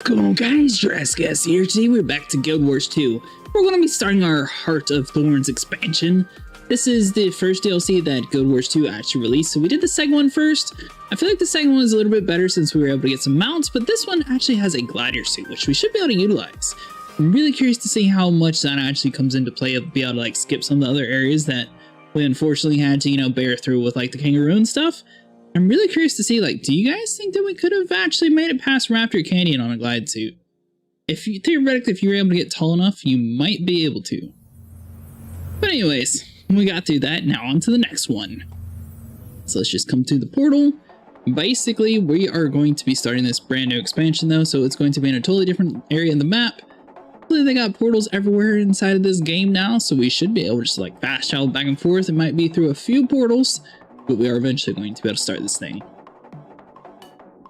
What's going on, guys? Your SKS here. Today we're back to Guild Wars 2. We're going to be starting our Heart of Thorns expansion. This is the first DLC that Guild Wars 2 actually released, so we did the second one first. I feel like the second one was a little bit better since we were able to get some mounts, but this one actually has a glider suit, which we should be able to utilize. I'm really curious to see how much that actually comes into play, be able to like skip some of the other areas that we unfortunately had to, bear through with like the kangaroo and stuff. I'm really curious to see, like, do you guys think that we could have actually made it past Raptor Canyon on a glide suit? Theoretically, if you were able to get tall enough, you might be able to. But anyways, we got through that, now on to the next one. So let's just come through the portal. Basically, we are going to be starting this brand new expansion though, so it's going to be in a totally different area in the map. Hopefully they got portals everywhere inside of this game now, so we should be able to just like fast travel back and forth. It might be through a few portals, but we are eventually going to be able to start this thing.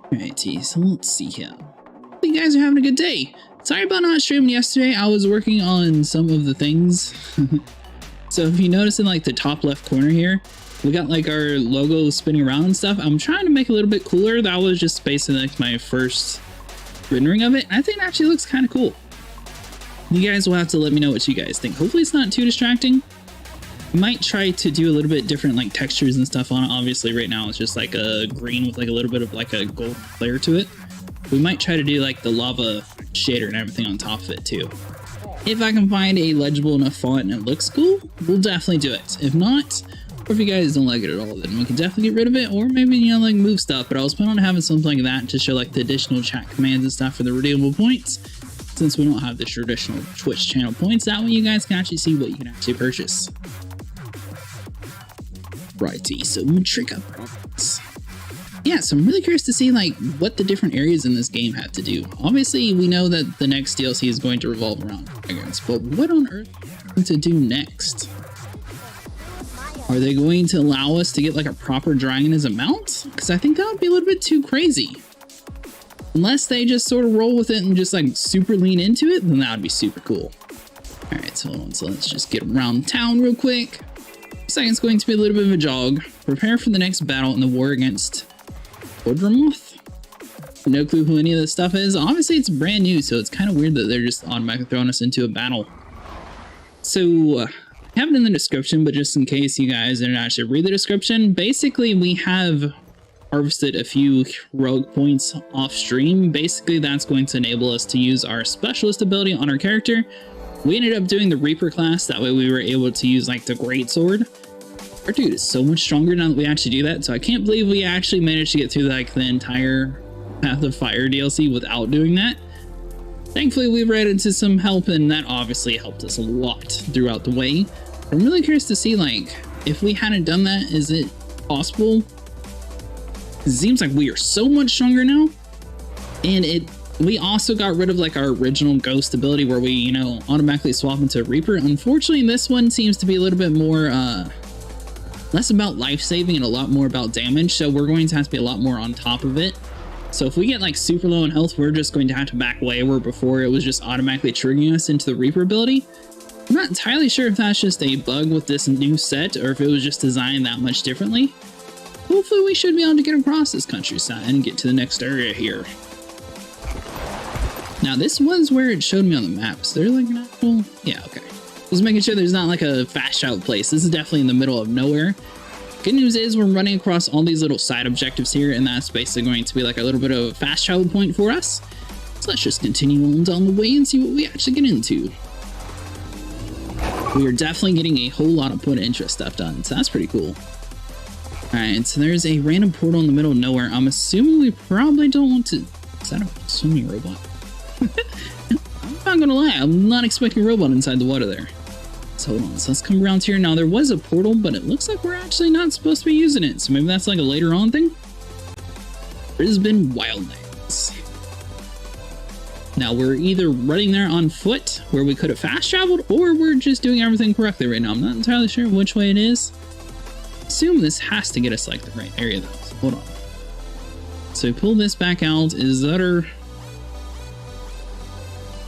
Alrighty, so let's see here. Hope you guys are having a good day. Sorry about not streaming yesterday. I was working on some of the things. So if you notice in like the top left corner here, we got like our logo spinning around and stuff. I'm trying to make it a little bit cooler. That was just basically like my first rendering of it. I think it actually looks kind of cool. You guys will have to let me know what you guys think. Hopefully it's not too distracting. Might try to do a little bit different like textures and stuff on it. Obviously right now it's just like a green with like a little bit of like a gold flare to it. We might try to do like the lava shader and everything on top of it too. If I can find a legible enough font and it looks cool, we'll definitely do it. If not, or if you guys don't like it at all, then we can definitely get rid of it, or maybe like move stuff. But I was planning on having something like that to show like the additional chat commands and stuff for the redeemable points, since we don't have the traditional Twitch channel points. That way you guys can actually see what you can actually purchase. Righty, so trick up. Yeah, so I'm really curious to see like what the different areas in this game have to do. Obviously, we know that the next DLC is going to revolve around dragons, but what on earth are they going to do next? Are they going to allow us to get like a proper dragon as a mount? Because I think that would be a little bit too crazy. Unless they just sort of roll with it and just like super lean into it, then that would be super cool. All right, so let's just get around town real quick. Looks like it's going to be a little bit of a jog. Prepare for the next battle in the war against Quadramoth? No clue who any of this stuff is. Obviously, it's brand new, so it's kind of weird that they're just automatically throwing us into a battle. So, I have it in the description, but just in case you guys didn't actually read the description, basically we have harvested a few rogue points off stream. Basically, that's going to enable us to use our specialist ability on our character. We ended up doing the Reaper class, that way we were able to use like the Great Sword. Our dude is so much stronger now that we actually do that, so I can't believe we actually managed to get through like the entire Path of Fire DLC without doing that. Thankfully we ran into some help, and that obviously helped us a lot throughout the way. I'm really curious to see like, if we hadn't done that, is it possible? It seems like we are so much stronger now, and we also got rid of like our original ghost ability where we, automatically swap into Reaper. Unfortunately, this one seems to be a little bit more, less about life saving and a lot more about damage. So we're going to have to be a lot more on top of it. So if we get like super low in health, we're just going to have to back away, where before it was just automatically triggering us into the Reaper ability. I'm not entirely sure if that's just a bug with this new set or if it was just designed that much differently. Hopefully we should be able to get across this countryside and get to the next area here. Now this was where it showed me on the map. So there's like an actual, yeah, okay. Just making sure there's not like a fast travel place. This is definitely in the middle of nowhere. Good news is we're running across all these little side objectives here, and that's basically going to be like a little bit of a fast travel point for us. So let's just continue on down the way and see what we actually get into. We are definitely getting a whole lot of point of interest stuff done, so that's pretty cool. Alright, so there's a random portal in the middle of nowhere. I'm assuming we probably don't want to... Is that a swimming robot? I'm not gonna lie, I'm not expecting a robot inside the water there. So hold on, so let's come around here. Now there was a portal, but it looks like we're actually not supposed to be using it. So maybe that's like a later on thing. Brisbane Wildlands. Now we're either running there on foot, where we could have fast traveled, or we're just doing everything correctly right now. I'm not entirely sure which way it is. Assume this has to get us like the right area though. So hold on. So we pull this back out. Is that our...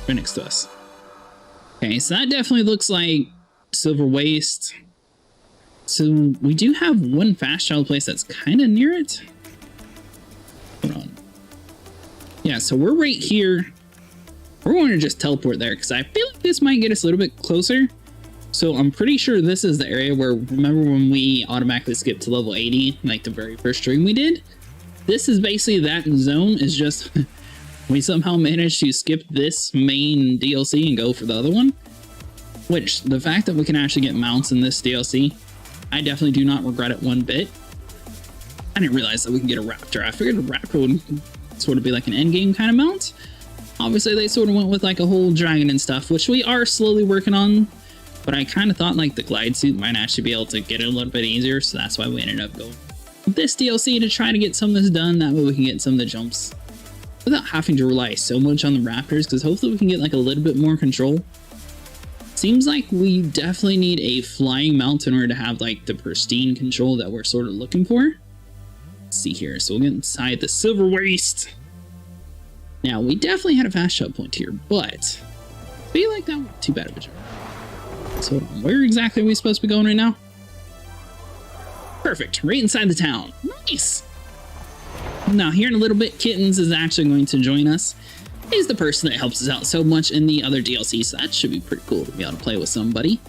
right next to us. Okay, so that definitely looks like Silver Waste. So we do have one fast travel place that's kind of near it. Hold on. Yeah, so we're right here. We're going to just teleport there because I feel like this might get us a little bit closer. So I'm pretty sure this is the area where, remember when we automatically skipped to level 80, like the very first stream we did? This is basically that zone. Is just we somehow managed to skip this main DLC and go for the other one. Which, the fact that we can actually get mounts in this DLC, I definitely do not regret it one bit. I didn't realize that we can get a raptor. I figured a raptor would sort of be like an endgame kind of mount. Obviously, they sort of went with like a whole dragon and stuff, which we are slowly working on. But I kind of thought like the glide suit might actually be able to get it a little bit easier, so that's why we ended up going with this DLC to try to get some of this done. That way we can get some of the jumps without having to rely so much on the raptors, because hopefully we can get like a little bit more control. Seems like we definitely need a flying mount in order to have like the pristine control that we're sort of looking for. Let's see here, so we'll get inside the silver waste. Now we definitely had a fast shot point here, but I feel like that wasn't too bad of a job. So where exactly are we supposed to be going right now? Perfect, right inside the town. Nice! Now here in a little bit, Kittens is actually going to join us. He's the person that helps us out so much in the other DLC, so that should be pretty cool to be able to play with somebody.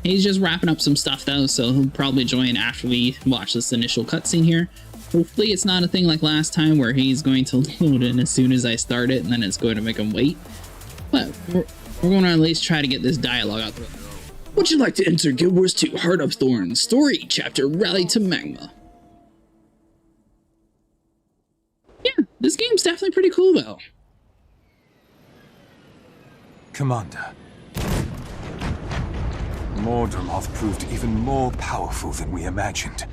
He's just wrapping up some stuff though, so he'll probably join after we watch this initial cutscene here. Hopefully it's not a thing like last time where he's going to load in as soon as I start it and then it's going to make him wait. But we're going to at least try to get this dialogue out there. Would you like to enter Guild Wars 2 Heart of Thorns Story Chapter Rally to Magma? Yeah, this game's definitely pretty cool though. Commander, Mordremoth proved even more powerful than we imagined.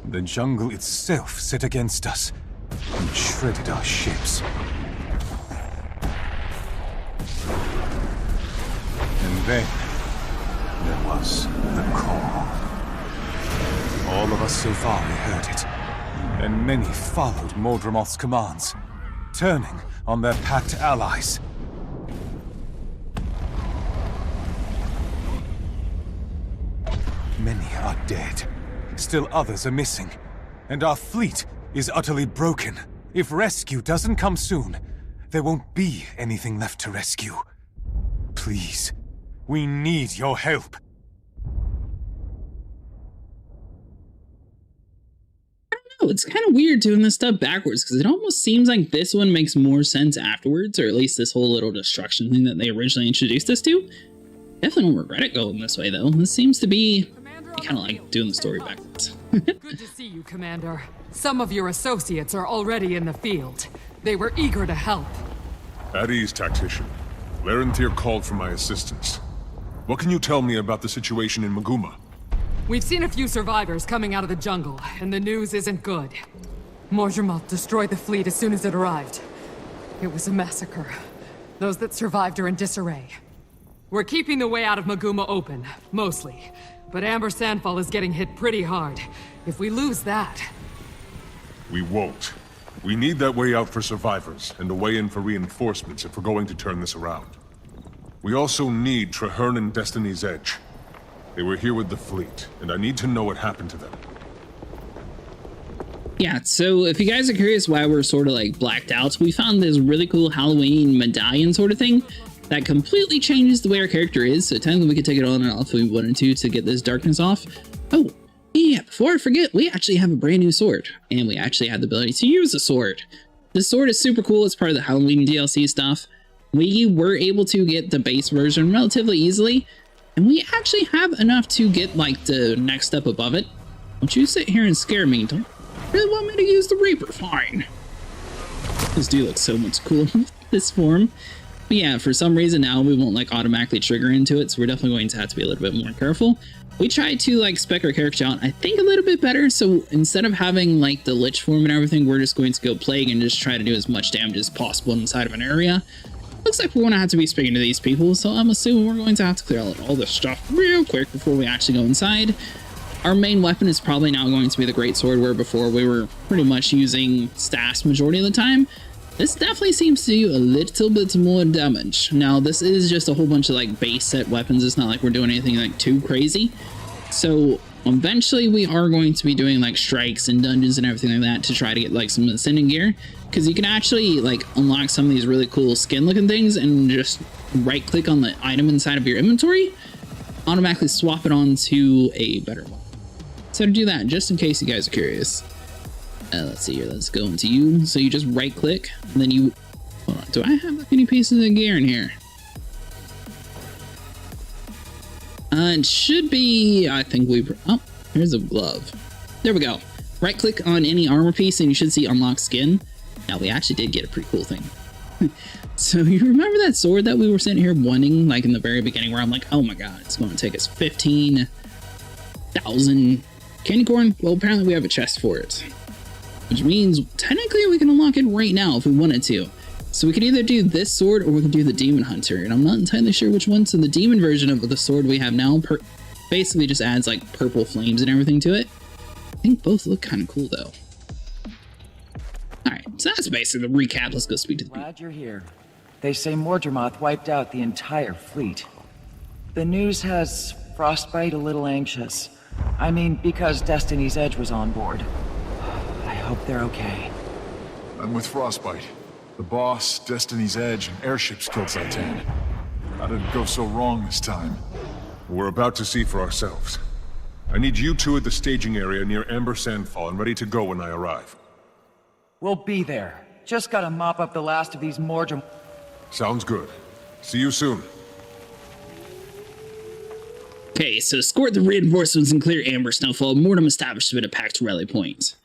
The jungle itself set against us and shredded our ships. And then there was the call. All of us so far heard it, and many followed Mordremoth's commands, turning on their packed allies. Many are dead. Still others are missing. And our fleet is utterly broken. If rescue doesn't come soon, there won't be anything left to rescue. Please, we need your help. I don't know, it's kind of weird doing this stuff backwards, because it almost seems like this one makes more sense afterwards, or at least this whole little destruction thing that they originally introduced us to. Definitely don't regret it going this way though. This seems to be kind of like doing the story backwards. Good to see you, Commander. Some of your associates are already in the field. They were eager to help. At ease, Tactician. Larenthir called for my assistance. What can you tell me about the situation in Maguma? We've seen a few survivors coming out of the jungle, and the news isn't good. Mordremoth destroyed the fleet as soon as it arrived. It was a massacre. Those that survived are in disarray. We're keeping the way out of Maguma open, mostly. But Amber Sandfall is getting hit pretty hard. If we lose that... We won't. We need that way out for survivors, and a way in for reinforcements if we're going to turn this around. We also need Traherne and Destiny's Edge. They were here with the fleet, and I need to know what happened to them. Yeah, so if you guys are curious why we're sort of like blacked out, we found this really cool Halloween medallion sort of thing that completely changes the way our character is, so technically we could take it on and off if we wanted to get this darkness off. Oh, yeah, before I forget, we actually have a brand new sword, and we actually have the ability to use a sword. This sword is super cool. It's part of the Halloween DLC stuff. We were able to get the base version relatively easily, and we actually have enough to get like the next step above it. Don't you sit here and scare me. Don't really want me to use the Reaper? Fine. This dude looks so much cooler with this form. But yeah, for some reason now we won't like automatically trigger into it, so we're definitely going to have to be a little bit more careful. We tried to like spec our character out, I think, a little bit better, so instead of having like the Lich form and everything, we're just going to go Plague and just try to do as much damage as possible inside of an area. Looks like we're going to have to be speaking to these people, so I'm assuming we're going to have to clear out all this stuff real quick before we actually go inside. Our main weapon is probably now going to be the Great Sword, where before we were pretty much using staffs majority of the time. This definitely seems to do a little bit more damage. Now, this is just a whole bunch of like base set weapons. It's not like we're doing anything like too crazy. So eventually we are going to be doing like strikes and dungeons and everything like that to try to get like some ascending gear. because you can actually like unlock some of these really cool skin looking things and just right click on the item inside of your inventory, automatically swap it onto a better one. So to do that, just in case you guys are curious, let's see here, let's go into you. So you just right click and then you, hold on, do I have any pieces of gear in here? It should be, I think oh, here's a glove. There we go. Right click on any armor piece and you should see unlock skin. Now we actually did get a pretty cool thing. So you remember that sword that we were sitting here wanting like in the very beginning where I'm like, oh my god, it's going to take us 15,000 candy corn? Well, apparently we have a chest for it. Which means technically we can unlock it right now if we wanted to. So we could either do this sword or we could do the Demon Hunter. And I'm not entirely sure which one. So the demon version of the sword we have now basically just adds like purple flames and everything to it. I think both look kind of cool though. Alright, so that's basically the recap. Let's go speak to the people. Glad you're here. They say Mordremoth wiped out the entire fleet. The news has Frostbite a little anxious. I mean, because Destiny's Edge was on board. I hope they're okay. I'm with Frostbite. The boss, Destiny's Edge, and airships killed Zaitan. How did it go so wrong this time? We're about to see for ourselves. I need you two at the staging area near Amber Sandfall and ready to go when I arrive. We'll be there. Just gotta mop up the last of these Mordrem... Sounds good. See you soon. Okay, so escort the reinforcements and clear Amber Snowfall. Mortem establishment at Pact Rally Point.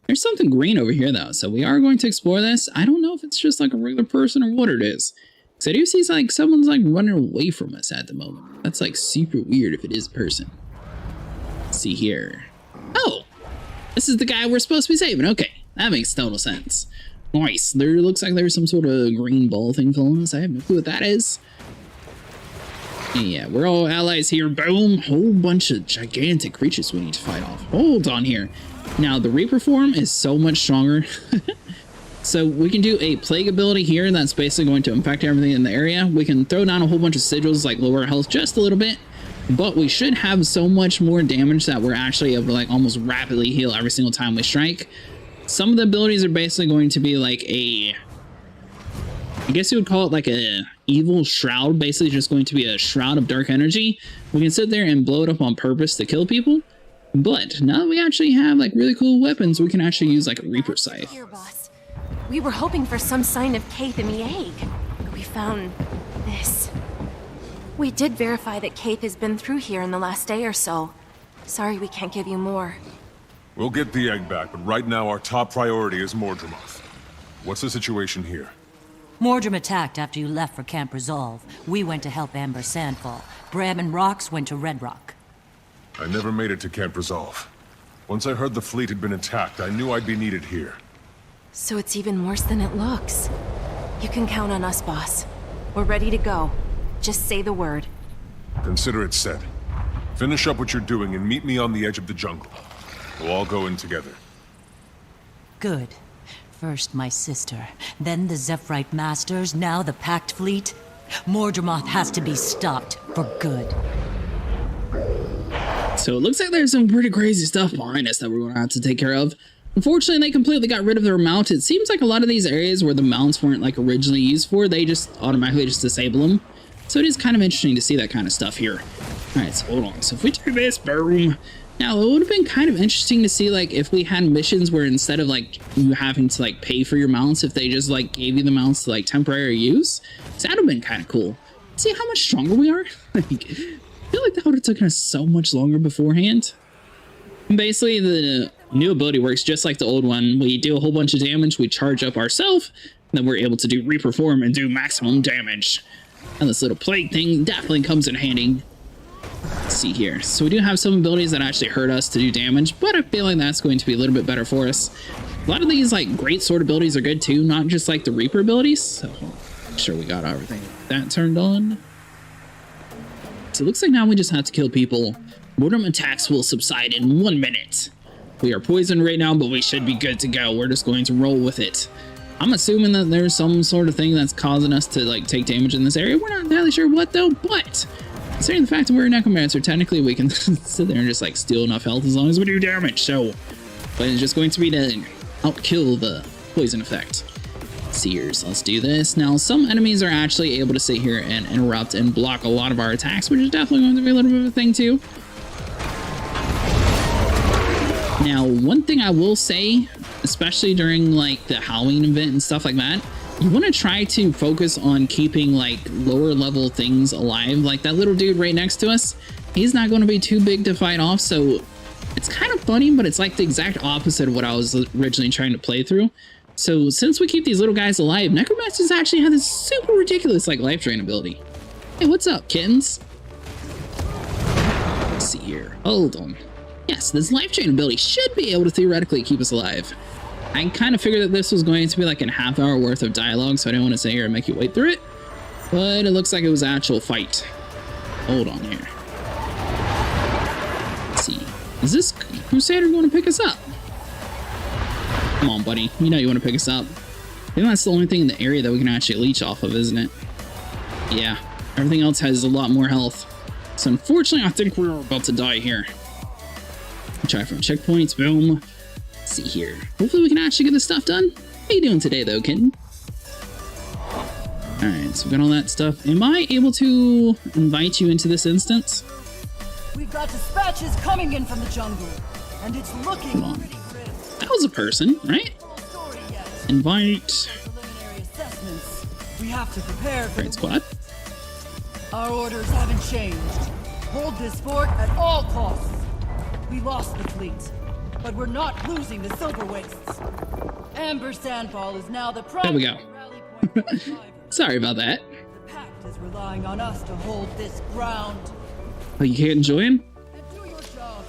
There's something green over here though, so we are going to explore this. I don't know if it's just like a regular person or what it is. So I do see like someone's like running away from us at the moment. That's like super weird if it is a person. Let's see here. Oh, this is the guy we're supposed to be saving. Okay, that makes total sense. Nice. There looks like there's some sort of green ball thing following us. I have no clue what that is. Yeah, we're all allies here. Boom. Whole bunch of gigantic creatures we need to fight off. Hold on here. Now, the Reaper form is so much stronger. So we can do a plague ability here that's basically going to infect everything in the area. We can throw down a whole bunch of sigils, like lower health just a little bit. But we should have so much more damage that we're actually able to like almost rapidly heal every single time we strike. Some of the abilities are basically going to be like a... I guess you would call it like a evil shroud. Basically just going to be a shroud of dark energy. We can sit there and blow it up on purpose to kill people. But now that we actually have like really cool weapons, we can actually use like a Reaper Scythe. Here, boss. We were hoping for some sign of Kaith and the egg. We found this. We did verify that Kaith has been through here in the last day or so. Sorry we can't give you more. We'll get the egg back, but right now our top priority is Mordremoth. What's the situation here? Mordrim attacked after you left for Camp Resolve. We went to help Amber Sandfall. Bram and Rox went to Red Rock. I never made it to Camp Resolve. Once I heard the fleet had been attacked, I knew I'd be needed here. So it's even worse than it looks. You can count on us, boss. We're ready to go. Just say the word. Consider it said. Finish up what you're doing and meet me on the edge of the jungle. We'll all go in together. Good. First my sister, then the Zephyrite Masters, now the Pact Fleet. Mordremoth has to be stopped for good. So it looks like there's some pretty crazy stuff behind us that we're going to have to take care of. Unfortunately, they completely got rid of their mount. It seems like a lot of these areas where the mounts weren't like originally used for, they just automatically just disable them. So it is kind of interesting to see that kind of stuff here. All right, so hold on. So if we do this, boom. Now, it would have been kind of interesting to see like if we had missions where instead of like you having to like pay for your mounts, if they just like gave you the mounts to like temporary use. So that would have been kind of cool. See how much stronger we are? I feel like that would have taken us so much longer beforehand. Basically, the new ability works just like the old one. We do a whole bunch of damage, we charge up ourselves, then we're able to do Reaper form and do maximum damage. And this little plague thing definitely comes in handy. Let's see here. So we do have some abilities that actually hurt us to do damage, but I feel like that's going to be a little bit better for us. A lot of these like great sword abilities are good too, not just like the Reaper abilities. So make sure we got everything that turned on. So it looks like now we just have to kill people. Mordrim attacks will subside in 1 minute. We are poisoned right now, but we should be good to go. We're just going to roll with it. I'm assuming that there's some sort of thing that's causing us to like take damage in this area. We're not entirely sure what though, but considering the fact that we're a necromancer, technically we can sit there and just like steal enough health as long as we do damage. So, but it's just going to be to outkill the poison effect. Sears, let's do this. Now, some enemies are actually able to sit here and interrupt and block a lot of our attacks, which is definitely going to be a little bit of a thing too. Now, one thing I will say, especially during like the Halloween event and stuff like that, you want to try to focus on keeping like lower level things alive. Like that little dude right next to us, he's not going to be too big to fight off, so it's kind of funny, but it's like the exact opposite of what I was originally trying to play through. So since we keep these little guys alive, necromancers actually have this super ridiculous like life drain ability. Hey, what's up, kittens? Let's see here. Hold on. Yes, this life drain ability should be able to theoretically keep us alive. I kind of figured that this was going to be like a half-hour worth of dialogue, so I didn't want to sit here and make you wait through it. But it looks like it was an actual fight. Hold on here. Let's see. Is this Crusader going to pick us up? Come on, buddy. You know you want to pick us up. I think that's the only thing in the area that we can actually leech off of, isn't it? Yeah. Everything else has a lot more health. So unfortunately, I think we're about to die here. Try from checkpoints. Boom. Let's see here. Hopefully we can actually get this stuff done. How you doing today, though, kitten? Alright, so we got all that stuff. Am I able to invite you into this instance? We've got dispatches coming in from the jungle, and it's looking pretty grim. That was a person, right? Invite. Preliminary assessments. We have to prepare for Right, squad. Our orders haven't changed. Hold this fort at all costs. We lost the fleet, but we're not losing the silver wastes. Amber Sandfall is now the There we go. rally point for the survivors. Sorry about that. The Pact is relying on us to hold this ground. Oh, you can't join? And do your job.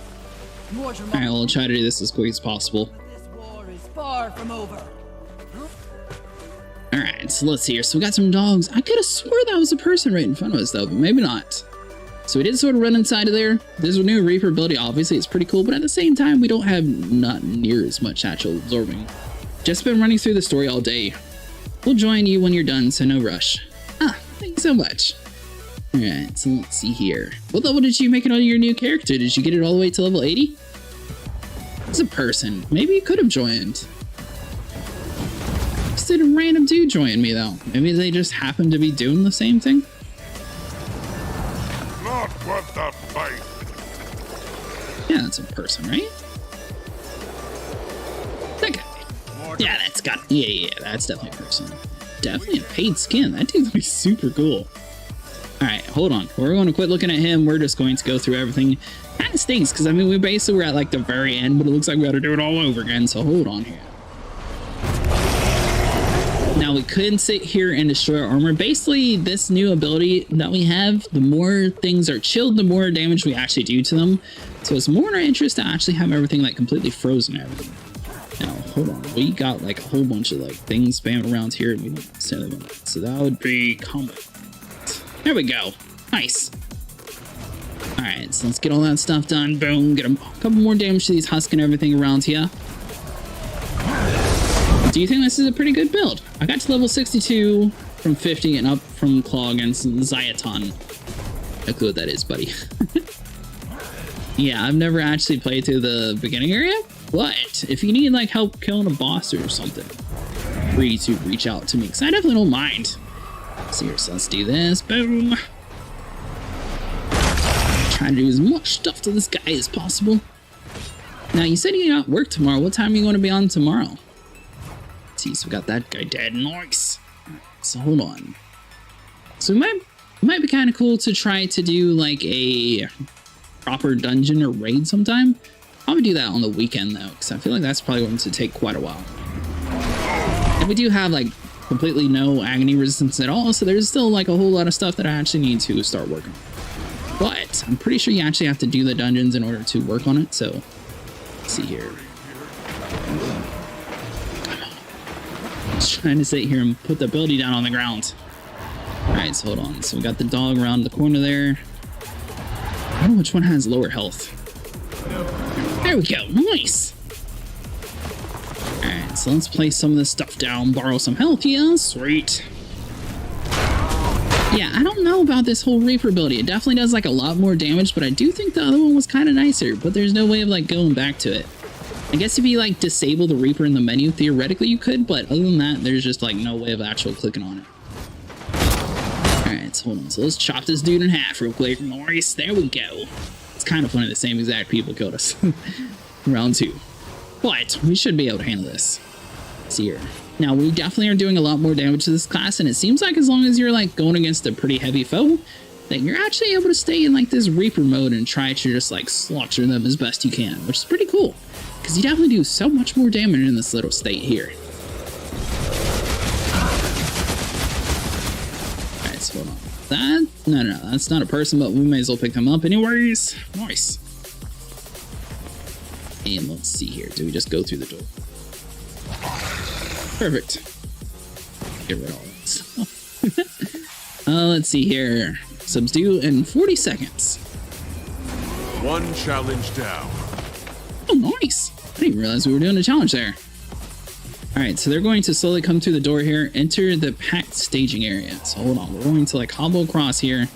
Alright, I'll try to do this as quick as possible. This war is far from over. Alright, so let's see here. So we got some dogs. I could have swore that was a person right in front of us, though, but maybe not. So we did sort of run inside of there. There's a new Reaper ability. Obviously, it's pretty cool, but at the same time, we don't have not near as much actual absorbing. Just been running through the story all day. We'll join you when you're done, so no rush. Ah, thank you so much. Alright, so let's see here. What level did you make it on your new character? Did you get it all the way to level 80? It's a person. Maybe you could have joined. Just did a random dude join me, though. Maybe they just happened to be doing the same thing? Not worth the fight. Yeah, that's a person, right? That guy. Yeah, that's got. Yeah, that's definitely a person. Definitely a paid skin. That dude looks super cool. Alright, hold on. We're going to quit looking at him. We're just going to go through everything. Kind of stinks, because I mean, we basically were at like the very end, but it looks like we got to do it all over again, so hold on here. Now, we couldn't sit here and destroy our armor. Basically, this new ability that we have, the more things are chilled, the more damage we actually do to them. So it's more in our interest to actually have everything like completely frozen and everything. Now, hold on. We got like a whole bunch of like things spammed around here, and we don't send them. So that would be combat. There we go. Nice. Alright, so let's get all that stuff done. Boom. Get a couple more damage to these husks and everything around here. Do you think this is a pretty good build? I got to level 62 from 50 and up from Claw against Zayaton. No clue what that is, buddy. Yeah, I've never actually played through the beginning area, but if you need like help killing a boss or something, free to reach out to me, because I definitely don't mind. So let's do this. Boom. Try to do as much stuff to this guy as possible. Now, you said you got work tomorrow. What time are you going to be on tomorrow? Let's see, so we got that guy dead. Nice. So hold on. So it might be kind of cool to try to do like a proper dungeon or raid sometime. I would do that on the weekend though, because I feel like that's probably going to take quite a while. And we do have like completely no agony resistance at all, so there's still like a whole lot of stuff that I actually need to start working on. But I'm pretty sure you actually have to do the dungeons in order to work on it, so let's see here. Just trying to sit here and put the ability down on the ground. Alright, so hold on. So we got the dog around the corner there. I don't know which one has lower health. There we go. Nice. Alright, so let's place some of this stuff down, borrow some health. Yeah, sweet. Yeah, I don't know about this whole Reaper ability. It definitely does like a lot more damage, but I do think the other one was kind of nicer, but there's no way of like going back to it. I guess if you like disable the Reaper in the menu, theoretically you could, but other than that, there's just like no way of actually clicking on it. Alright, so hold on. So let's chop this dude in half real quick. Nice, there we go. It's kind of funny the same exact people killed us. Round 2. But we should be able to handle this. Let's see here. Now, we definitely are doing a lot more damage to this class, and it seems like as long as you're like going against a pretty heavy foe, that you're actually able to stay in like this Reaper mode and try to just like slaughter them as best you can, which is pretty cool. Because you definitely do so much more damage in this little state here. Alright, so hold on. That? No, that's not a person, but we may as well pick them up anyways. Nice. And let's see here. Do we just go through the door? Perfect. Get rid of all that stuff. Let's see here. Subs due in 40 seconds. One challenge down. Oh, nice. I didn't realize we were doing a challenge there. Alright, so they're going to slowly come through the door here, enter the packed staging area. So hold on, we're going to like hobble across here.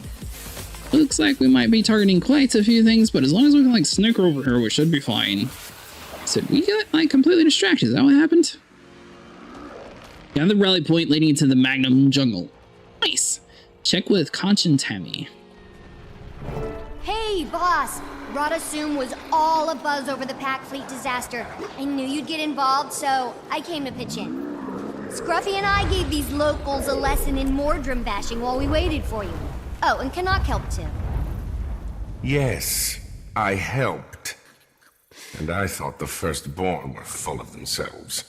Looks like we might be targeting quite a few things, but as long as we can like snicker over here, we should be fine. So we got like completely distracted. Is that what happened? Yeah, the rally point leading into the Magnum jungle. Nice. Check with Conch and Tammy. Hey, boss! Radasum was all abuzz over the pack fleet disaster. I knew you'd get involved, so I came to pitch in. Scruffy and I gave these locals a lesson in Mordrum bashing while we waited for you. Oh, and Canuck helped too. Yes, I helped. And I thought the Firstborn were full of themselves.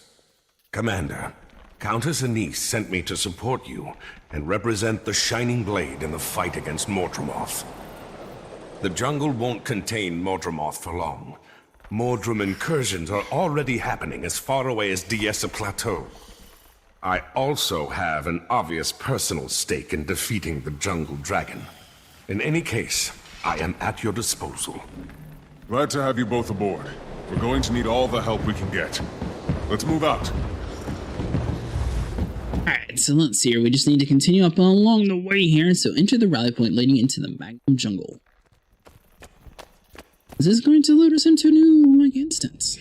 Commander, Countess Anise sent me to support you and represent the Shining Blade in the fight against Mordremoth. The jungle won't contain Mordremoth for long. Mordrum incursions are already happening as far away as Diessa Plateau. I also have an obvious personal stake in defeating the jungle dragon. In any case, I am at your disposal. Glad to have you both aboard. We're going to need all the help we can get. Let's move out. Alright, so let's see here. We just need to continue up along the way here. So enter the rally point leading into the Magnum jungle. Is this going to load us into a new like instance?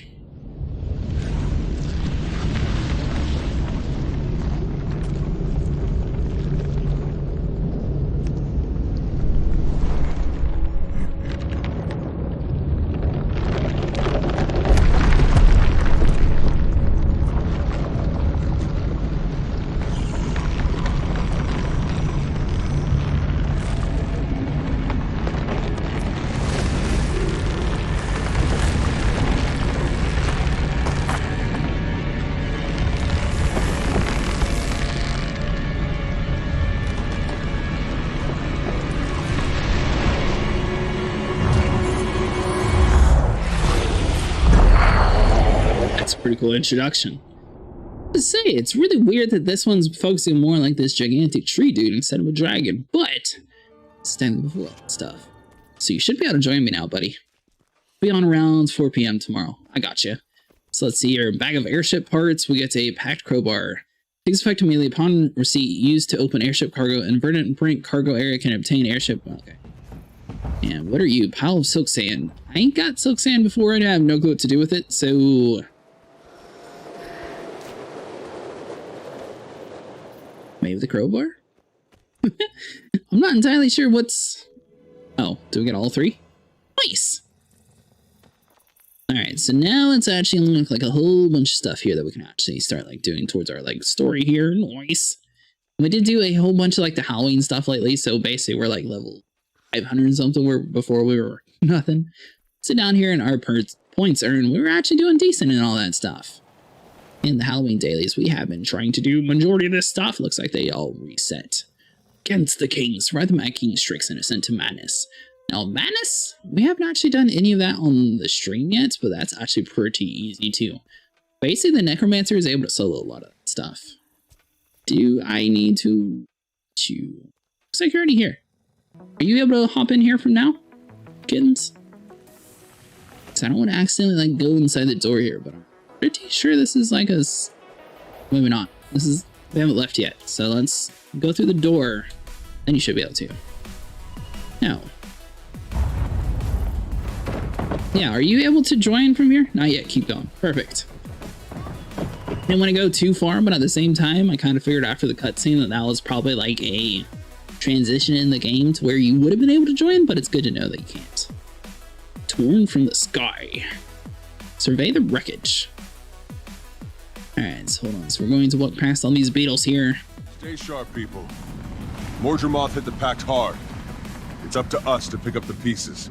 Pretty cool introduction. To say, it's really weird that this one's focusing more on like this gigantic tree dude instead of a dragon, but standing before that stuff. So you should be able to join me now, buddy. Be on around 4 p.m. tomorrow. I got you. So let's see here. Bag of airship parts. We get a packed crowbar. Takes effect immediately upon receipt. Used to open airship cargo. Inverted and print cargo area can obtain airship. Okay. And what are you? Pile of silk sand. I ain't got silk sand before and I have no clue what to do with it, so maybe the crowbar? I'm not entirely sure what's... Oh, do we get all three? Nice! Alright, so now it's actually look like a whole bunch of stuff here that we can actually start like doing towards our like story here. Nice! We did do a whole bunch of like the Halloween stuff lately, so basically we're like level 500 and something where before we were nothing. So down here in our points earned, we were actually doing decent and all that stuff. In the Halloween dailies, we have been trying to do majority of this stuff. Looks like they all reset. Against the kings, ride the Mad King strikes innocent to madness. Now, madness? We haven't actually done any of that on the stream yet, but that's actually pretty easy too. Basically, the Necromancer is able to solo a lot of that stuff. Do I need to... Looks like you're already here. Are you able to hop in here from now, kittens? Because I don't want to accidentally like go inside the door here, but I'm pretty sure this is like a... Maybe not. We haven't left yet, so let's go through the door. Then you should be able to. Now. Yeah, are you able to join from here? Not yet, keep going. Perfect. Didn't want to go too far, but at the same time, I kind of figured after the cutscene that that was probably like a transition in the game to where you would have been able to join, but it's good to know that you can't. Torn from the sky. Survey the wreckage. Alright, so hold on. So we're going to walk past all these beetles here. Stay sharp, people. Mordremoth hit the pact hard. It's up to us to pick up the pieces.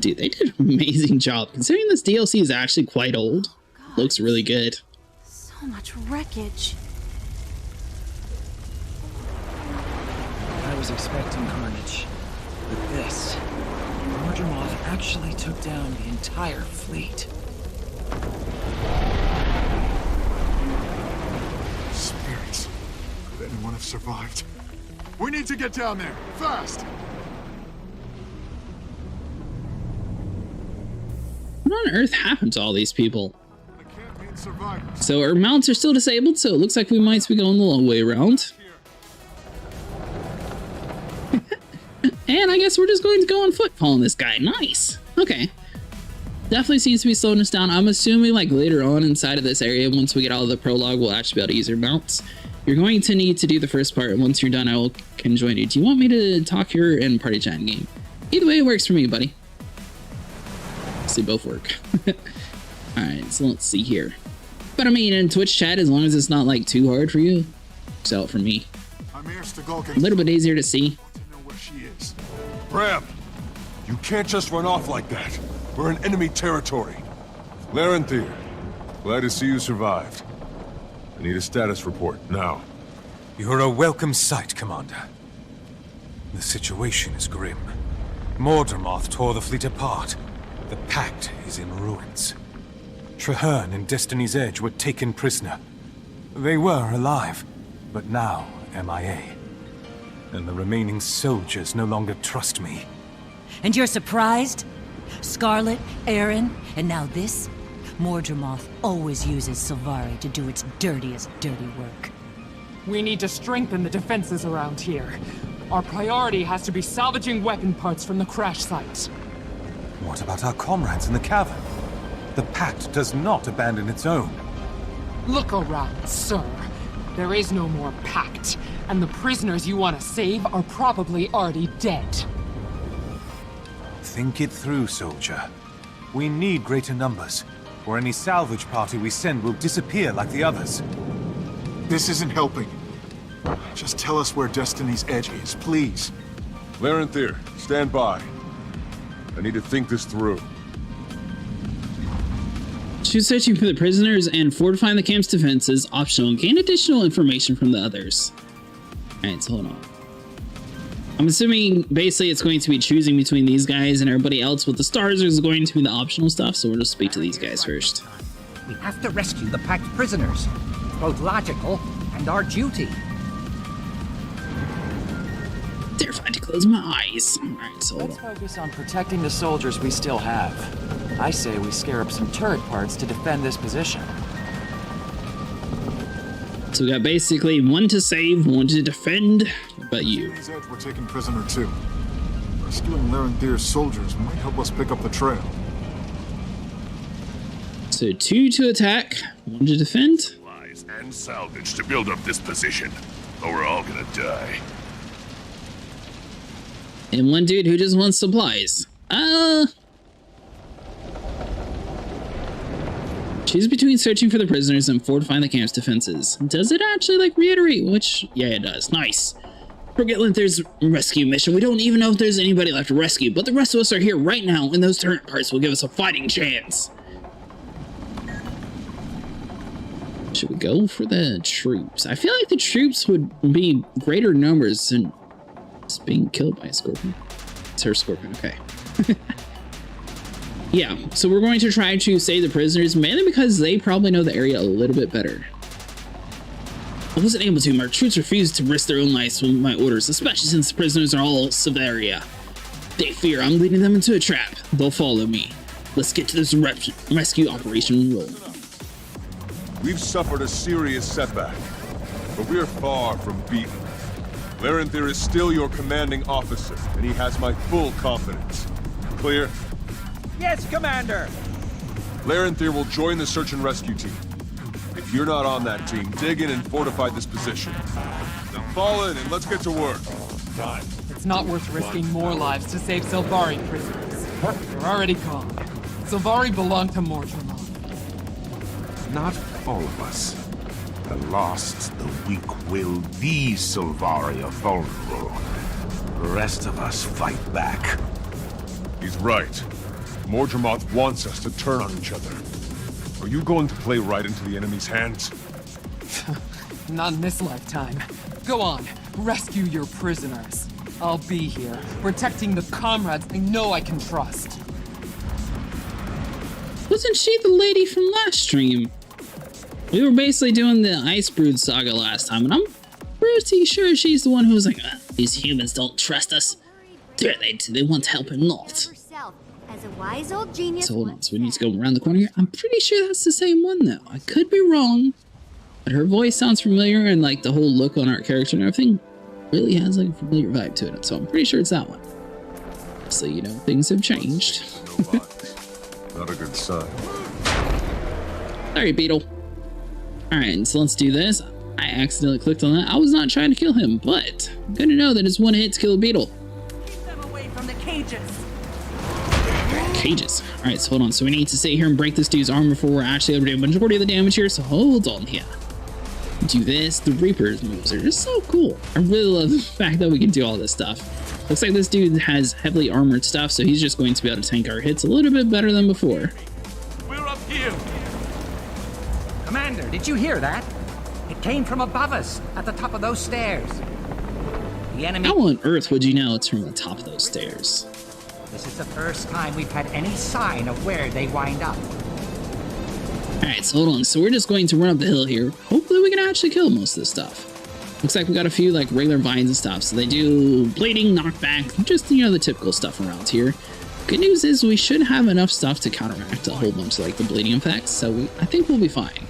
Dude, they did an amazing job. Considering this DLC is actually quite old, God, looks really good. So much wreckage. I was expecting carnage, but this... Mordremoth actually took down the entire fleet. Spirits. Could anyone have survived? We need to get down there, fast! What on earth happened to all these people? The campaign survivors. So our mounts are still disabled, so it looks like we might be going the long way around. And I guess we're just going to go on foot following this guy. Nice. Okay. Definitely seems to be slowing us down. I'm assuming like later on inside of this area, once we get out of the prologue, we'll actually be able to use our mounts. You're going to need to do the first part. Once you're done, can join you. Do you want me to talk here in party chat game? Either way, it works for me, buddy. See, both work. Alright, so let's see here. But I mean, in Twitch chat, as long as it's not like too hard for you, it's out for me. A little bit easier to see. Bram, you can't just run off like that. We're in enemy territory. Larenthir, glad to see you survived. I need a status report, now. You're a welcome sight, Commander. The situation is grim. Mordremoth tore the fleet apart. The Pact is in ruins. Traherne and Destiny's Edge were taken prisoner. They were alive, but now MIA. And the remaining soldiers no longer trust me. And you're surprised? Scarlet, Aaron, and now this? Mordremoth always uses Sylvari to do its dirtiest dirty work. We need to strengthen the defenses around here. Our priority has to be salvaging weapon parts from the crash site. What about our comrades in the cavern? The Pact does not abandon its own. Look around, sir. There is no more Pact, and the prisoners you want to save are probably already dead. Think it through, soldier. We need greater numbers, or any salvage party we send will disappear like the others. This isn't helping. Just tell us where Destiny's Edge is, please. Larenthir, stand by. I need to think this through. Choose searching for the prisoners and fortifying the camp's defenses, optional. Gain additional information from the others. Alright, so hold on. I'm assuming basically it's going to be choosing between these guys and everybody else, with the stars is going to be the optional stuff, so we'll just speak to these guys first. We have to rescue the Pact prisoners. Both logical and our duty. Terrified to close my eyes. Alright, so hold Let's on. focus on protecting the soldiers we still have. I say we scare up some turret parts to defend this position. So we got basically one to save, one to defend. What about you? Destiny's Edge we're taking prisoner too. Rescuing Larenthir's soldiers might help us pick up the trail. So 2 to attack, 1 to defend. Supplies and salvage to build up this position, or we're all gonna die. And 1 dude who just wants supplies. Choose between searching for the prisoners and fortifying the camp's defenses. Does it actually like reiterate which? Yeah, it does. Nice. Forget Linther's rescue mission. We don't even know if there's anybody left to rescue, but the rest of us are here right now, and those turret parts will give us a fighting chance. Should we go for the troops? I feel like the troops would be greater numbers than just being killed by a scorpion. It's her scorpion, okay. Yeah, so we're going to try to save the prisoners, mainly because they probably know the area a little bit better. I wasn't able to. My troops refused to risk their own lives with my orders, especially since the prisoners are all Severia. They fear I'm leading them into a trap. They'll follow me. Let's get to this rescue operation roll. We've suffered a serious setback, but we're far from beaten. Larenthir is still your commanding officer, and he has my full confidence. clear? Yes, Commander! Larenthir will join the search and rescue team. If you're not on that team, dig in and fortify this position. Now fall in and let's get to work. Time. It's not worth risking more lives to save Sylvari prisoners. They're already gone. Sylvari belong to Mordremoth. Not all of us. The lost, the weak-willed, these Sylvari are vulnerable. The rest of us fight back. He's right. Mordremoth wants us to turn on each other. Are you going to play right into the enemy's hands? Not in this lifetime. Go on, rescue your prisoners. I'll be here, protecting the comrades I know I can trust. Wasn't she the lady from last stream? We were basically doing the icebrood saga last time, and I'm pretty sure she's the one who was like, these humans don't trust us. They want to help him not. As a wise old genius. So hold on, so we need to go around the corner here. I'm pretty sure that's the same one though. I could be wrong, but her voice sounds familiar, and like the whole look on our character and everything really has like a familiar vibe to it. So I'm pretty sure it's that one. So you know, things have changed. Not a good sign. Sorry, Beetle. Alright, so let's do this. I accidentally clicked on that. I was not trying to kill him, but I'm good to know that it's one hit to kill a beetle. Keep them away from the cages. Cages. Alright, so hold on. So we need to sit here and break this dude's armor before we're actually able to do a majority of the damage here. So hold on here. Do this. The Reaper's moves are just so cool. I really love the fact that we can do all this stuff. Looks like this dude has heavily armored stuff, so he's just going to be able to tank our hits a little bit better than before. We're up here! Commander, did you hear that? It came from above us, at the top of those stairs. The enemy... How on earth would you know it's from the top of those stairs? This is the first time we've had any sign of where they wind up. Alright, so hold on. So we're just going to run up the hill here. Hopefully we can actually kill most of this stuff. Looks like we got a few like regular vines and stuff. So they do bleeding, knockback, just, you know, the typical stuff around here. Good news is we should have enough stuff to counteract a whole bunch of like the bleeding effects. So I think we'll be fine.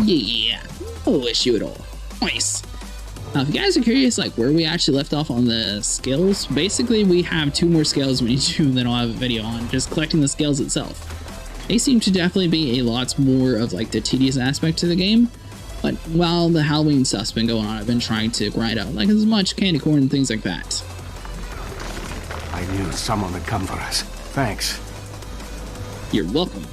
Yeah, no issue at all. Nice. Now, if you guys are curious, like where we actually left off on the scales, basically we have 2 more scales we need to do that I'll have a video on, just collecting the scales itself. They seem to definitely be a lot more of like the tedious aspect to the game, but while the Halloween stuff's been going on, I've been trying to grind out like as much candy corn and things like that. I knew someone would come for us. Thanks. You're welcome.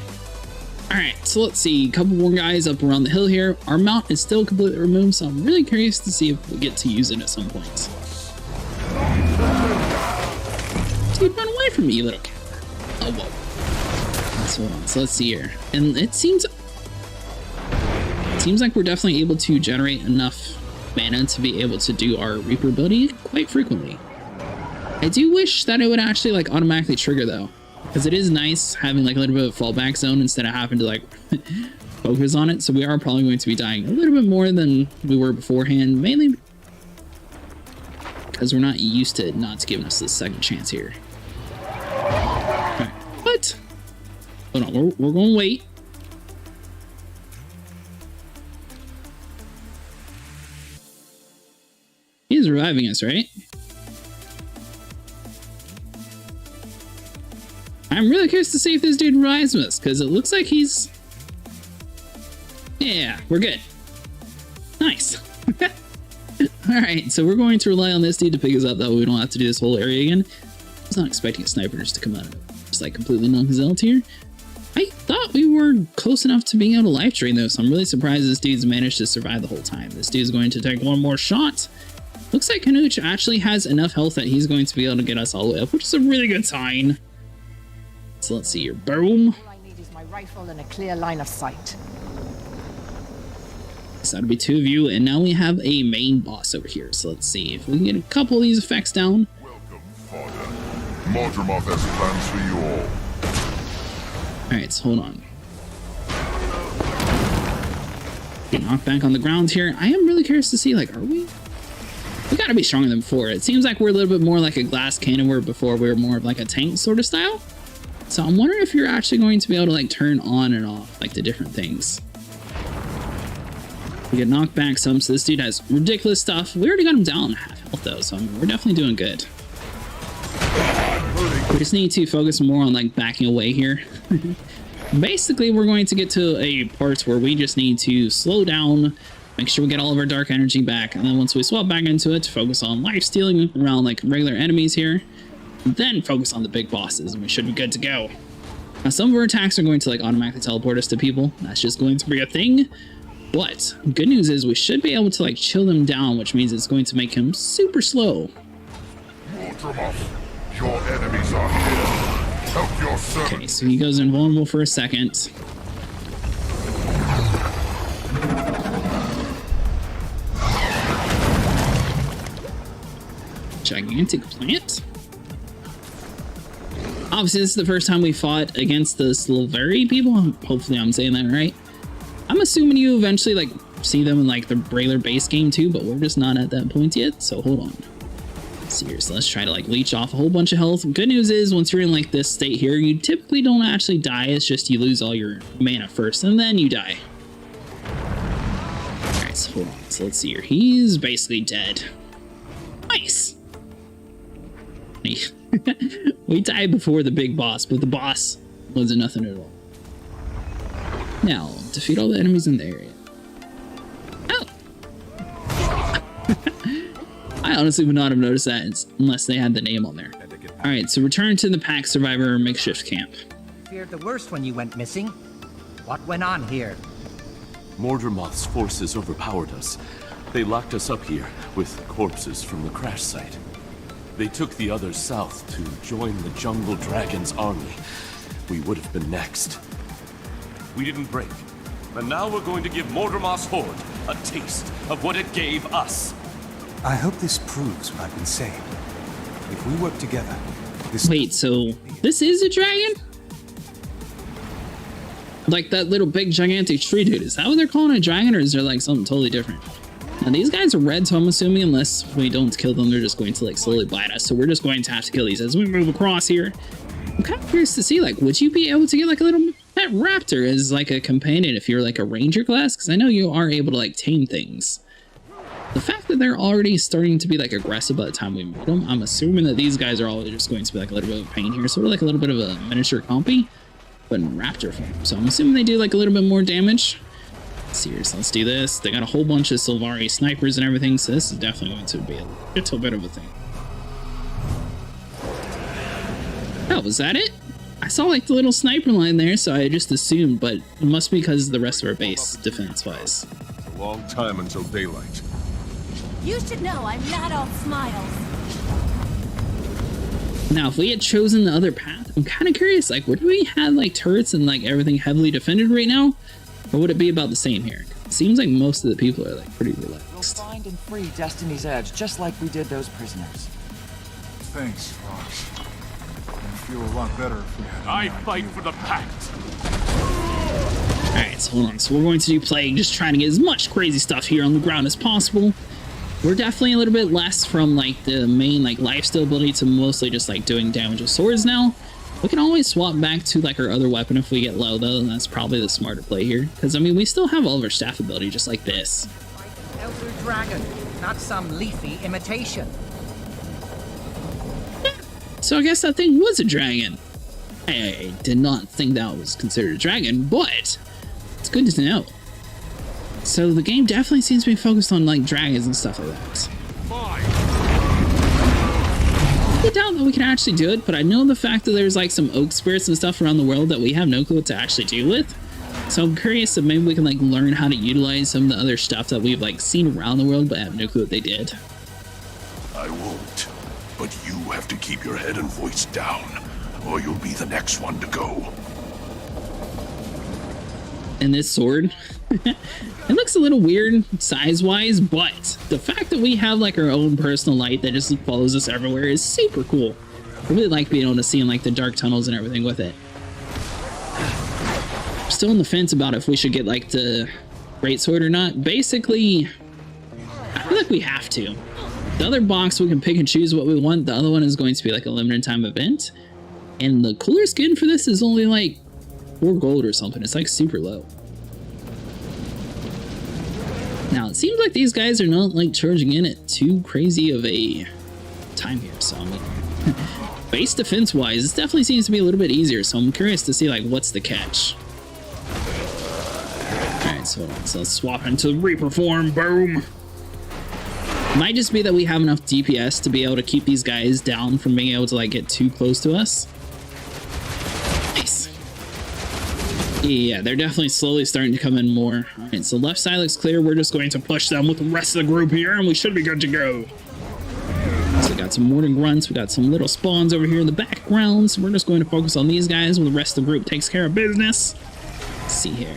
Alright, so let's see, a couple more guys up around the hill here. Our mount is still completely removed, so I'm really curious to see if we get to use it at some point. Dude, run away from me, you little cat. Oh, whoa. So hold on, so let's see here. And it seems like we're definitely able to generate enough mana to be able to do our Reaper ability quite frequently. I do wish that it would actually like automatically trigger though, because it is nice having like a little bit of a fallback zone instead of having to like focus on it. So we are probably going to be dying a little bit more than we were beforehand, mainly because we're not used to not giving us this second chance here. Okay. But hold on, we're going to wait. He's reviving us, right? I'm really curious to see if this dude revives us, because it looks like he's... Yeah, we're good. Nice. Alright, so we're going to rely on this dude to pick us up, though. We don't have to do this whole area again. I was not expecting a sniper just to come out of just like completely non-gazelled here. I thought we were close enough to being able to life drain, though, so I'm really surprised this dude's managed to survive the whole time. This dude's going to take one more shot. Looks like Kanuch actually has enough health that he's going to be able to get us all the way up, which is a really good sign. So let's see here. Boom. All I need is my rifle and a clear line of sight. So that'll be 2 of you, and now we have a main boss over here. So let's see if we can get a couple of these effects down. Welcome, Father. Mordremoth has plans for you all. Alright, so hold on. Get knocked back on the ground here. I am really curious to see, like, are we? We gotta be stronger than before. It seems like we're a little bit more like a glass cannon, where before we were more of like a tank sort of style. So I'm wondering if you're actually going to be able to like turn on and off like the different things. We get knocked back some, so this dude has ridiculous stuff. We already got him down half health though, so I mean, we're definitely doing good. Hurting We just need to focus more on like backing away here. Basically, we're going to get to a part where we just need to slow down, make sure we get all of our dark energy back, and then once we swap back into it, focus on life stealing around like regular enemies here, then focus on the big bosses, and we should be good to go. Now, some of our attacks are going to like automatically teleport us to people. That's just going to be a thing. But good news is we should be able to like chill them down, which means it's going to make him super slow. Your enemies are here. Help your servant. Okay, so he goes invulnerable for a second. Gigantic plant. Obviously, this is the first time we fought against the Slaveri people. Hopefully, I'm saying that right. I'm assuming you eventually like see them in like the regular base game too, but we're just not at that point yet. So hold on. Seriously, let's try to like leech off a whole bunch of health. Good news is once you're in like this state here, you typically don't actually die. It's just you lose all your mana first and then you die. All right, so hold on. So let's see here. He's basically dead. Nice. We died before the big boss, but the boss wasn't nothing at all. Now, defeat all the enemies in the area. Oh! I honestly would not have noticed that unless they had the name on there. Alright, so return to the Pack Survivor makeshift camp. Feared the worst when you went missing. What went on here? Mordremoth's forces overpowered us. They locked us up here with corpses from the crash site. They took the others south to join the Jungle Dragon's army. We would have been next. We didn't break. And now we're going to give Mordremoth's horde a taste of what it gave us. I hope this proves what I've been saying. If we work together, this... Wait, so this is a dragon? Like that little big gigantic tree dude. Is that what they're calling a dragon, or is there like something totally different? Now these guys are red, so I'm assuming unless we don't kill them, they're just going to like slowly bite us. So we're just going to have to kill these as we move across here. I'm kind of curious to see, like, would you be able to get like a little pet raptor as like a companion if you're like a ranger class? Because I know you are able to like tame things. The fact that they're already starting to be like aggressive by the time we meet them, I'm assuming that these guys are all just going to be like a little bit of a pain here. Sort of like a little bit of a miniature compy, but in raptor form. So I'm assuming they do like a little bit more damage. Seriously, let's do this. They got a whole bunch of Sylvari snipers and everything, so this is definitely going to be a little bit of a thing. Oh, was that it? I saw like the little sniper line there, so I just assumed, but it must be because of the rest of our base, defense-wise. It's a long time until daylight. You should know I'm not all smiles. Now, if we had chosen the other path, I'm kind of curious, like, would we have like turrets and like everything heavily defended right now? Or would it be about the same here? It seems like most of the people are like pretty relaxed. We'll find and free Destiny's Edge, just like we did those prisoners. Thanks, Fox. I'd feel a lot better if we had I fight for the Pact. Alright, so hold on. So we're going to do Plague, just trying to get as much crazy stuff here on the ground as possible. We're definitely a little bit less from like the main like lifesteal ability to mostly just like doing damage with swords now. We can always swap back to like our other weapon if we get low though, and that's probably the smarter play here. Because I mean, we still have all of our staff ability just like this. Elder Dragon, not some leafy imitation. So I guess that thing was a dragon. I did not think that was considered a dragon, but it's good to know. So the game definitely seems to be focused on like dragons and stuff like that. I doubt that we can actually do it, but I know the fact that there's like some oak spirits and stuff around the world that we have no clue what to actually deal with. So I'm curious if maybe we can like learn how to utilize some of the other stuff that we've like seen around the world but have no clue what they did. I won't, but you have to keep your head and voice down, or you'll be the next one to go. And this sword, it looks a little weird size-wise, but the fact that we have like our own personal light that just follows us everywhere is super cool. I really like being able to see in like the dark tunnels and everything with it. I'm still on the fence about if we should get like the great sword or not. Basically, I feel like we have to. The other box we can pick and choose what we want. The other one is going to be like a limited time event. And the cooler skin for this is only like 4 gold or something. It's like super low. Now it seems like these guys are not like charging in at too crazy of a time here, so I mean, base defense wise, this definitely seems to be a little bit easier, so I'm curious to see like what's the catch. Alright, so let's swap into Reaper form. Boom. Might just be that we have enough DPS to be able to keep these guys down from being able to like get too close to us. Nice. Yeah, they're definitely slowly starting to come in more. Alright, so left side looks clear. We're just going to push them with the rest of the group here, and we should be good to go. So we got some mortar grunts, we got some little spawns over here in the background, so we're just going to focus on these guys while the rest of the group takes care of business. Let's see here.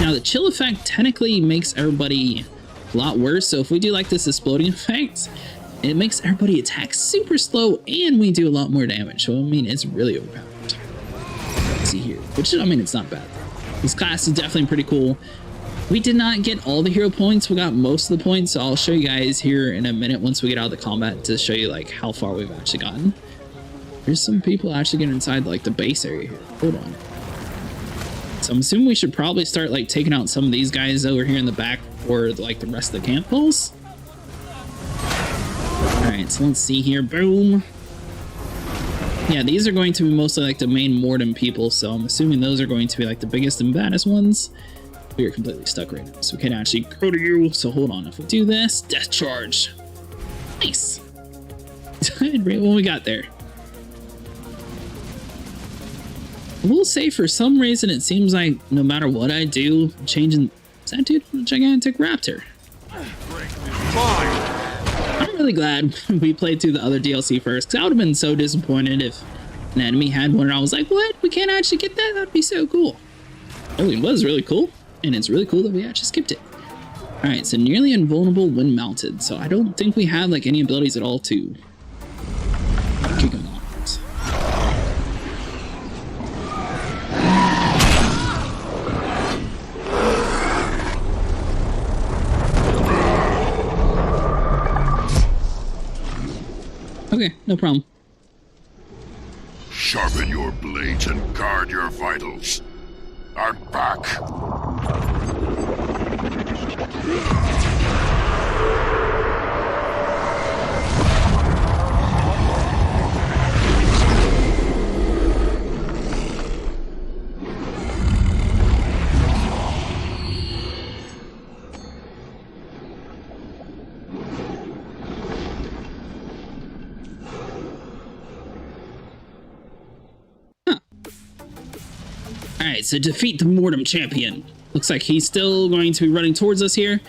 Now the chill effect technically makes everybody a lot worse, so if we do like this exploding effect, it makes everybody attack super slow and we do a lot more damage. So I mean, it's really overpowered. Let's see here, which I mean, it's not bad. This class is definitely pretty cool. We did not get all the hero points, we got most of the points, so I'll show you guys here in a minute once we get out of the combat to show you like how far we've actually gotten. There's some people actually getting inside like the base area here. Hold on. So I'm assuming we should probably start like taking out some of these guys over here in the back for like the rest of the camp pulls. Alright, so let's see here. Boom. Yeah, these are going to be mostly like the main Mordem people, so I'm assuming those are going to be like the biggest and baddest ones. We are completely stuck right now, so we can actually go to you. So hold on, if we do this, death charge. Nice. Right when we got there. I will say for some reason it seems like no matter what I do, changing... Is that dude from the gigantic raptor? I'm really glad we played through the other DLC first, because I would have been so disappointed if an enemy had one and I was like, what? We can't actually get that? That'd be so cool. Oh, it was really cool. And it's really cool that we actually skipped it. Alright, so nearly invulnerable when mounted. So I don't think we have like any abilities at all to kick him off. Okay, no problem. Sharpen your blades and guard your vitals. I'm back. Alright, so defeat the Mortem champion. Looks like he's still going to be running towards us here.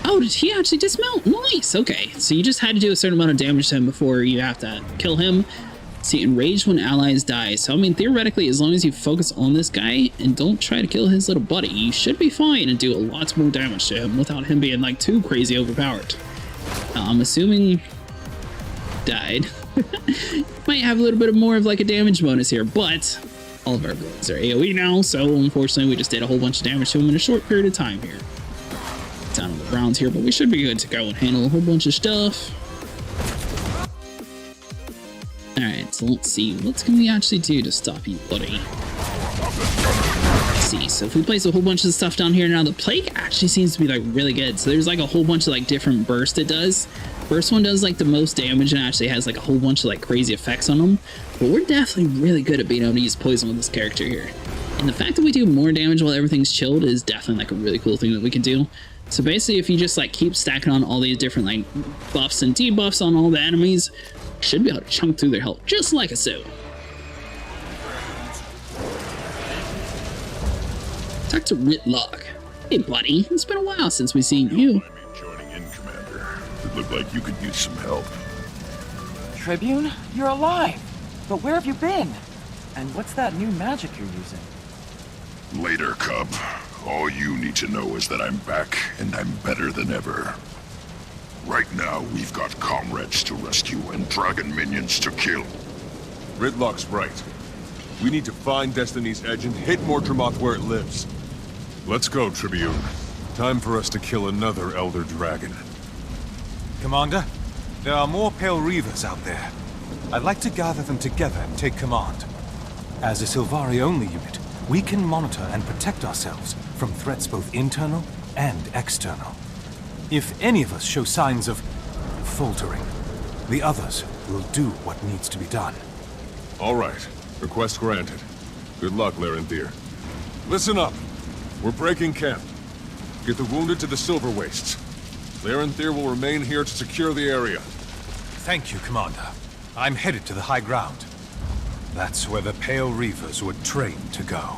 Oh, did he actually dismount? Nice, okay. So you just had to do a certain amount of damage to him before you have to kill him. See, enraged when allies die. So, I mean, theoretically, as long as you focus on this guy and don't try to kill his little buddy, you should be fine and do a lot more damage to him without him being, like, too crazy overpowered. I'm assuming... died. Might have a little bit more of, like, a damage bonus here, but... all of our abilities are AoE now, so unfortunately we just did a whole bunch of damage to him in a short period of time here. Down on the Browns here, but we should be good to go and handle a whole bunch of stuff. Alright, so let's see. What can we actually do to stop you, buddy? Let's see. So if we place a whole bunch of stuff down here, now the plague actually seems to be like really good. So there's like a whole bunch of like different bursts it does. First one does like the most damage and actually has like a whole bunch of like crazy effects on them. But we're definitely really good at being able to use poison with this character here. And the fact that we do more damage while everything's chilled is definitely like a really cool thing that we can do. So basically if you just like keep stacking on all these different like buffs and debuffs on all the enemies, you should be able to chunk through their health just like a so. Talk to Ritlock. Hey buddy, it's been a while since we've seen you. It looked like you could use some help. Tribune, you're alive! But where have you been? And what's that new magic you're using? Later, Cub. All you need to know is that I'm back, and I'm better than ever. Right now, we've got comrades to rescue and dragon minions to kill. Ritlock's right. We need to find Destiny's Edge and hit Mordramoth where it lives. Let's go, Tribune. Time for us to kill another Elder Dragon. Commander, there are more Pale Reavers out there. I'd like to gather them together and take command. As a Sylvari-only unit, we can monitor and protect ourselves from threats both internal and external. If any of us show signs of faltering, the others We'll do what needs to be done. All right. Request granted. Good luck, Larenthir. Listen up. We're breaking camp. Get the wounded to the Silver Wastes. Larenthir will remain here to secure the area. Thank you, Commander. I'm headed to the high ground. That's where the Pale Reavers were trained to go.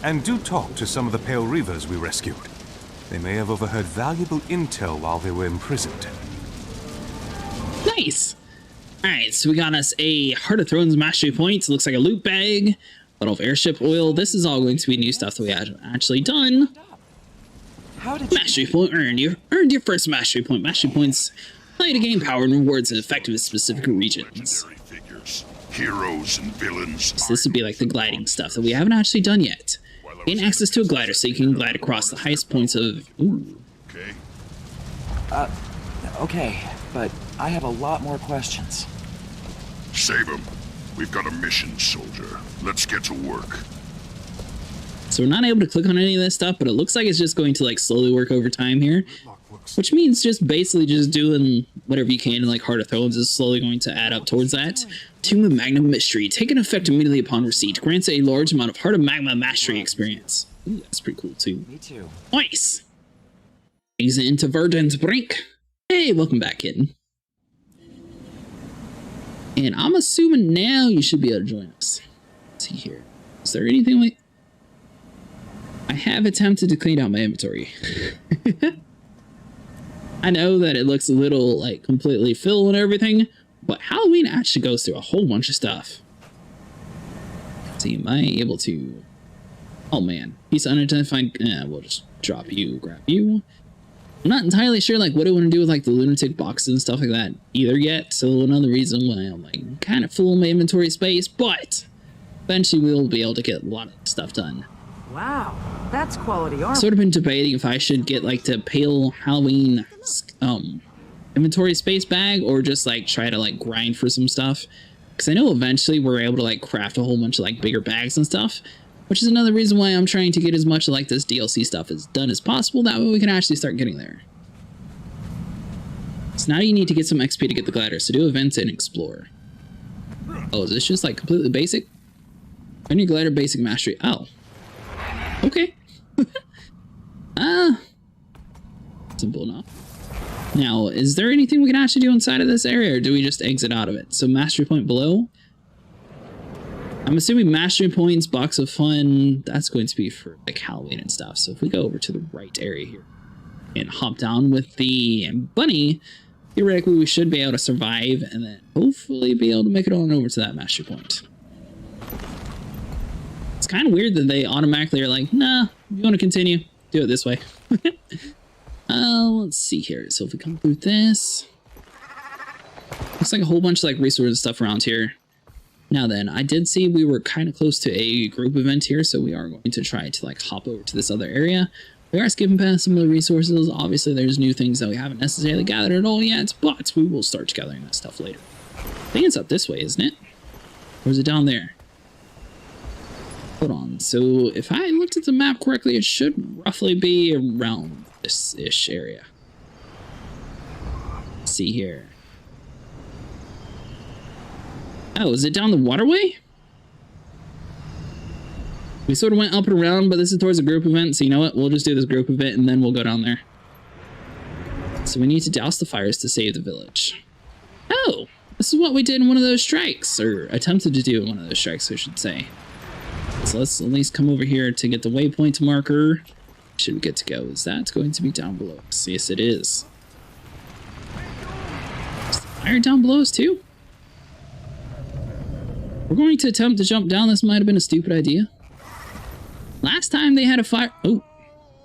And do talk to some of the Pale Reavers we rescued. They may have overheard valuable intel while they were imprisoned. Nice. Alright, so we got us a Heart of Thorns mastery point. Looks like a loot bag. Bottle of airship oil. This is all going to be new stuff that we haven't actually done. How did Mastery point earned. You earned your first mastery point. Mastery points allow you to gain power and rewards in effective specific regions. Heroes and villains. So this would be like the gliding stuff that we haven't actually done yet. Gain access to a glider so you can glide across the highest points of... Ooh. Okay, but I have a lot more questions. Save them. We've got a mission, soldier. Let's get to work. So we're not able to click on any of this stuff, but it looks like it's just going to like slowly work over time here. Which means just basically just doing whatever you can in like Heart of Thorns is slowly going to add up towards that. Tomb of Magma Mystery. Taken effect immediately upon receipt. Grants a large amount of Heart of Magma Mastery experience. Ooh, that's pretty cool too. Me too. Nice. Exit into Verdant's Brink. Hey, welcome back in. And I'm assuming now you should be able to join us. Let's see here. Is there anything like... I have attempted to clean out my inventory. I know that it looks a little like completely filled and everything, but Halloween actually goes through a whole bunch of stuff. Let's see, am I able to... Oh man, piece of unidentified... we'll just drop you, grab you. I'm not entirely sure like what I want to do with like the lunatic boxes and stuff like that either yet, so another reason why I'm like kind of full of my inventory space, but eventually we'll be able to get a lot of stuff done. Wow, that's quality armor. Sort of been debating if I should get like the pale Halloween inventory space bag or just like try to like grind for some stuff, because I know eventually we're able to like craft a whole bunch of like bigger bags and stuff, which is another reason why I'm trying to get as much of like this DLC stuff as done as possible. That way we can actually start getting there. So now you need to get some XP to get the glider, so do events and explore. Oh, is this just like completely basic? Any glider basic mastery. Oh. Okay. Simple enough. Now, is there anything we can actually do inside of this area, or do we just exit out of it? So, mastery point below. I'm assuming mastery points, box of fun, that's going to be for like Halloween and stuff. So if we go over to the right area here and hop down with the bunny, theoretically we should be able to survive and then hopefully be able to make it on over to that mastery point. It's kind of weird that they automatically are like, nah, if you want to continue, do it this way. Let's see here. So if we come through this, looks like a whole bunch of like resources stuff around here. Now then, I did see we were kind of close to a group event here, so we are going to try to like hop over to this other area. We are skipping past some of the resources. Obviously, there's new things that we haven't necessarily gathered at all yet, but we will start gathering that stuff later. I think it's up this way, isn't it? Or is it down there? Hold on. So if I looked at the map correctly, it should roughly be around this-ish area. Let's see here. Oh, is it down the waterway? We sort of went up and around, but this is towards a group event, so you know what? We'll just do this group event and then we'll go down there. So we need to douse the fires to save the village. Oh, this is what we did in one of those strikes, or attempted to do in one of those strikes, I should say. So let's at least come over here to get the waypoint marker. Should we get to go? Is that going to be down below us? Yes, it is. Is the fire down below us too? We're going to attempt to jump down. This might have been a stupid idea. Last time they had a fire... Oh,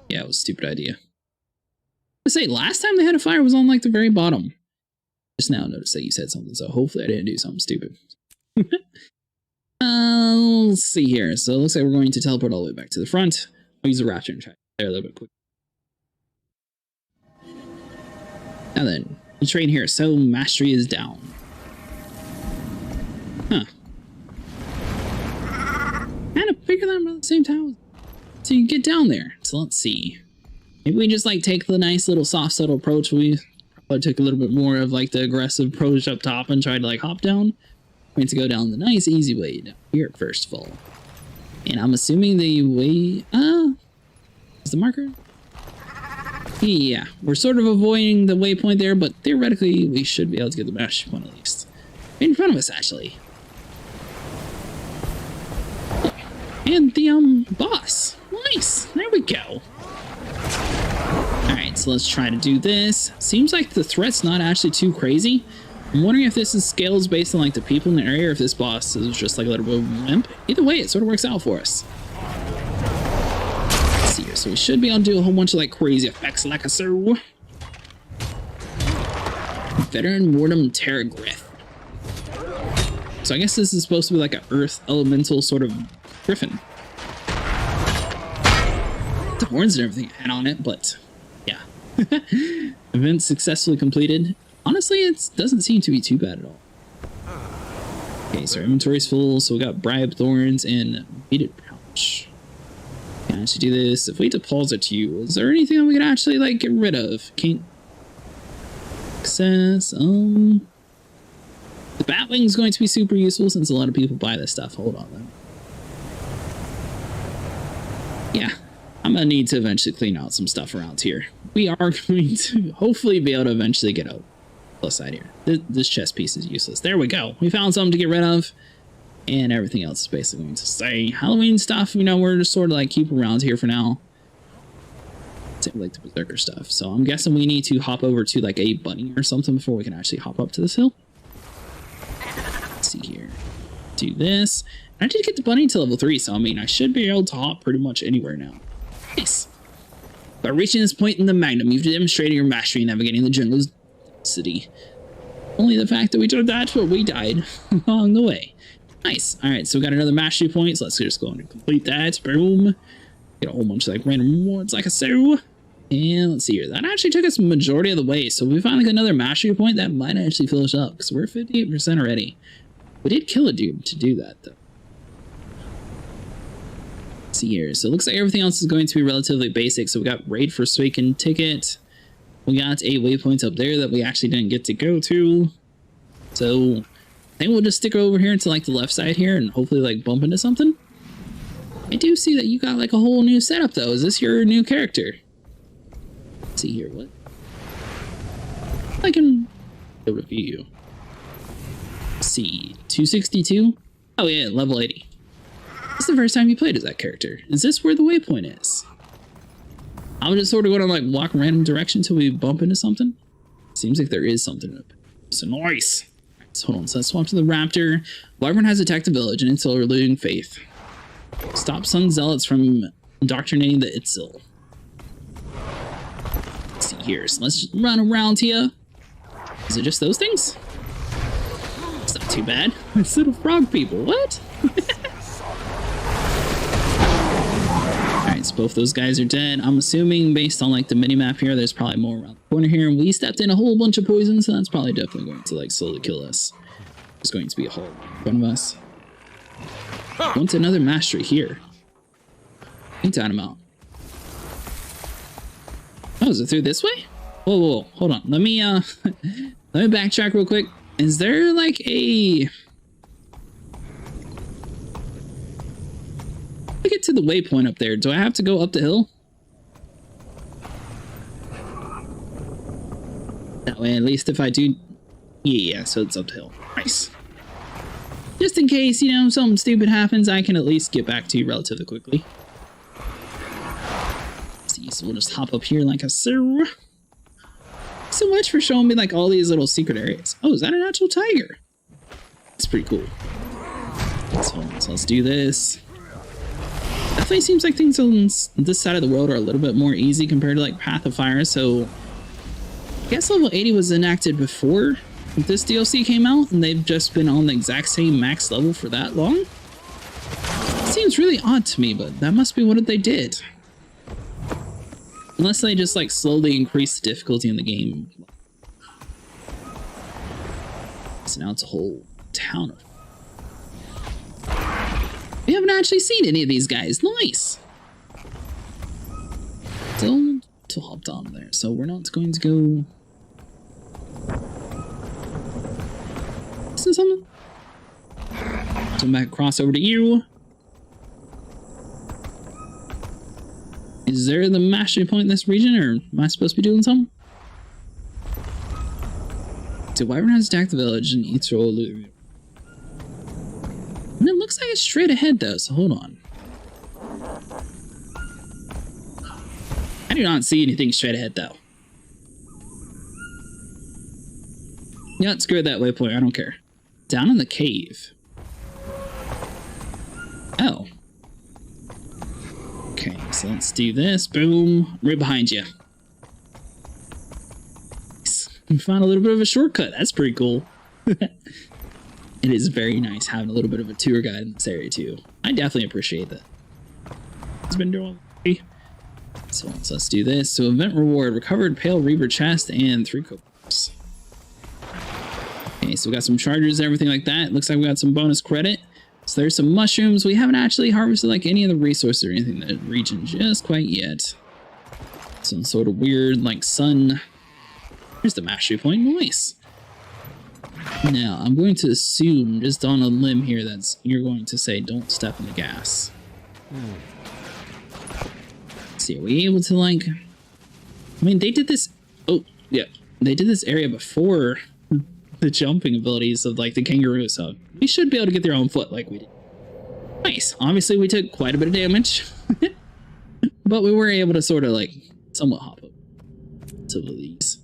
yeah, it was a stupid idea. I say, last time they had a fire was on like the very bottom. Just now noticed that you said something, so hopefully I didn't do something stupid. Let's see here. So it looks like we're going to teleport all the way back to the front. I'll use the raptor and try there a little bit quick. Now then, the train here. So mastery is down. Huh. Kind of figure them at the same time. So you get down there. So let's see. Maybe we just like take the nice little soft subtle approach we I took a little bit more of like the aggressive approach up top and tried to like hop down. I'm going to go down the nice easy way down here first of all. And I'm assuming the way is the marker? Yeah, we're sort of avoiding the waypoint there, but theoretically we should be able to get the mastery point at least. Right in front of us actually. And the boss. Nice. There we go. Alright, so let's try to do this. Seems like the threat's not actually too crazy. I'm wondering if this is scales based on like the people in the area or if this boss is just like a little bit of a wimp. Either way, it sort of works out for us. Let's see here. So we should be able to do a whole bunch of like crazy effects like a so. Veteran Mortem Terragriff. So I guess this is supposed to be like an earth elemental sort of griffin. The horns and everything had on it, but yeah. Event successfully completed. Honestly, it doesn't seem to be too bad at all. Okay, so our inventory's full, so we got Bribe Thorns and Beaded Pouch. Can I actually do this? If we deposit you, is there anything that we can actually like get rid of? Can't access. The Batwing's going to be super useful since a lot of people buy this stuff. Hold on though. Yeah, I'm gonna need to eventually clean out some stuff around here. We are going to hopefully be able to eventually get out. Plus side here. This chest piece is useless. There we go. We found something to get rid of. And everything else is basically going to stay. Halloween stuff, you know, we're just sort of like keep around here for now. Same like the Berserker stuff. So I'm guessing we need to hop over to like a bunny or something before we can actually hop up to this hill. Let's see here. Do this. I did get the bunny to level 3, so I mean, I should be able to hop pretty much anywhere now. Nice. By reaching this point in the Magnum, you've demonstrated your mastery in navigating the jungle's city. Only the fact that we did that, but we died along the way. Nice. Alright, so we got another mastery point, so let's just go and complete that. Boom. Get a whole bunch of like random rewards like a so. And let's see here. That actually took us the majority of the way, so if we find like another mastery point, that might actually fill us up, because we're 58% already. We did kill a dude to do that, though. Let's see here. So it looks like everything else is going to be relatively basic. So we got Raid Forsaken ticket. We got a waypoint up there that we actually didn't get to go to. So I think we'll just stick over here to like the left side here and hopefully like bump into something. I do see that you got like a whole new setup though. Is this your new character? Let's see here. What? I can review you. Let's see. 262? Oh yeah, level 80. This is the first time you played as that character. Is this where the waypoint is? I'm just sort of going to like walk in random direction until we bump into something. Seems like there is something up. So nice. Right, so hold on. So let's swap to the Raptor. Wyvern has attacked the village and Itzel are losing faith. Stop Sun Zealots from indoctrinating the Itzel. Let's see here. So let's just run around here. Is it just those things? It's not too bad. It's little frog people. What? Alright, so both those guys are dead. I'm assuming based on like the mini-map here, there's probably more around the corner here. And we stepped in a whole bunch of poison, so that's probably definitely going to like slowly kill us. There's going to be a hole in front of us. Want another mastery here. Need to add him out. Oh, is it through this way? Whoa, whoa, whoa. Hold on. Let me let me backtrack real quick. Is there like a... to get to the waypoint up there, do I have to go up the hill? That way, at least if I do... Yeah, so it's up the hill. Nice. Just in case, you know, something stupid happens, I can at least get back to you relatively quickly. Let's see, so we'll just hop up here like a so. So much for showing me like all these little secret areas. Oh, is that an actual tiger? That's pretty cool. So let's do this. Definitely seems like things on this side of the world are a little bit more easy compared to like Path of Fire. So I guess level 80 was enacted before this DLC came out, and they've just been on the exact same max level for that long. It seems really odd to me, but that must be what they did. Unless they just like slowly increase the difficulty in the game. So now it's a whole town of... We haven't actually seen any of these guys. Nice! Still hopped on there, so we're not going to go missing something? Come back across over to you. Is there the mastery point in this region, or am I supposed to be doing something? So Wyvern has attacked the village and eats roll loot. And it looks like it's straight ahead though, so hold on. I do not see anything straight ahead though. Yeah, screw that waypoint, I don't care. Down in the cave. Oh. Okay, so let's do this. Boom. Right behind you. We found a little bit of a shortcut. That's pretty cool. It is very nice having a little bit of a tour guide in this area too. I definitely appreciate that. It's been doing. So let's do this. So event reward, recovered Pale Reaver chest and 3 copers. Okay, so we got some chargers and everything like that. Looks like we got some bonus credit. So there's some mushrooms. We haven't actually harvested like any of the resources or anything in the region just quite yet. Some sort of weird like sun. Here's the mastery point. Nice. Now I'm going to assume just on a limb here that you're going to say don't step in the gas. Let's see, are we able to like, I mean they did this, oh yeah, they did this area before the jumping abilities of like the kangaroo, so we should be able to get there on foot like we did. Nice. Obviously we took quite a bit of damage, but we were able to sort of like somewhat hop up to these.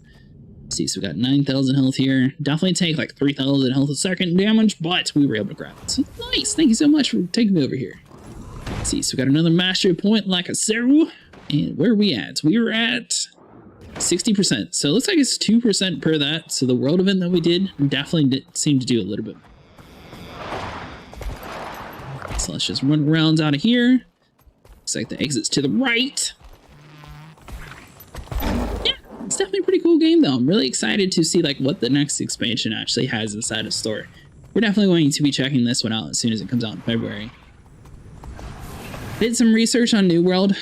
Let's see, so we got 9,000 health here. Definitely take like 3,000 health a second damage, but we were able to grab it. So nice. Thank you so much for taking me over here. Let's see, so we got another mastery point like a zero. And where are we at? We were at 60%. So it looks like it's 2% per that. So the world event that we did definitely did seem to do a little bit. So let's just run around out of here. Looks like the exit's to the right. Yeah, it's definitely a pretty cool game though. I'm really excited to see like what the next expansion actually has inside of the store. We're definitely going to be checking this one out as soon as it comes out in February. Did some research on New World.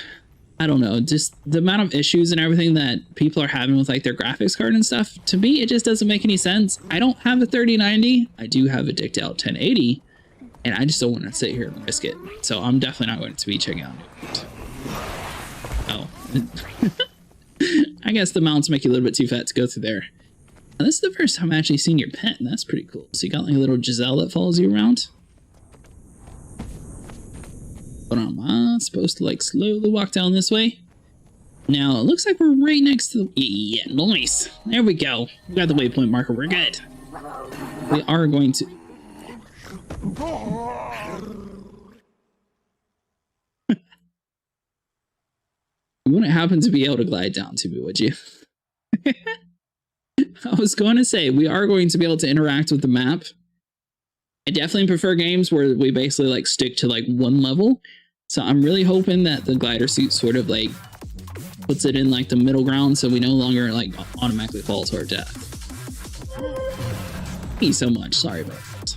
I don't know, just the amount of issues and everything that people are having with like their graphics card and stuff. To me, it just doesn't make any sense. I don't have a 3090. I do have a dicked out 1080, and I just don't want to sit here and risk it. So I'm definitely not going to be checking out New World. Oh. I guess the mounts make you a little bit too fat to go through there. Now, this is the first time I've actually seen your pet, and that's pretty cool. So you got like a little Giselle that follows you around. But am I supposed to like slowly walk down this way? Now it looks like we're right next to the, yeah, nice. There we go. We got the waypoint marker. We're good. We are going to. You wouldn't happen to be able to glide down to me, would you? I was going to say we are going to be able to interact with the map. I definitely prefer games where we basically like stick to like one level. So I'm really hoping that the glider suit sort of like puts it in like the middle ground so we no longer like automatically fall to our death. Thank you so much. Sorry about that.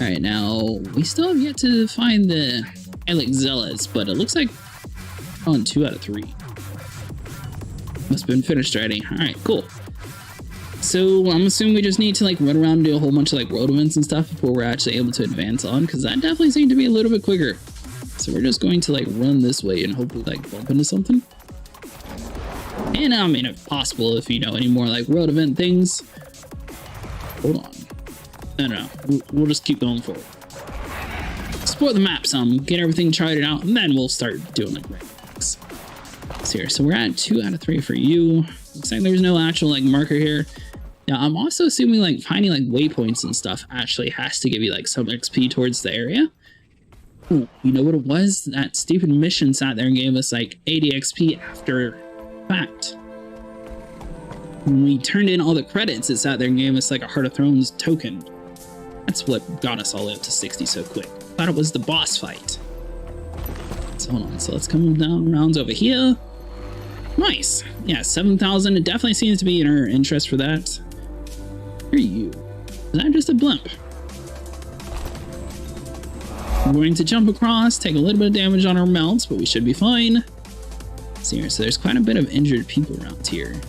Alright, now we still have yet to find the Alex Zealots, but it looks like we're on 2 out of 3. Must have been finished already. Alright, cool. So I'm assuming we just need to like run around and do a whole bunch of like world events and stuff before we're actually able to advance on, because that definitely seemed to be a little bit quicker. So we're just going to like run this way and hopefully like bump into something. And I mean, if possible, if you know any more like world event things. Hold on. No. We'll just keep going forward. Explore the map some, get everything charted out, and then we'll start doing like things. So we're at 2 out of 3 for you. Looks like there's no actual like marker here. Now I'm also assuming like finding like waypoints and stuff actually has to give you like some XP towards the area. Ooh, you know what it was? That stupid mission sat there and gave us like 80 XP after fact. When we turned in all the credits, it sat there and gave us like a Heart of Thorns token. That's what got us all the way up to 60 so quick. Thought it was the boss fight. So hold on, so let's come down rounds over here. Nice. Yeah, 7,000. It definitely seems to be in our interest for that. Who are you? Is that just a blimp? We're going to jump across, take a little bit of damage on our mounts, but we should be fine. So there's quite a bit of injured people around here.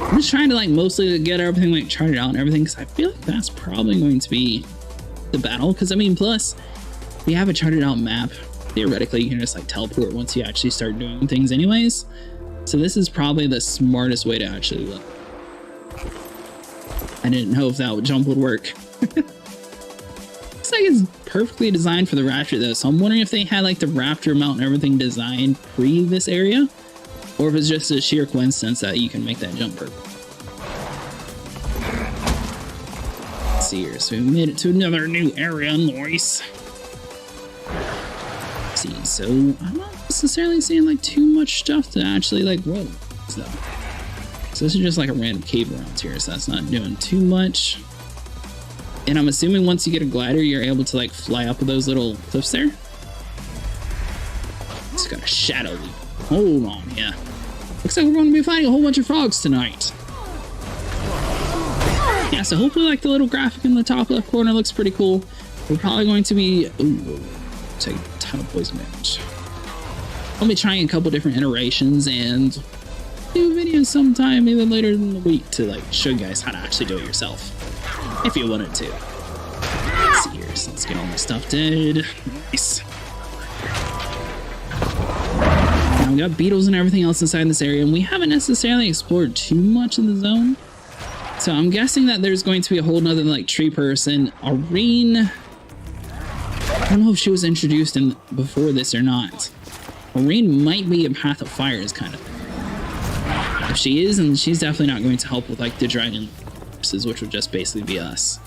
I'm just trying to like mostly get everything like charted out and everything, because I feel like that's probably going to be the battle. Because I mean, plus we have a charted out map. Theoretically, you can just like teleport once you actually start doing things anyways. So this is probably the smartest way to actually look. I didn't know if that jump would work. Looks like it's perfectly designed for the Raptor though, so I'm wondering if they had like the Raptor mount and everything designed pre this area, or if it's just a sheer coincidence that you can make that jump perfect. Let's see here, so we made it to another new area, nice. Let's see, so I'm not necessarily seeing like too much stuff to actually like roll stuff. So this is just like a random cave around here, so that's not doing too much. And I'm assuming once you get a glider, you're able to like fly up with those little cliffs there. It's got a shadow leap. Hold on, yeah. Looks like we're going to be fighting a whole bunch of frogs tonight. Yeah, so hopefully like the little graphic in the top left corner looks pretty cool. We're probably going to be... Ooh, take a ton of poison damage. I'll be trying a couple different iterations and do videos sometime either later in the week to like show you guys how to actually do it yourself. If you wanted to. Let's see here, so let's get all this stuff dead. Nice. Now we got beetles and everything else inside this area, and we haven't necessarily explored too much in the zone. So I'm guessing that there's going to be a whole nother like tree person. Irene, I don't know if she was introduced in before this or not. Irene might be a Path of Fires kind of thing. If she is, then she's definitely not going to help with like the dragon forces, which would just basically be us.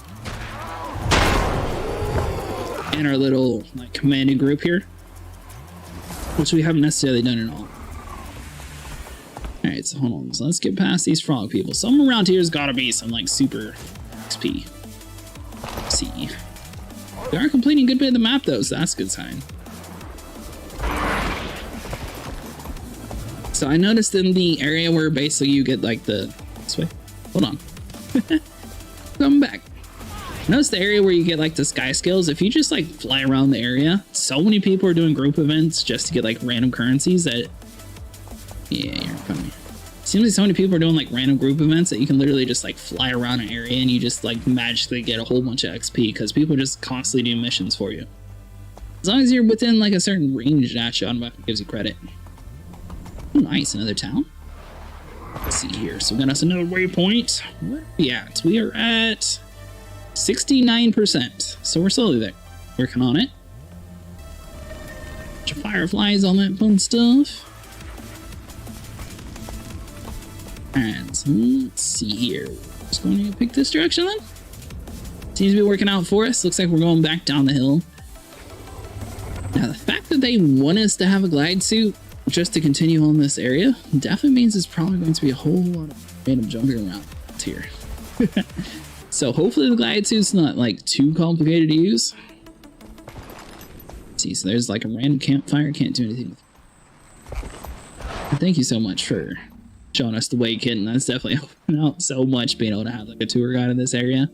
And our little like commanding group here, which we haven't necessarily done at all. Alright, so hold on. So let's get past these frog people. Somewhere around here has gotta be some like super XP. Let's see. We are completing a good bit of the map though, so that's a good sign. So I noticed in the area where basically you get like the... This way. Hold on. Come back. Notice the area where you get like the sky skills. If you just like fly around the area, so many people are doing group events just to get like random currencies that... Yeah, you're coming. Seems like so many people are doing like random group events that you can literally just like fly around an area and you just like magically get a whole bunch of XP because people just constantly do missions for you. As long as you're within like a certain range, that shot gives you credit. Oh, nice, another town. Let's see here. So we got us another waypoint. Where are we at? We are at 69%. So we're slowly there. Working on it. Bunch of fireflies, all that fun stuff. Alright, so let's see here. Just going to pick this direction then. Seems to be working out for us. Looks like we're going back down the hill. Now, the fact that they want us to have a glide suit just to continue on this area definitely means it's probably going to be a whole lot of random jumping around here. So hopefully the glide suit's not like too complicated to use. Let's see, so there's like a random campfire, can't do anything. Thank you so much for showing us the way, kitten. That's definitely helping out so much being able to have like a tour guide in this area.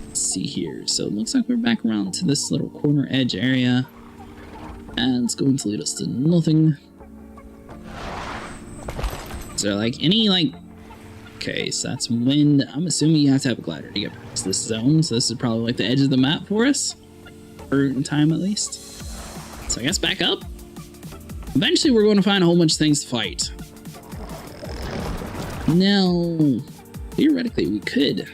Let's see here, so it looks like we're back around to this little corner edge area. And it's going to lead us to nothing. Is there like any like... Okay, so that's wind. I'm assuming you have to have a glider to get past this zone. So this is probably like the edge of the map for us. For time at least. So I guess back up. Eventually we're going to find a whole bunch of things to fight. Now, theoretically we could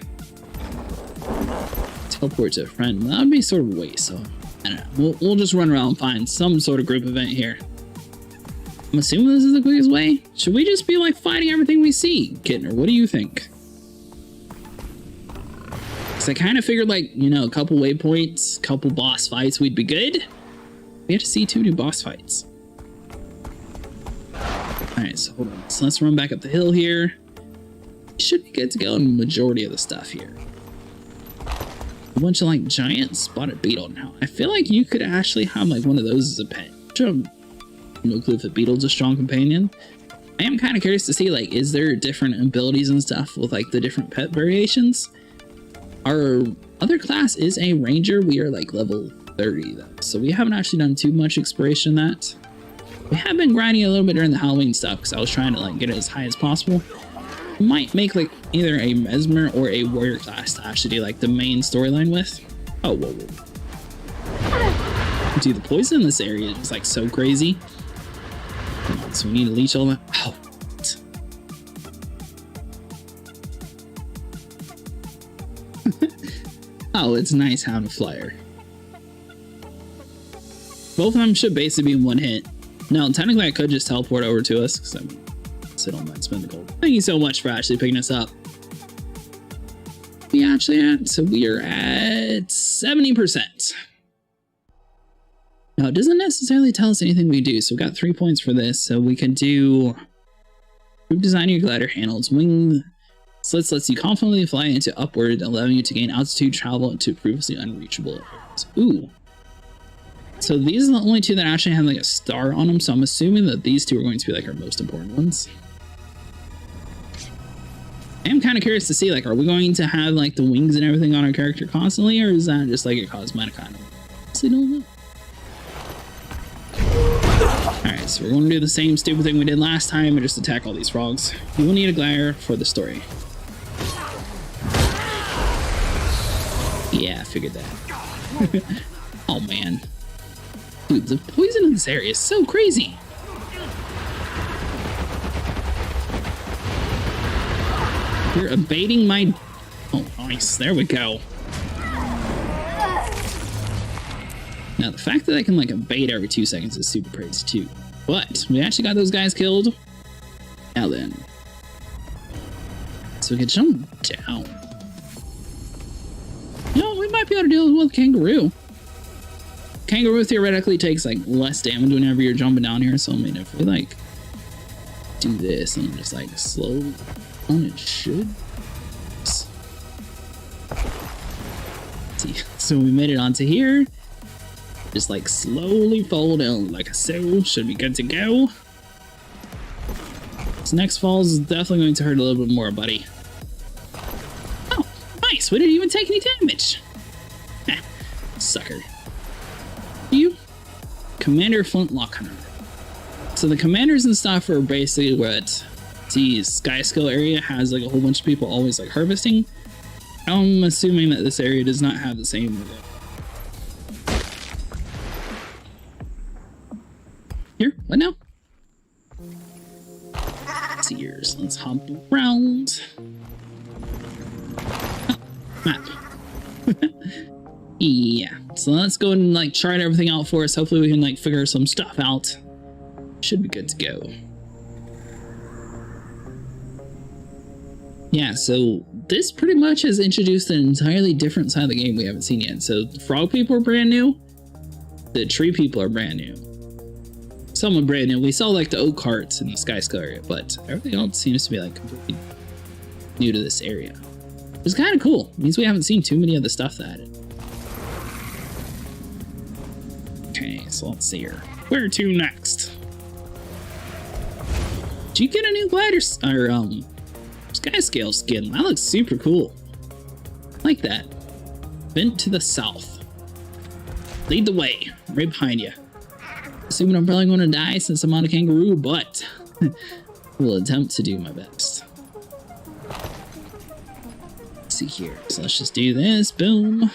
teleport to a friend. That would be sort of a waste, so... I don't know. We'll just run around and find some sort of group event here. I'm assuming this is the quickest way. Should we just be like fighting everything we see, Kittner? What do you think? Because I kind of figured like, you know, a couple waypoints, couple boss fights, we'd be good. We have to see 2 new boss fights. Alright, so hold on. So let's run back up the hill here. Should be good to go on the majority of the stuff here. A bunch of like giant spotted beetle now. I feel like you could actually have like one of those as a pet. No clue if a beetle's a strong companion. I am kind of curious to see like, is there different abilities and stuff with like the different pet variations? Our other class is a ranger. We are like level 30 though, so we haven't actually done too much exploration in that. We have been grinding a little bit during the Halloween stuff because I was trying to like get it as high as possible. I might make like either a Mesmer or a Warrior class to actually do like the main storyline with. Oh, whoa, whoa. Dude, the poison in this area is like so crazy. Come on, so we need to leech all that. Oh. Oh, it's nice having a flyer. Both of them should basically be in one hit. Now, technically, I could just teleport over to us because I don't mind spending the gold. Thank you so much for actually picking us up. We actually so we are at 70%. Now, it doesn't necessarily tell us anything we do, so we got 3 points for this. So we could do design your glider handles, wing slits lets you confidently fly into upward, allowing you to gain altitude travel to previously unreachable areas. Ooh. So these are the only two that actually have like a star on them, so I'm assuming that these two are going to be like our most important ones. I'm kind of curious to see, like, are we going to have like the wings and everything on our character constantly, or is that just like a cosmetic item? I don't know. Alright, so we're going to do the same stupid thing we did last time and just attack all these frogs. You will need a glider for the story. Yeah, I figured that. Oh man. Dude, the poison in this area is so crazy. You're evading my... Oh, nice. There we go. Now, the fact that I can, like, evade every 2 seconds is super crazy, too. But we actually got those guys killed. Now then. So we can jump down. You know, we might be able to deal with kangaroo. Kangaroo theoretically takes like less damage whenever you're jumping down here, so I mean if we like do this and just like slow on, it should. See, so we made it onto here. Just like slowly fall down like so. Should be good to go. This next fall is definitely going to hurt a little bit more, buddy. Oh, nice! We didn't even take any damage. Sucker. You Commander Flintlock Hunter. So the commanders and stuff are basically what the Sky Skill area has, like a whole bunch of people always like harvesting. I'm assuming that this area does not have the same. Here, what now? Sears. Let's hop around. Oh, map. Yeah, so let's go and like chart everything out for us. Hopefully we can like figure some stuff out. Should be good to go. Yeah, so this pretty much has introduced an entirely different side of the game we haven't seen yet. So the frog people are brand new. The tree people are brand new. Some are brand new. We saw like the oak carts in the Sky Skull area, but everything else seems to be like completely new to this area. It's kind of cool. It means we haven't seen too many of the stuff that. Okay, so let's see here. Where to next? Did you get a new glider or Sky Scale skin? That looks super cool. I like that. Vent to the south. Lead the way. Right behind you. Assuming I'm probably going to die since I'm on a kangaroo, but will attempt to do my best. Let's see here. So let's just do this. Boom.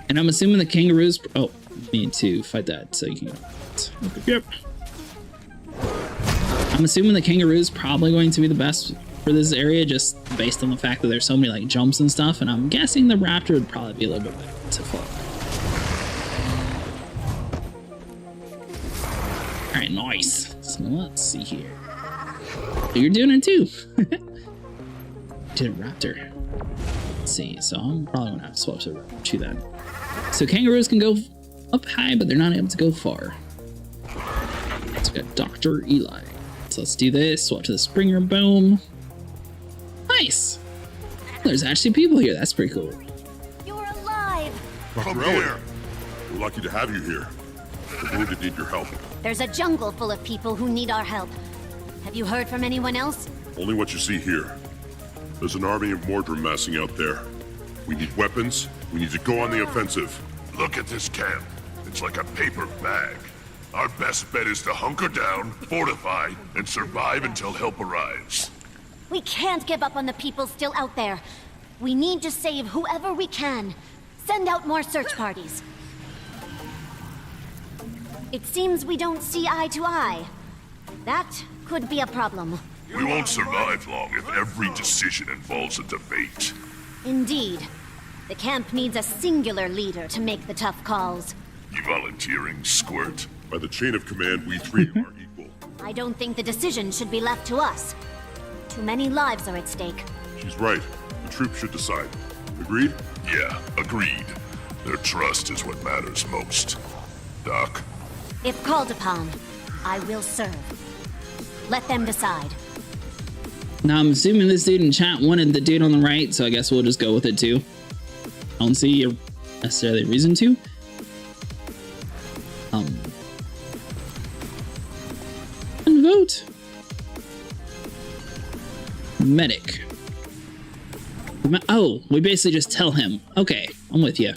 And I'm assuming the kangaroos... Oh, we need to fight that so you can... Yep. I'm assuming the kangaroo's probably going to be the best for this area, just based on the fact that there's so many like jumps and stuff, and I'm guessing the raptor would probably be a little bit better to fall. Alright, nice. So let's see here. You're doing it too. Did a raptor. Let's see, so I'm probably gonna have to swap to a raptor too then. So kangaroos can go up high, but they're not able to go far. So we got Dr. Eli. So let's do this, swap to the Springer, boom. Nice! There's actually people here, that's pretty cool. You're alive! Come here! We're lucky to have you here. The wounded need your help. There's a jungle full of people who need our help. Have you heard from anyone else? Only what you see here. There's an army of Mordrum massing out there. We need weapons. We need to go on the offensive. Look at this camp. It's like a paper bag. Our best bet is to hunker down, fortify, and survive until help arrives. We can't give up on the people still out there. We need to save whoever we can. Send out more search parties. It seems we don't see eye to eye. That could be a problem. We won't survive long if every decision involves a debate. Indeed. The camp needs a singular leader to make the tough calls. You volunteering, Squirt? By the chain of command, we three are equal. I don't think the decision should be left to us. Too many lives are at stake. She's right. The troops should decide. Agreed? Yeah, agreed. Their trust is what matters most. Doc? If called upon, I will serve. Let them decide. Now, I'm assuming this dude in chat wanted the dude on the right, so I guess we'll just go with it too. I don't see a necessarily reason to. And vote. Medic. Oh, we basically just tell him. Okay, I'm with you.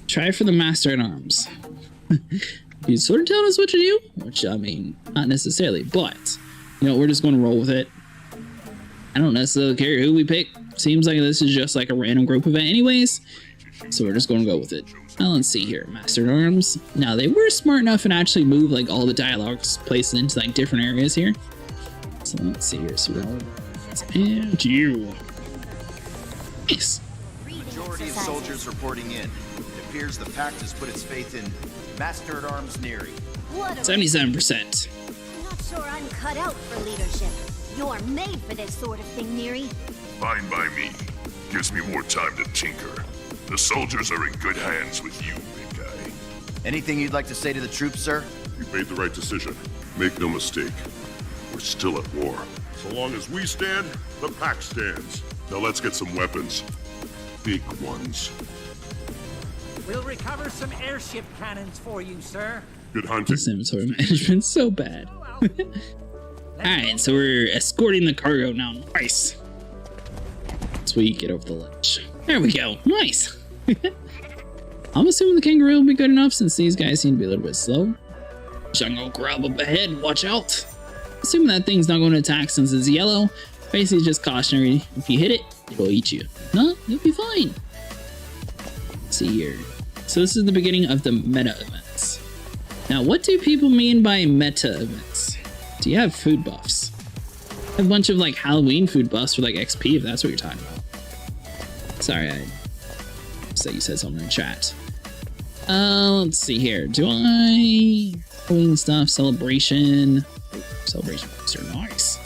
Try for the Master at Arms. He's sort of telling us what to do, which, I mean, not necessarily, but, you know, we're just going to roll with it. I don't necessarily care who we pick. Seems like this is just like a random group event anyways, so we're just going to go with it. Now, let's see here. Master at Arms. Now, they were smart enough and actually move, like, all the dialogues placed into, like, different areas here. So, let's see here. So, and you. Nice. Majority of soldiers reporting in. It appears the Pact has put its faith in Master at Arms Neri. 77%. I'm not sure I'm cut out for leadership. You're made for this sort of thing, Neri. Fine by me. Gives me more time to tinker. The soldiers are in good hands with you, big guy. Anything you'd like to say to the troops, sir? You made the right decision. Make no mistake. We're still at war. So long as we stand, the Pact stands. Now let's get some weapons. Big ones. We'll recover some airship cannons for you, sir. Good hunting. This inventory management's so bad. Alright, so we're escorting the cargo now. Nice. Sweet, get over the ledge. There we go. Nice. I'm assuming the kangaroo will be good enough since these guys seem to be a little bit slow. Jungle grub up ahead. Watch out. Assuming that thing's not going to attack since it's yellow. Basically just cautionary. If you hit it, it'll eat you. No, you'll be fine. Let's see here. So this is the beginning of the meta events. Now, what do people mean by meta events? Do you have food buffs? A bunch of like Halloween food buffs for like XP, if that's what you're talking about. Sorry, I said you said something in chat. Let's see here. Do I Halloween stuff? Celebration. Celebration booster. Nice.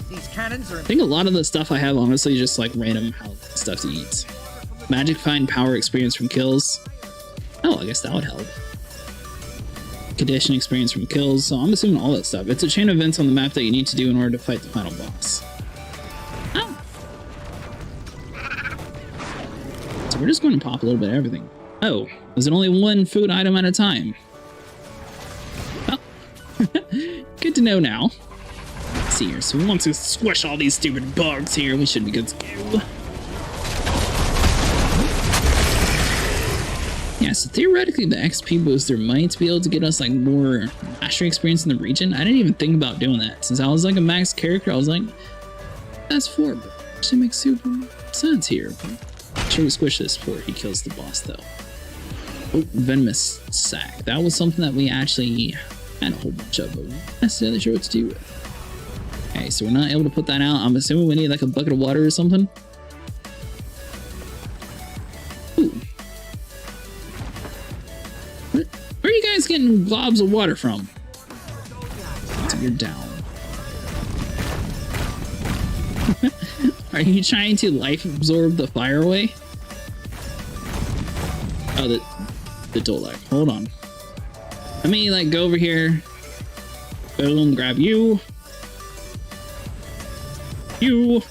These cannons are. I think a lot of the stuff I have honestly just like random Halloween stuff to eat. Magic find power experience from kills. Oh, I guess that would help. Condition experience from kills, so I'm assuming all that stuff. It's a chain of events on the map that you need to do in order to fight the final boss. Oh. So we're just going to pop a little bit of everything. Oh, is it only one food item at a time? Oh. Good to know now. Let's see here, so once we squish all these stupid bugs here, we should be good to go. Yeah, so theoretically the XP booster might be able to get us like more mastery experience in the region. I didn't even think about doing that. Since I was like a max character, I was like, that's 4, but actually makes super sense here. Make sure we squish this before he kills the boss though. Oh, venomous sack. That was something that we actually had a whole bunch of, but we're not necessarily sure what to do with. Okay, so we're not able to put that out. I'm assuming we need like a bucket of water or something. Ooh. Where are you guys getting globs of water from? So you're down. Are you trying to life absorb the fire away? Oh, the Dolak. Hold on. Let me like go over here. Boom, grab you. You.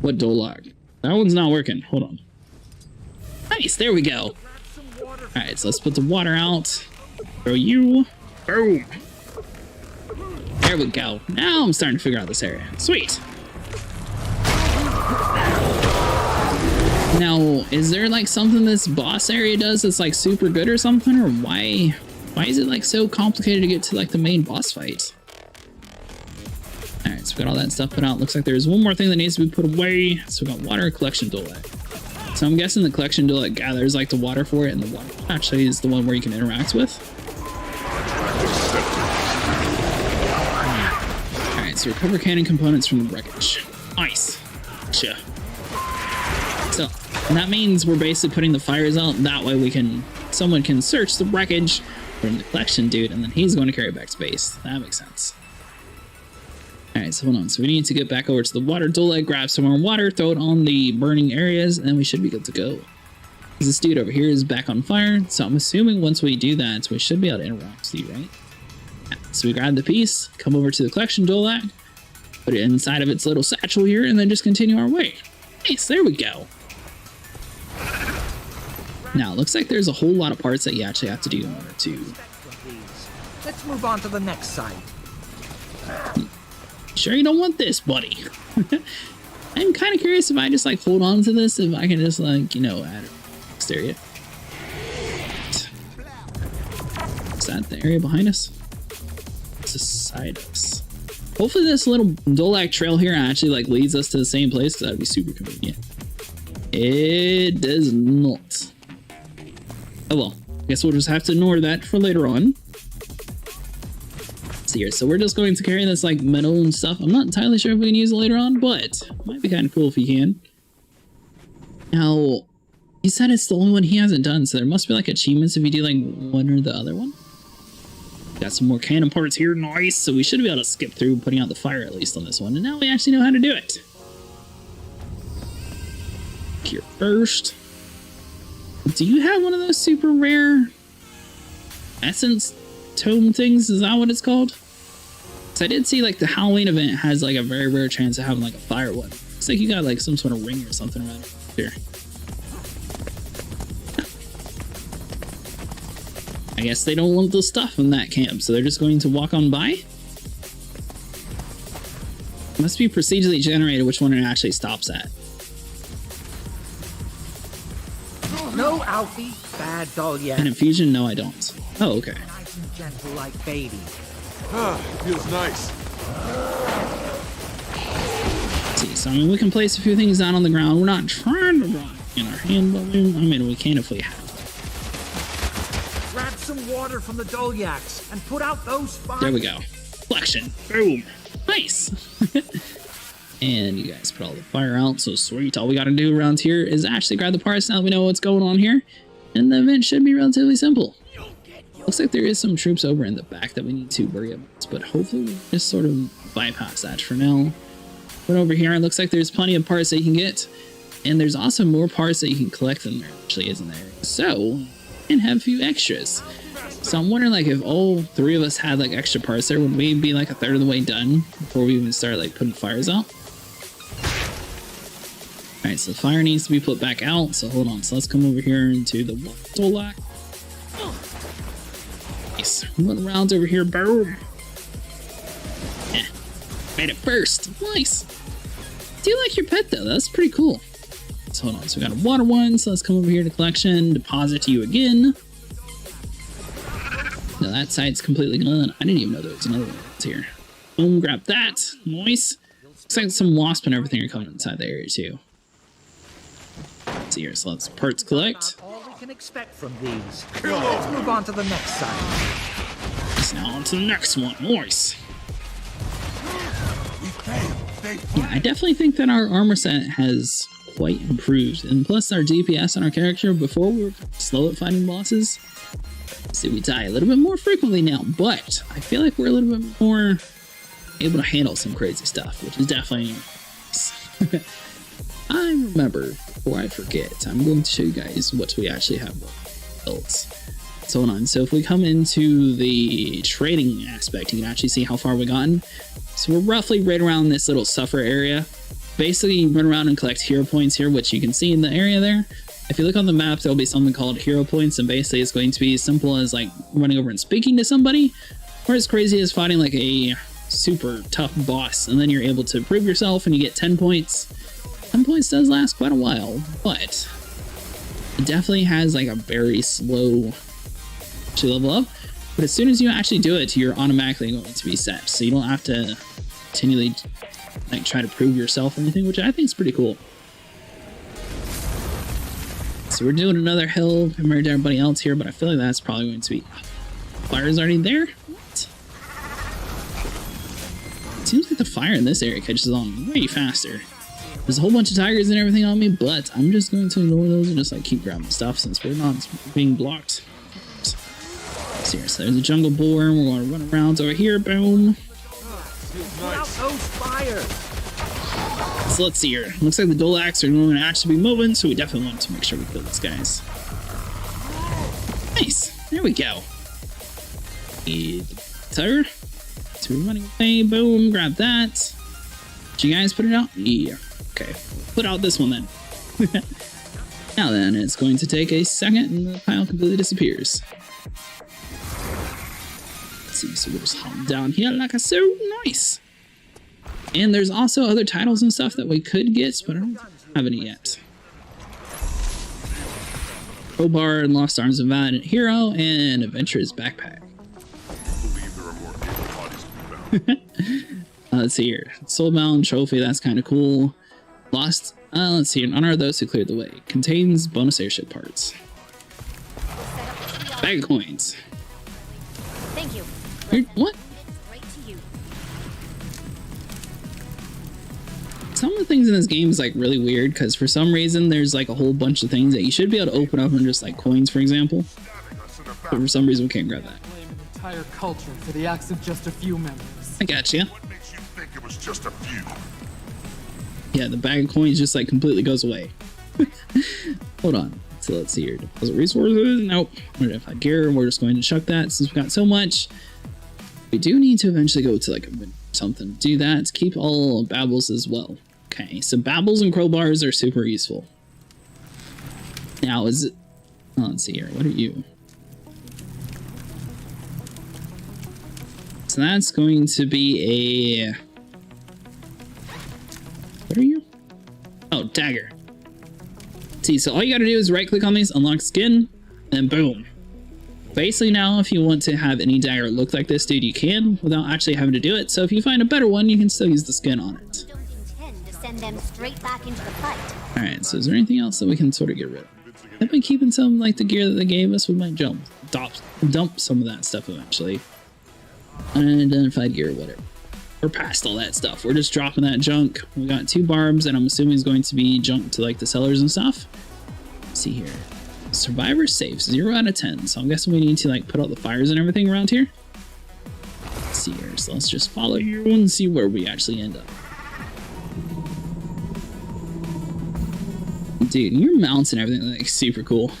What Dolak? That one's not working. Hold on. Nice, there we go. Alright, so let's put the water out. Throw you. Boom. There we go. Now I'm starting to figure out this area. Sweet. Now, is there like something this boss area does that's like super good or something, or why is it like so complicated to get to like the main boss fight? All right, so we got all that stuff put out. Looks like there's one more thing that needs to be put away. So we got water collection Dolek. So I'm guessing the collection Dolek gathers like the water for it, and the water actually is the one where you can interact with. All right, so recover cannon components from the wreckage. Nice. Gotcha. So that means we're basically putting the fires out. That way someone can search the wreckage from the collection dude, and then he's going to carry it back to base. That makes sense. All right, so hold on. So we need to get back over to the water Dolek, grab some more water, throw it on the burning areas, and we should be good to go. This dude over here is back on fire, so I'm assuming once we do that, we should be able to interact with you, right? Yeah. So we grab the piece, come over to the collection Dolek, put it inside of its little satchel here, and then just continue our way. Nice, there we go. Now, it looks like there's a whole lot of parts that you actually have to do in order to... Let's move on to the next site. Sure you don't want this, buddy? I'm kind of curious if I just like hold on to this, if I can just like, you know, add next area. Is that the area behind us? It's beside us. Hopefully this little Dolek trail here actually like leads us to the same place, because that'd be super convenient. It does not. Oh well, I guess we'll just have to ignore that for later on. See here, so we're just going to carry this like metal and stuff. I'm not entirely sure if we can use it later on, but it might be kind of cool if you can. Now, he said it's the only one he hasn't done, so there must be like achievements if you do like one or the other one. Got some more cannon parts here, nice. So we should be able to skip through putting out the fire at least on this one, and now we actually know how to do it. Here first. Do you have one of those super rare essence tome things? Is that what it's called? So I did see like the Halloween event has like a very rare chance of having like a fire one. Looks like you got like some sort of ring or something around here. I guess they don't want the stuff in that camp, so they're just going to walk on by. Must be procedurally generated which one it actually stops at. No, Alfie. Bad doll yet. An infusion? No, I don't. Oh, okay. Nice and gentle like baby. Ah, feels nice. Let's see, so I mean, we can place a few things down on the ground. We're not trying to run in our hand balloon. I mean, we can if we have to. Grab some water from the Dolyaks and put out those fires. There we go. Flexion. Boom. Nice. And you guys put all the fire out, so sweet. All we gotta do around here is actually grab the parts now that we know what's going on here. And the event should be relatively simple. Looks like there is some troops over in the back that we need to worry about, but hopefully we just sort of bypass that for now. But over here, it looks like there's plenty of parts that you can get, and there's also more parts that you can collect than there actually is in there. So, and have a few extras. So I'm wondering like if all three of us had like extra parts there, would we be like a third of the way done before we even start like putting fires out? Alright, so the fire needs to be put back out, so hold on. So let's come over here into the Dolek. Nice. 1 rounds over here, boom. Yeah. Made it first. Nice. Do you like your pet though? That's pretty cool. So hold on, so we got a water one, so let's come over here to collection, deposit to you again. Now that side's completely gone. I didn't even know there was another one here. Boom, grab that. Nice. Looks like some wasp and everything are coming inside the area too. Let's see here, so let's parts collect. All we can expect from these. Let's move on to the next side. So now on to the next one. Nice. Yeah, I definitely think that our armor set has quite improved, and plus our DPS on our character. Before we were slow at fighting bosses. See, we die a little bit more frequently now, but I feel like we're a little bit more able to handle some crazy stuff, which is definitely nice. I remember, before I forget, I'm going to show you guys what we actually have built. So hold on, so if we come into the trading aspect, you can actually see how far we've gotten. So we're roughly right around this little suffer area. Basically, you run around and collect hero points here, which you can see in the area there. If you look on the map, there'll be something called hero points, and basically it's going to be as simple as like running over and speaking to somebody, or as crazy as fighting like a super tough boss, and then you're able to prove yourself and you get 10 points. 10 points does last quite a while, but it definitely has like a very slow to level up. But as soon as you actually do it, you're automatically going to be set, so you don't have to continually like try to prove yourself or anything, which I think is pretty cool. So we're doing another hill compared to everybody else here, but I feel like that's probably going to be... Fire's already there? What? It seems like the fire in this area catches on way faster. There's a whole bunch of tigers and everything on me, but I'm just going to ignore those and just like keep grabbing stuff since we're not being blocked. Seriously, there's a jungle boar, and we're going to run around over here, boom. So let's see here. Looks like the Dolacs are going to actually be moving, so we definitely want to make sure we kill these guys. Nice. There we go. Tiger. So we're running away. Boom. Grab that. Did you guys put it out? Yeah. Okay. Put out this one then. Now then, it's going to take a second and the pile completely disappears. Let's see. So we'll just hop down here like a so. Nice. And there's also other titles and stuff that we could get, but I don't have any yet. Crowbar and Lost Arms of Valiant Hero and Adventurer's Backpack. Let's see here. Soulbound Trophy, that's kind of cool. Lost, let's see, in honor of those who cleared the way. Contains bonus airship parts. Bag of coins. Thank you. What? Some of the things in this game is like really weird because for some reason there's like a whole bunch of things that you should be able to open up and just like coins, for example. But for some reason we can't grab that. Blame an entire culture for the acts of just a few members. I gotcha. What makes you think it was just a few? Yeah, the bag of coins just like completely goes away. Hold on. So let's see here. Deposit resources. Nope. Identified gear. We're just going to chuck that since we've got so much. We do need to eventually go to like something. Do that. Keep all babbles as well. Okay, so babbles and crowbars are super useful. Now is it... Oh, let's see here. What are you? So that's going to be a... What are you? Oh, dagger. See, so all you gotta do is right click on these, unlock skin, and boom. Basically now, if you want to have any dagger look like this dude, you can, without actually having to do it. So if you find a better one, you can still use the skin on it. Don't intend to send them straight back into the fight. Alright, so is there anything else that we can sort of get rid of? I've been keeping some, like the gear that they gave us. We might dump some of that stuff eventually. Unidentified gear, whatever. We're past all that stuff. We're just dropping that junk. We got 2 barbs, and I'm assuming it's going to be junk to like the sellers and stuff. Let's see here. Survivor safe, 0 out of 10. So I'm guessing we need to like put out the fires and everything around here. Let's see here. So let's just follow you and see where we actually end up. Dude, your mounts and everything are like super cool.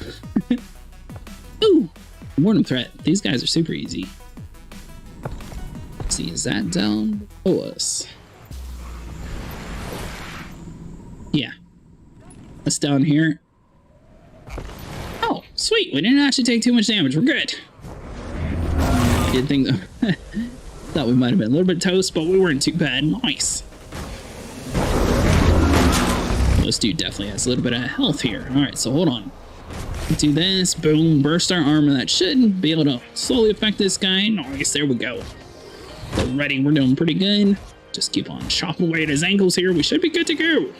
Ooh, Mortem threat. These guys are super easy. Let's see, is that down below us? Yeah. That's down here. Oh, sweet. We didn't actually take too much damage. We're good. Did think though. Thought we might have been a little bit toast, but we weren't too bad. Nice. This dude definitely has a little bit of health here. Alright, so hold on. Do this. Boom. Burst our armor. That should be able to slowly affect this guy. Nice. There we go. We're ready. We're doing pretty good. Just keep on chopping away at his ankles here. We should be good to go.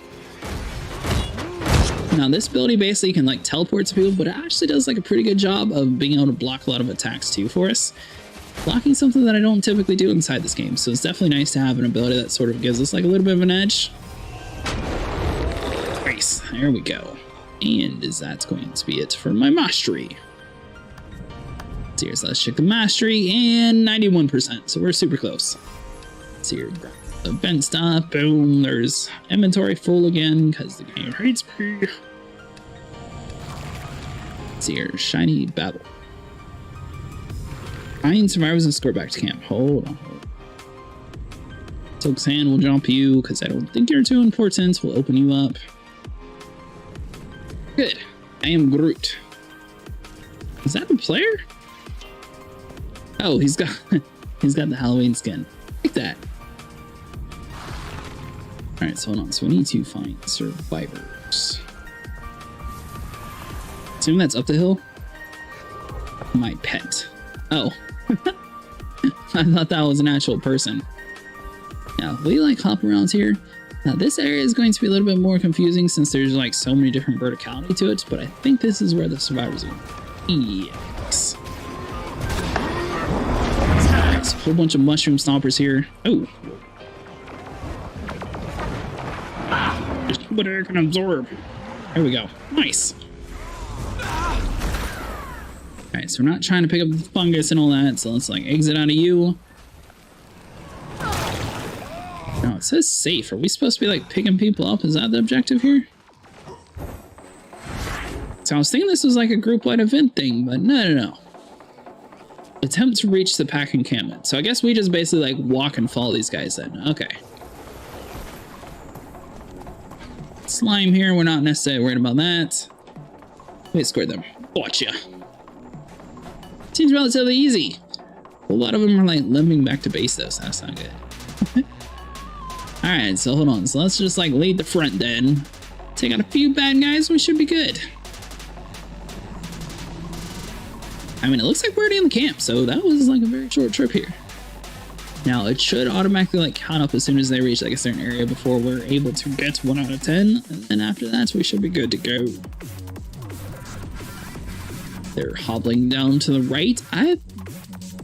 Now, this ability basically can like teleport to people, but it actually does like a pretty good job of being able to block a lot of attacks too for us. Blocking something that I don't typically do inside this game, so it's definitely nice to have an ability that sort of gives us like a little bit of an edge. Nice. There we go. And is that going to be it for my mastery? So let's check the mastery, and 91%, so we're super close. Let's see here. Event stuff. Boom. There's inventory full again because the game hates me. Let's see here. Shiny battle. Find survivors and escort back to camp. Hold on. Silk's hand will jump you because I don't think you're too important. We'll open you up. Good. I am Groot. Is that the player? Oh, he's got the Halloween skin. Like that. Alright, so hold on. So we need to find survivors. Assume that's up the hill. My pet. Oh. I thought that was an actual person. Now, we like hop around here. Now, this area is going to be a little bit more confusing since there's like so many different verticality to it, but I think this is where the survivors are. Yes. There's a whole bunch of mushroom stompers here. Oh. Just what air can absorb. There we go. Nice. Alright, so we're not trying to pick up the fungus and all that, so let's like exit out of you. No, it says safe. Are we supposed to be like picking people up? Is that the objective here? So I was thinking this was like a group-wide event thing, but no. Attempt to reach the pack encampment. So I guess we just basically like walk and follow these guys then. Okay. Slime here, we're not necessarily worried about that. We scored them. Gotcha. Seems relatively easy. A lot of them are like limping back to base though, so that's not good. Alright, so hold on. So let's just like lead the front then. Take out a few bad guys, we should be good. I mean, it looks like we're already in the camp, so that was like a very short trip here. Now, it should automatically like count up as soon as they reach like a certain area before we're able to get 1 out of 10. And then after that, we should be good to go. They're hobbling down to the right.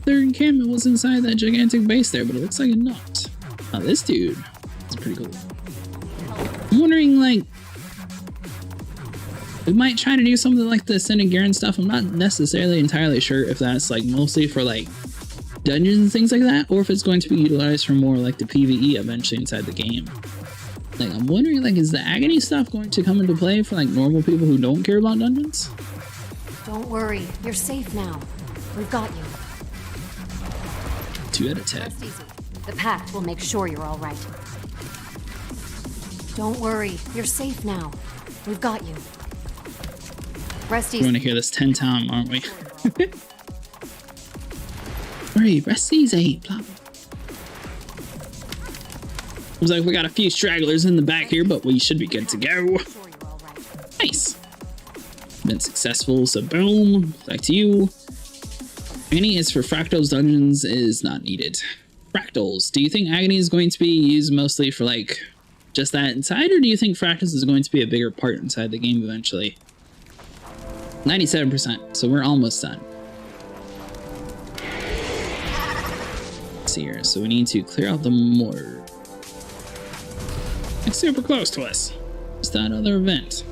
Their encampment was inside that gigantic base there, but it looks like it's not. Now, this dude is pretty cool. I'm wondering, like, we might try to do something like the Ascended Garen stuff. I'm not necessarily entirely sure if that's like mostly for like dungeons and things like that, or if it's going to be utilized for more like the PvE eventually inside the game. Like, I'm wondering, like, is the agony stuff going to come into play for like normal people who don't care about dungeons? Don't worry, you're safe now. We've got you. 2 out of 10. Rest easy. The Pact will make sure you're all right. Don't worry, you're safe now. We've got you. Rest easy. We're gonna hear this 10 times, aren't we? Hurry, rest easy. Plop. Looks like we got a few stragglers in the back here, but we should be good to go. Nice. Been successful, so boom. Back to you. Agony is for Fractals dungeons is not needed. Fractals. Do you think Agony is going to be used mostly for like just that inside, or do you think Fractals is going to be a bigger part inside the game eventually? 97%, so we're almost done. Let's see here, so we need to clear out the mortar. It's super close to us. It's that other event.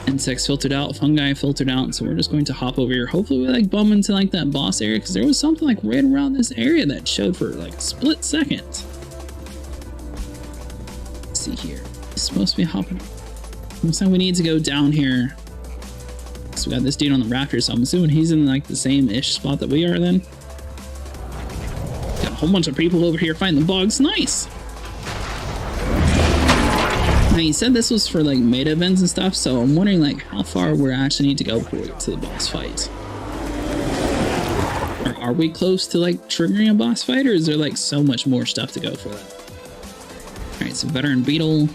Insects filtered out, fungi filtered out, so we're just going to hop over here. Hopefully we like bump into like that boss area, because there was something like right around this area that showed for like a split second. Let's see here. It's supposed to be hopping. Looks like we need to go down here. So we got this dude on the raptor, so I'm assuming he's in like the same-ish spot that we are then. Got a whole bunch of people over here fighting the bugs. Nice! Now, you said this was for like meta events and stuff, so I'm wondering like how far we actually need to go before we get to the boss fight. Or are we close to like triggering a boss fight, or is there like so much more stuff to go for that? Alright, so veteran beetle.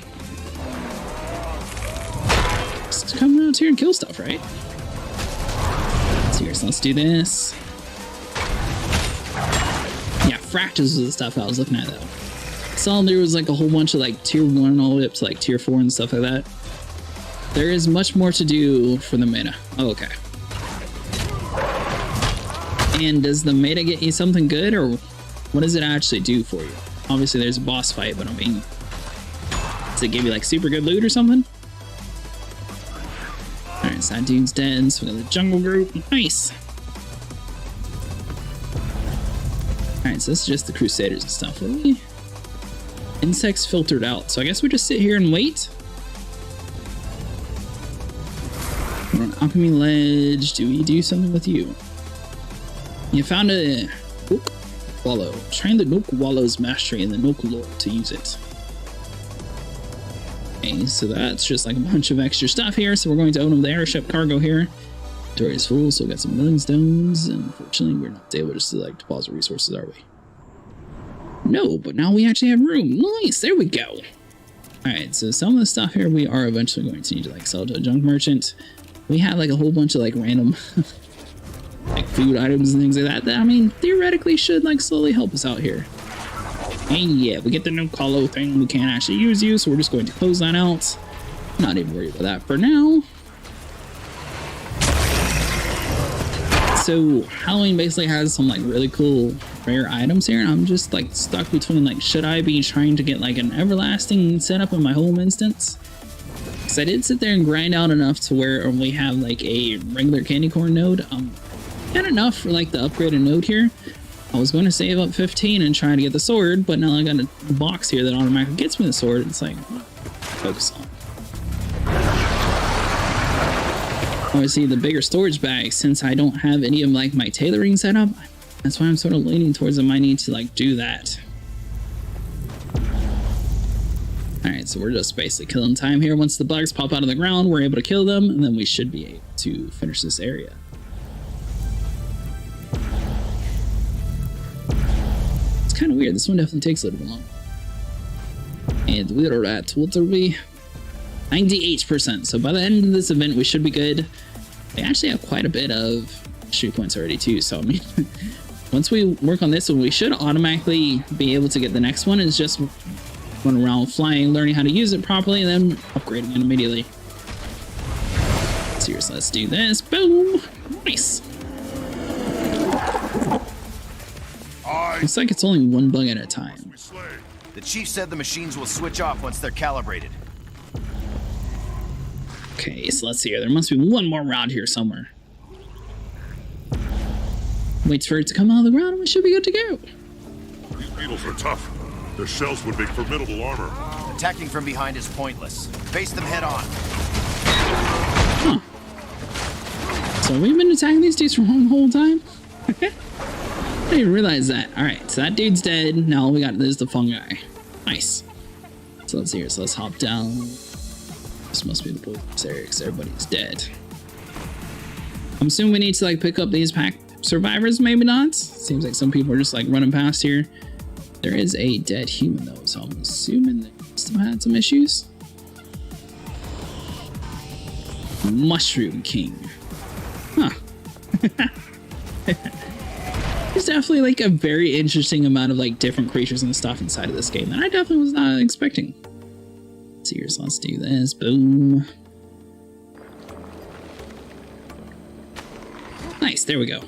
Just come around here and kill stuff, right? So let's do this. Yeah, fractals was the stuff I was looking at though. Saw there was like a whole bunch of like tier 1 all the way up to like tier 4 and stuff like that. There is much more to do for the meta. Oh, okay. And does the meta get you something good, or what does it actually do for you? Obviously there's a boss fight, but I mean, does it give you like super good loot or something? Alright, so that dude's dead, so we got the jungle group. Nice! Alright, so this is just the Crusaders and stuff, really? Insects filtered out, so I guess we just sit here and wait. We're on alchemy ledge. Do we do something with you? You found a Nook Wallow. Train the Nook Wallow's mastery in the Nook lore to use it. Okay, so that's just like a bunch of extra stuff here. So we're going to open up the Airship Cargo here. Inventory is full, so we got some milling stones. And unfortunately, we're not able just to like deposit resources, are we? No, but now we actually have room. Nice, there we go. Alright, so some of the stuff here we are eventually going to need to like sell to a junk merchant. We have like a whole bunch of like random like food items and things like that that I mean theoretically should like slowly help us out here. And yeah, we get the no colo thing, we can't actually use you, so we're just going to close that out. Not even worried about that for now. So Halloween basically has some like really cool rare items here, and I'm just like stuck between like, should I be trying to get like an everlasting setup in my home instance? Because I did sit there and grind out enough to where we have like a regular candy corn node. Not enough for like the upgraded node here. I was going to save up 15 and try to get the sword, but now I got a box here that automatically gets me the sword. It's like, focus on. Obviously, the bigger storage bag, since I don't have any of like my tailoring set up, that's why I'm sort of leaning towards I might need to like do that. Alright, so we're just basically killing time here. Once the bugs pop out of the ground, we're able to kill them, and then we should be able to finish this area. It's kind of weird. This one definitely takes a little bit long. And we're at, what are we? 98%. So by the end of this event, we should be good. We actually have quite a bit of shoot points already too. So I mean, once we work on this one, we should automatically be able to get the next one. It's just going around flying, learning how to use it properly, and then upgrading it immediately. Seriously, let's do this. Boom! Nice. Looks like it's only one bug at a time. The chief said the machines will switch off once they're calibrated. Okay, so let's see here. There must be one more round here somewhere. Waits for it to come out of the ground and we should be good to go. These beetles are tough. Their shells would make formidable armor. Attacking from behind is pointless. Face them head on. Huh. So we've been attacking these dudes from home the whole time? I didn't even realize that. Alright, so that dude's dead. Now all we got is the fungi. Nice. So let's see here. So let's hop down. This must be the poisonous area because everybody's dead. I'm assuming we need to like pick up these pack survivors, maybe not. Seems like some people are just like running past here. There is a dead human though, so I'm assuming they must have had some issues. Mushroom King. Huh. There's definitely like a very interesting amount of like different creatures and stuff inside of this game that I definitely was not expecting. Let's see here, so let's do this. Boom. Nice, there we go.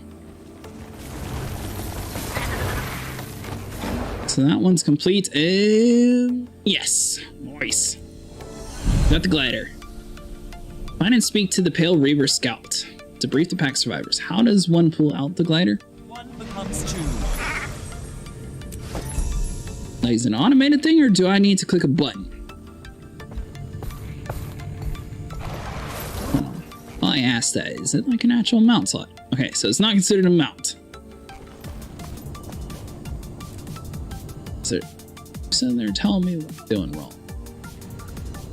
So that one's complete, and yes, nice. Got the glider. Find and speak to the Pale Reaver Scout to brief the pack survivors. How does one pull out the glider? One becomes two. Like, is it an automated thing, or do I need to click a button? Well, I asked that. Is it like an actual mount slot? Okay, so it's not considered a mount. So they're telling me what I'm doing wrong.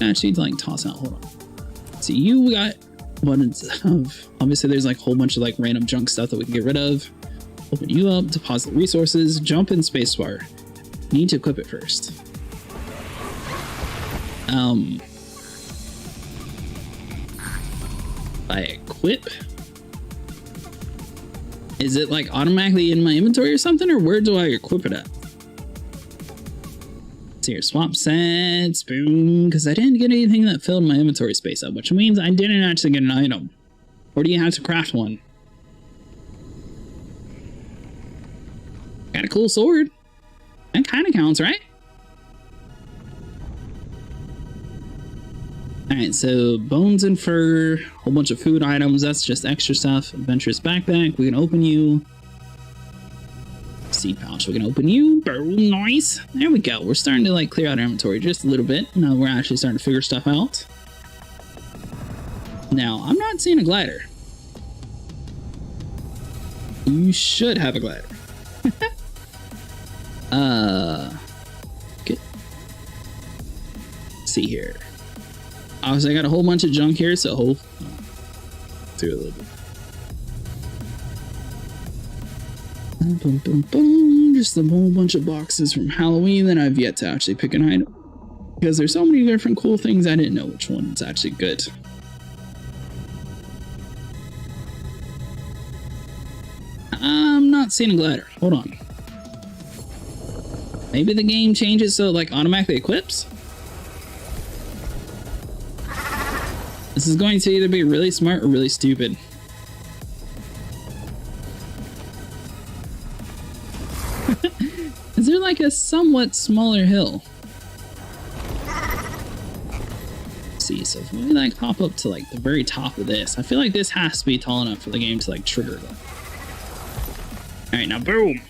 I actually need to like toss out. Hold on. So you got abundance of. Obviously, there's like a whole bunch of like random junk stuff that we can get rid of. Open you up, deposit resources, jump in spacebar. Need to equip it first. I equip. Is it like automatically in my inventory or something, or where do I equip it at? Here, swap sets, boom, because I didn't get anything that filled my inventory space up, which means I didn't actually get an item. Or do you have to craft one? Got a cool sword. That kind of counts, right? Alright, so bones and fur, whole bunch of food items, that's just extra stuff. Adventurous backpack, we can open you. Seed pouch, we can open you. Boom, nice. There we go. We're starting to like clear out our inventory just a little bit. Now we're actually starting to figure stuff out. Now, I'm not seeing a glider. You should have a glider. Good. Let's see here. Obviously, I got a whole bunch of junk here, so through a little bit. Boom, boom, boom. Just a whole bunch of boxes from Halloween that I've yet to actually pick an item. Because there's so many different cool things, I didn't know which one's actually good. I'm not seeing a glider. Hold on. Maybe the game changes so it like automatically equips? This is going to either be really smart or really stupid. Is there like a somewhat smaller hill? Let's see, so if we like hop up to like the very top of this, I feel like this has to be tall enough for the game to like trigger that. Alright, now boom!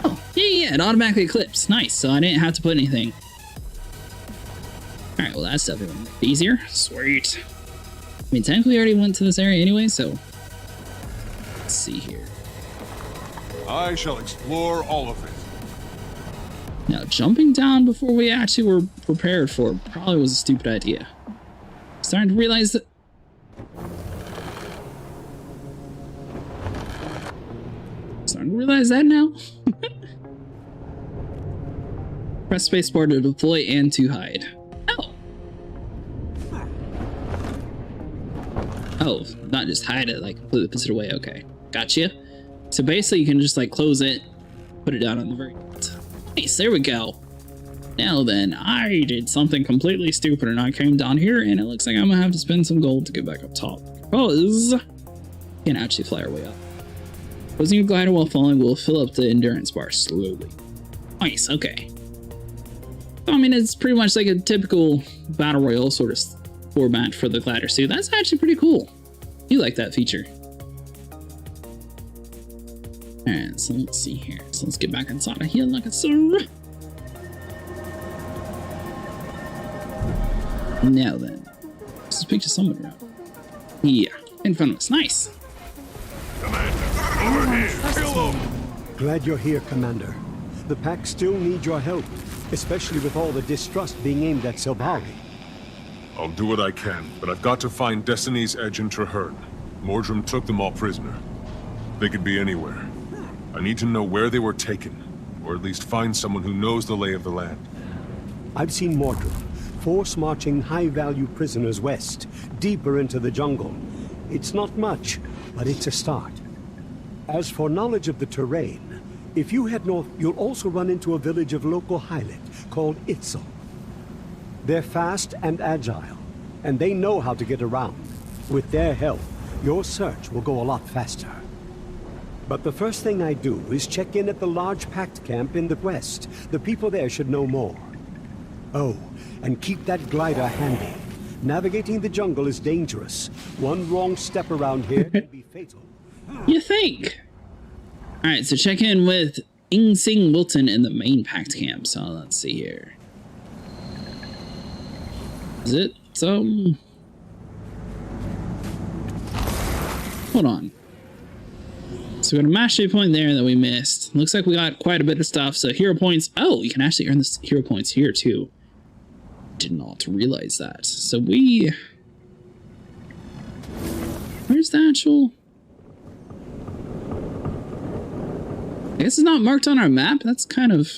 Oh, yeah, it automatically clips. Nice, so I didn't have to put anything. Alright, well that's definitely easier. Sweet. I mean, technically we already went to this area anyway, so... Let's see here. I shall explore all of it. Now, jumping down before we actually were prepared for it probably was a stupid idea. Starting to realize that... Starting to realize that now. Press spacebar to deploy and to hide. Oh. Oh, not just hide it, like completely puts it away. Okay, gotcha. So basically you can just like close it, put it down on the very end. Nice, there we go. Now then, I did something completely stupid and I came down here and it looks like I'm gonna have to spend some gold to get back up top. Because we can actually fly our way up. Closing your glider while falling will fill up the endurance bar slowly. Nice, okay. I mean, it's pretty much like a typical battle royale sort of format for the glider suit. That's actually pretty cool. You like that feature. Alright, so let's see here. So let's get back inside of here like a sir. Now then, let's picture someone around. Yeah, in front of us. Nice. Commander, over here. Kill him. Glad you're here, Commander. The pack still need your help, especially with all the distrust being aimed at Silvari. I'll do what I can, but I've got to find Destiny's Edge and Traherne. Mordrum took them all prisoner. They could be anywhere. I need to know where they were taken, or at least find someone who knows the lay of the land. I've seen Mordrum force marching high-value prisoners west, deeper into the jungle. It's not much, but it's a start. As for knowledge of the terrain, if you head north, you'll also run into a village of local Hylit called Itzel. They're fast and agile, and they know how to get around. With their help, your search will go a lot faster. But the first thing I do is check in at the large pact camp in the west. The people there should know more. Oh, and keep that glider handy. Navigating the jungle is dangerous. One wrong step around here can be fatal. You think? Alright, so check in with Sing Wilton in the main pact camp. So let's see here. Is it hold on. So we got a mastery point there that we missed. Looks like we got quite a bit of stuff. So hero points. Oh, you can actually earn the hero points here too. Did not realize that. So where's the actual? I guess it's not marked on our map. That's kind of,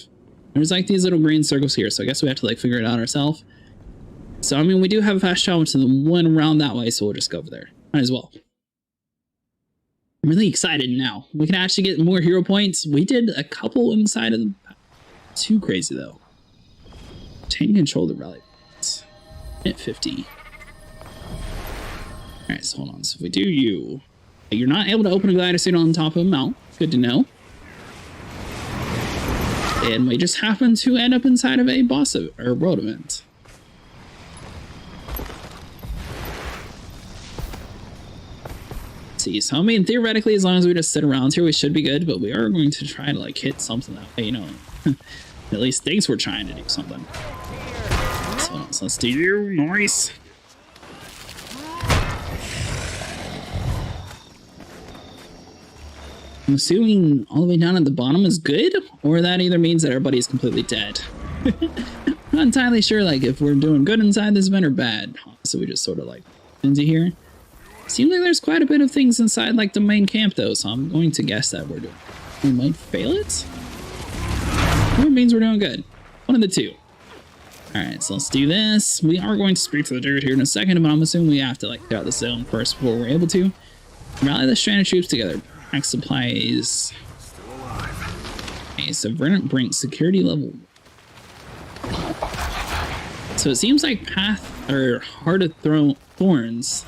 there's like these little green circles here. So I guess we have to like figure it out ourselves. So I mean, we do have a fast travel to the one around that way. So we'll just go over there. Might as well. I'm really excited now. We can actually get more hero points. We did a couple inside of the... Too crazy, though. Obtain control of the rally points. At 50. Alright, so hold on. So if we do you... You're not able to open a glider suit on top of a mount. Good to know. And we just happen to end up inside of a boss or world event. See, so I mean, theoretically, as long as we just sit around here, we should be good, but we are going to try to like hit something that way, you know. At least thinks we're trying to do something. So let's do you. Nice. I'm assuming all the way down at the bottom is good, or that either means that everybody's completely dead. Not entirely sure, like, if we're doing good inside this event or bad. So we just sort of like into here. Seems like there's quite a bit of things inside like the main camp though, so I'm going to guess that we might fail it. Or it means we're doing good. One of the two. Alright, so let's do this. We are going to speak to the dude here in a second, but I'm assuming we have to like clear out the zone first before we're able to. Rally the stranded troops together. Pack supplies. Okay, so Verdant Brink security level. So it seems like Heart of Thorns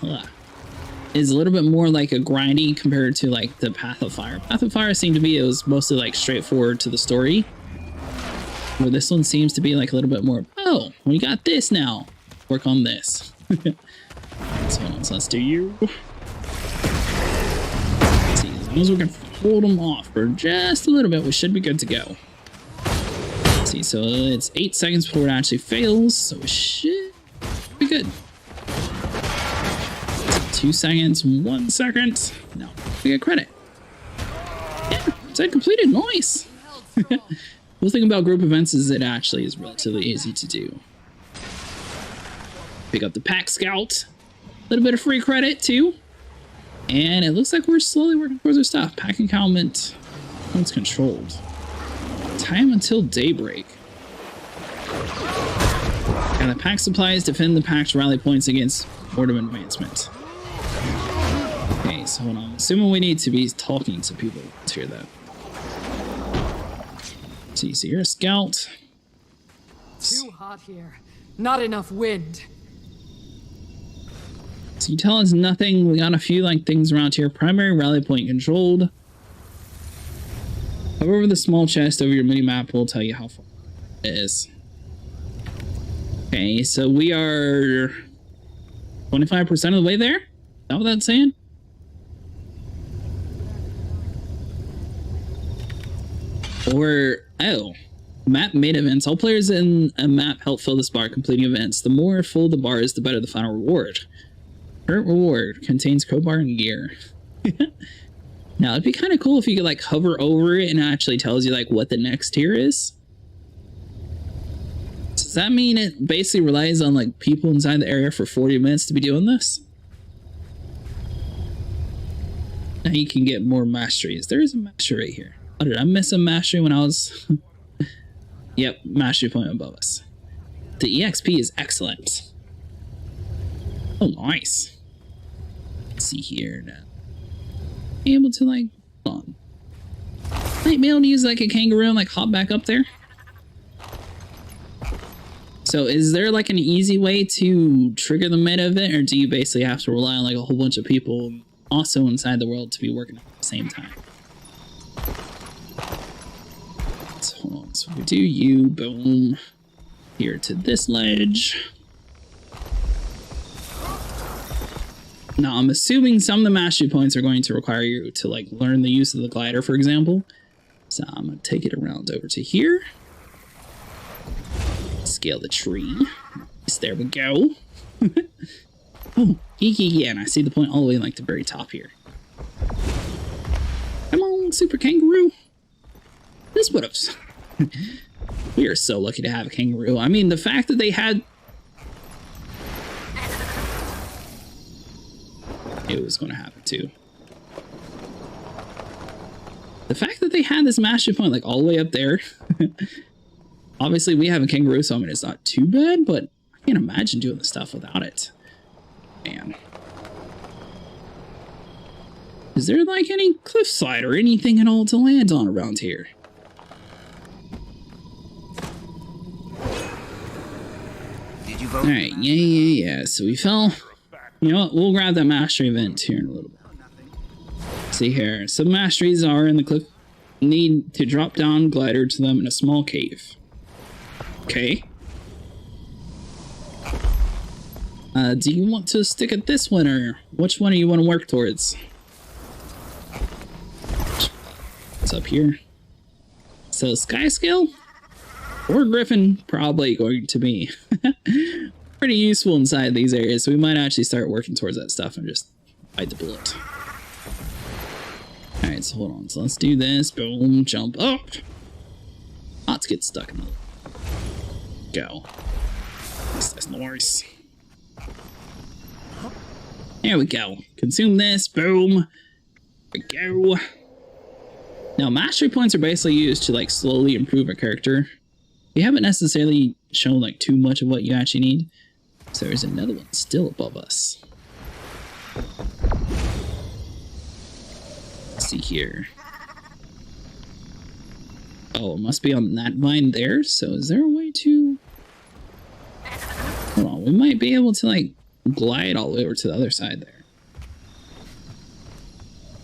is a little bit more like a grindy compared to like the Path of Fire. Path of Fire seemed to be, it was mostly like straightforward to the story. Where this one seems to be like a little bit more, oh, we got this now. Work on this. So let's do you. Let's see, as long as we can hold them off for just a little bit, we should be good to go. Let's see, so it's 8 seconds before it actually fails, so we should be good. 2 seconds, 1 second. No, we get credit. Yeah, said completed, nice. The thing about group events is it actually is relatively easy to do. Pick up the Pack Scout. A little bit of free credit too. And it looks like we're slowly working towards our stuff. Pack encampment once controlled. Time until daybreak. And the pack supplies defend the pack's rally points against boredom advancement. Okay, so hold on. I'm assuming we need to be talking to people to hear that. See, so you're a scout. Too hot here. Not enough wind. So you tell us nothing. We got a few like things around here. Primary rally point controlled. However, the small chest over your mini map will tell you how far it is. Okay, so we are 25% of the way there. Is that what that's saying? Or, oh, map made events. All players in a map help fill this bar completing events. The more full the bar is, the better the final reward. Current reward contains crowbar and gear. Now, it'd be kind of cool if you could like hover over it and it actually tells you like what the next tier is. Does that mean it basically relies on like people inside the area for 40 minutes to be doing this? Now you can get more masteries. There is a mastery right here. Oh, did I miss a mastery when I was... Yep, mastery point above us. The EXP is excellent. Oh, nice. Let's see here now. Able to, like, hold on. Might be able to use, like, a kangaroo and, like, hop back up there. So, is there, like, an easy way to trigger the meta event, or do you basically have to rely on, like, a whole bunch of people also inside the world to be working at the same time? Hold on, so we do you, boom, here to this ledge. Now, I'm assuming some of the mastery points are going to require you to, like, learn the use of the glider, for example. So I'm going to take it around over to here. Scale the tree. Yes, there we go. Oh, yeah, and I see the point all the way, like, the very top here. Come on, super kangaroo. This would have... We are so lucky to have a kangaroo. I mean, the fact that they had... It was going to happen too. The fact that they had this mastery point like all the way up there. Obviously we have a kangaroo, so I mean it's not too bad, but I can't imagine doing the stuff without it. Man. Is there like any cliffside or anything at all to land on around here? Did you vote? Alright, yeah. So we fell. You know what? We'll grab that mastery event here in a little bit. See here. Some masteries are in the cliff. Need to drop down glider to them in a small cave. Okay. Do you want to stick at this one, or which one do you want to work towards? What's up here? So sky scale or griffin probably going to be pretty useful inside these areas, so we might actually start working towards that stuff and just bite the bullet. Alright, so hold on. So let's do this. Boom, jump up. Let's get stuck in the... Go. That's nice. There we go. Consume this. Boom. There we go. Now, mastery points are basically used to like slowly improve a character. You haven't necessarily shown like too much of what you actually need. So there's another one still above us. Let's see here. Oh, it must be on that vine there. So is there a way to... Hold on, we might be able to like glide all the way over to the other side there.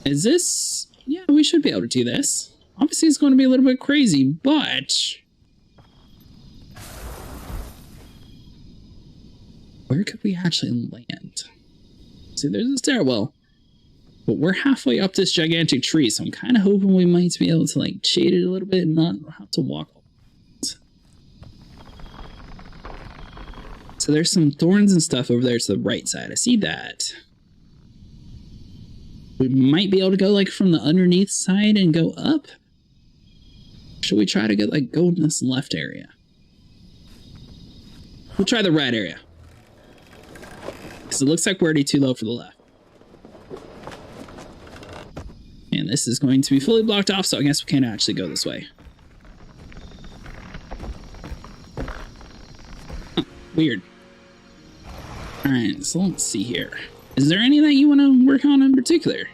Is this... Yeah, we should be able to do this. Obviously, it's going to be a little bit crazy, but... Where could we actually land? See, there's a stairwell. But we're halfway up this gigantic tree, so I'm kind of hoping we might be able to, like, shade it a little bit and not have to walk. So there's some thorns and stuff over there to the right side. I see that. We might be able to go like from the underneath side and go up. Should we try to get like go in this left area? We'll try the right area. Because it looks like we're already too low for the left. And this is going to be fully blocked off, so I guess we can't actually go this way. Huh, weird. Alright, so let's see here. Is there any that you want to work on in particular?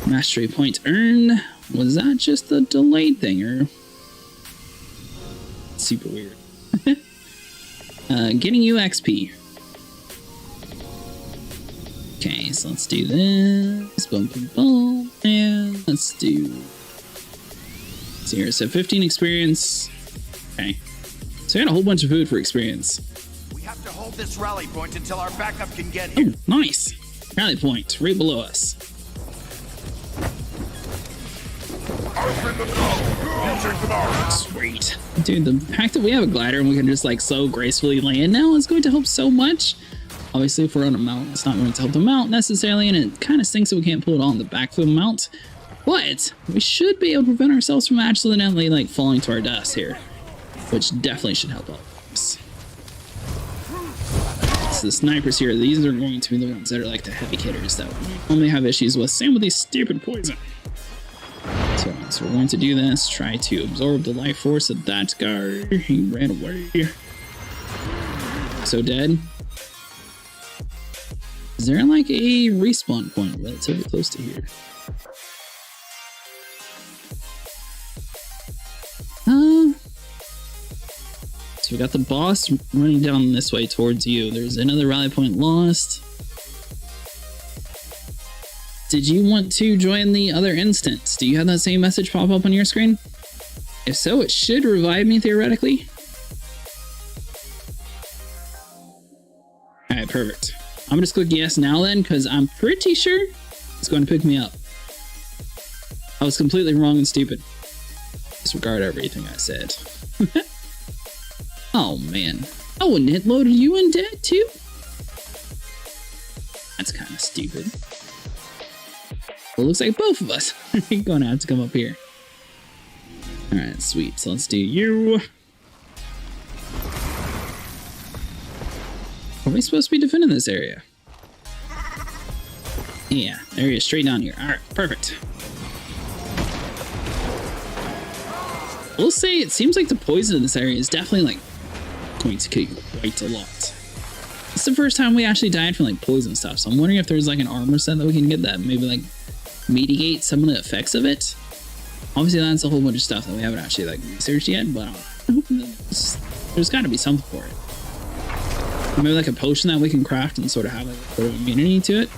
Mastery point earned. Was that just the delayed thing, or? Super weird. Getting you XP. Okay, so let's do this. Boom, boom, boom. And let's do... So here, so 15 experience. Okay. So I got a whole bunch of food for experience. We have to hold this rally point until our backup can get here. Oh, nice. Rally point, right below us. Sweet. Dude, the fact that we have a glider and we can just like so gracefully land now is going to help so much. Obviously, if we're on a mount, it's not going to help the mount necessarily, and it kind of stinks that we can't pull it on the back of the mount. But we should be able to prevent ourselves from accidentally like falling to our deaths here, which definitely should help us. So the snipers here, these are going to be the ones that are like the heavy hitters that we only have issues with. Same with these stupid poison. So we're going to do this, try to absorb the life force of that guy. He ran away. So dead. Is there like a respawn point relatively close to here? So we got the boss running down this way towards you. There's another rally point lost. Did you want to join the other instance? Do you have that same message pop up on your screen? If so, it should revive me theoretically. All right, perfect. I'm gonna just click yes now then, because I'm pretty sure it's going to pick me up. I was completely wrong and stupid. Disregard everything I said. Oh man. Oh, and it loaded you in dead too? That's kind of stupid. Well, it looks like both of us are gonna have to come up here. Alright, sweet. So let's do you. Are we supposed to be defending this area? Yeah, area straight down here. Alright, perfect. We'll say it seems like the poison in this area is definitely like going to kill you quite a lot. It's the first time we actually died from like poison stuff, so I'm wondering if there's like an armor set that we can get that maybe like mitigate some of the effects of it. Obviously that's a whole bunch of stuff that we haven't actually like researched yet, but I'm hoping that there's got to be something for it. Maybe like a potion that we can craft and sort of have like a sort of immunity to it.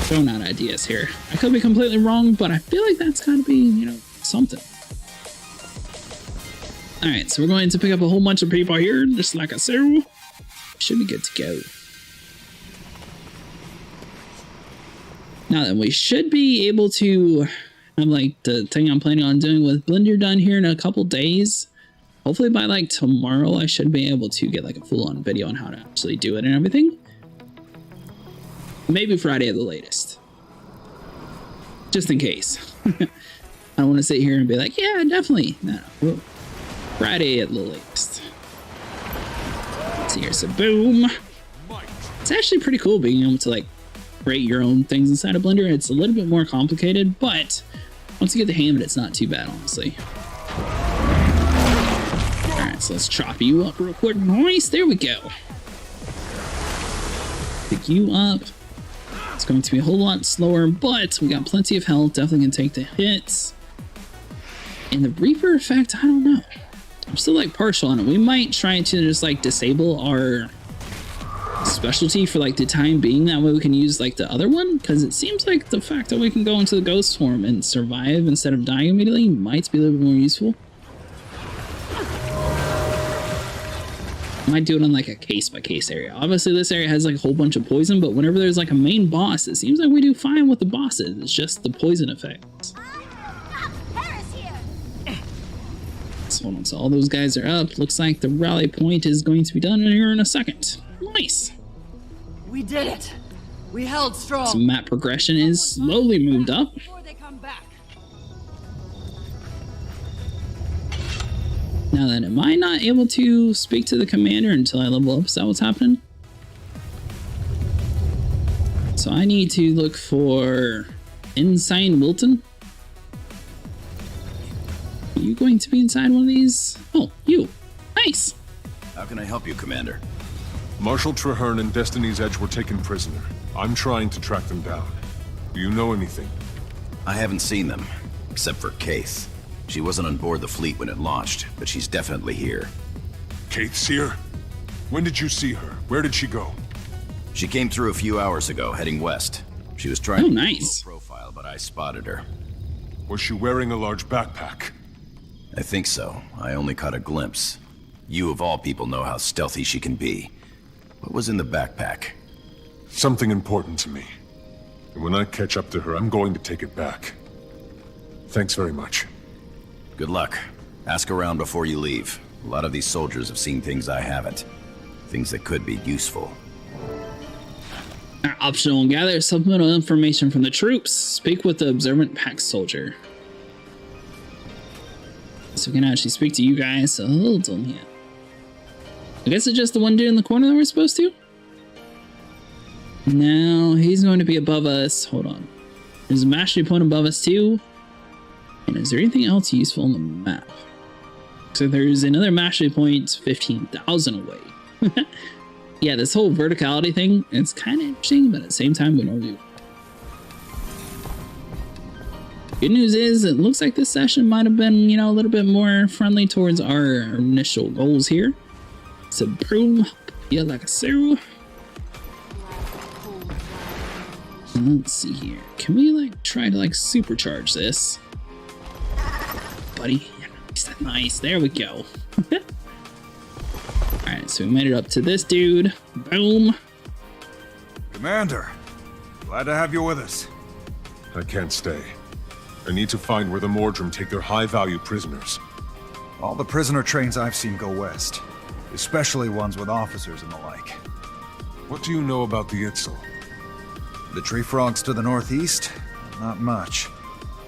Throwing out ideas here. I could be completely wrong, but I feel like that's got to be, you know, something. Alright, so we're going to pick up a whole bunch of people here, just like I said. Should be good to go. Now then, we should be able to have like the thing I'm planning on doing with Blender done here in a couple days. Hopefully by like tomorrow, I should be able to get like a full-on video on how to actually do it and everything. Maybe Friday at the latest. Just in case. I don't want to sit here and be like, yeah, definitely. No. Friday at the latest. see here, so boom. It's actually pretty cool being able to like create your own things inside a blender. It's a little bit more complicated, but once you get the hang of it, it's not too bad, honestly. All right, so let's chop you up real quick. Nice, there we go. Pick you up. It's going to be a whole lot slower, but we got plenty of health. Definitely can take the hits. And the Reaper effect, I don't know. I'm still like partial on it. We might try to just like disable our specialty for like the time being. That way we can use like the other one, because it seems like the fact that we can go into the ghost form and survive instead of dying immediately might be a little bit more useful. Might do it on like a case-by-case area. Obviously this area has like a whole bunch of poison, but whenever there's like a main boss, it seems like we do fine with the bosses. It's just the poison effect. So hold on, so all those guys are up. Looks like the rally point is going to be done here in a second. Nice. We did it. We held strong. So map progression is slowly moved up. Before they come back. Now then, am I not able to speak to the commander until I level up? Is that what's happening? So I need to look for Ensign Wilton. Are you going to be inside one of these? Oh, you. Nice. How can I help you, Commander? Marshal Traherne and Destiny's Edge were taken prisoner. I'm trying to track them down. Do you know anything? I haven't seen them, except for Kaith. She wasn't on board the fleet when it launched, but she's definitely here. Kaith's here? When did you see her? Where did she go? She came through a few hours ago, heading west. She was trying to nice. keep a low profile, but I spotted her. Was she wearing a large backpack? I think so. I only caught a glimpse. You of all people know how stealthy she can be. What was in the backpack? Something important to me. And when I catch up to her, I'm going to take it back. Thanks very much. Good luck. Ask around before you leave. A lot of these soldiers have seen things I haven't. Things that could be useful. Optional: gather supplemental information from the troops. Speak with the observant pack soldier. So we can actually speak to you guys. So hold on here. I guess it's just the one dude in the corner that we're supposed to? No, he's going to be above us. Hold on. There's a mastery point above us too. And is there anything else useful on the map? So there's another mastery point 15,000 away. Yeah, this whole verticality thing, it's kind of interesting, but at the same time, we don't do. Good news is, it looks like this session might have been, you know, a little bit more friendly towards our initial goals here. So, boom, yeah, like a seru. Let's see here. Can we, like, try to, like, supercharge this? Buddy. Nice, there we go. Alright, so we made it up to this dude. Boom. Commander, glad to have you with us. I can't stay. I need to find where the Mordrim take their high-value prisoners. All the prisoner trains I've seen go west, especially ones with officers and the like. What do you know about the Itzel? The tree frogs to the northeast? Not much.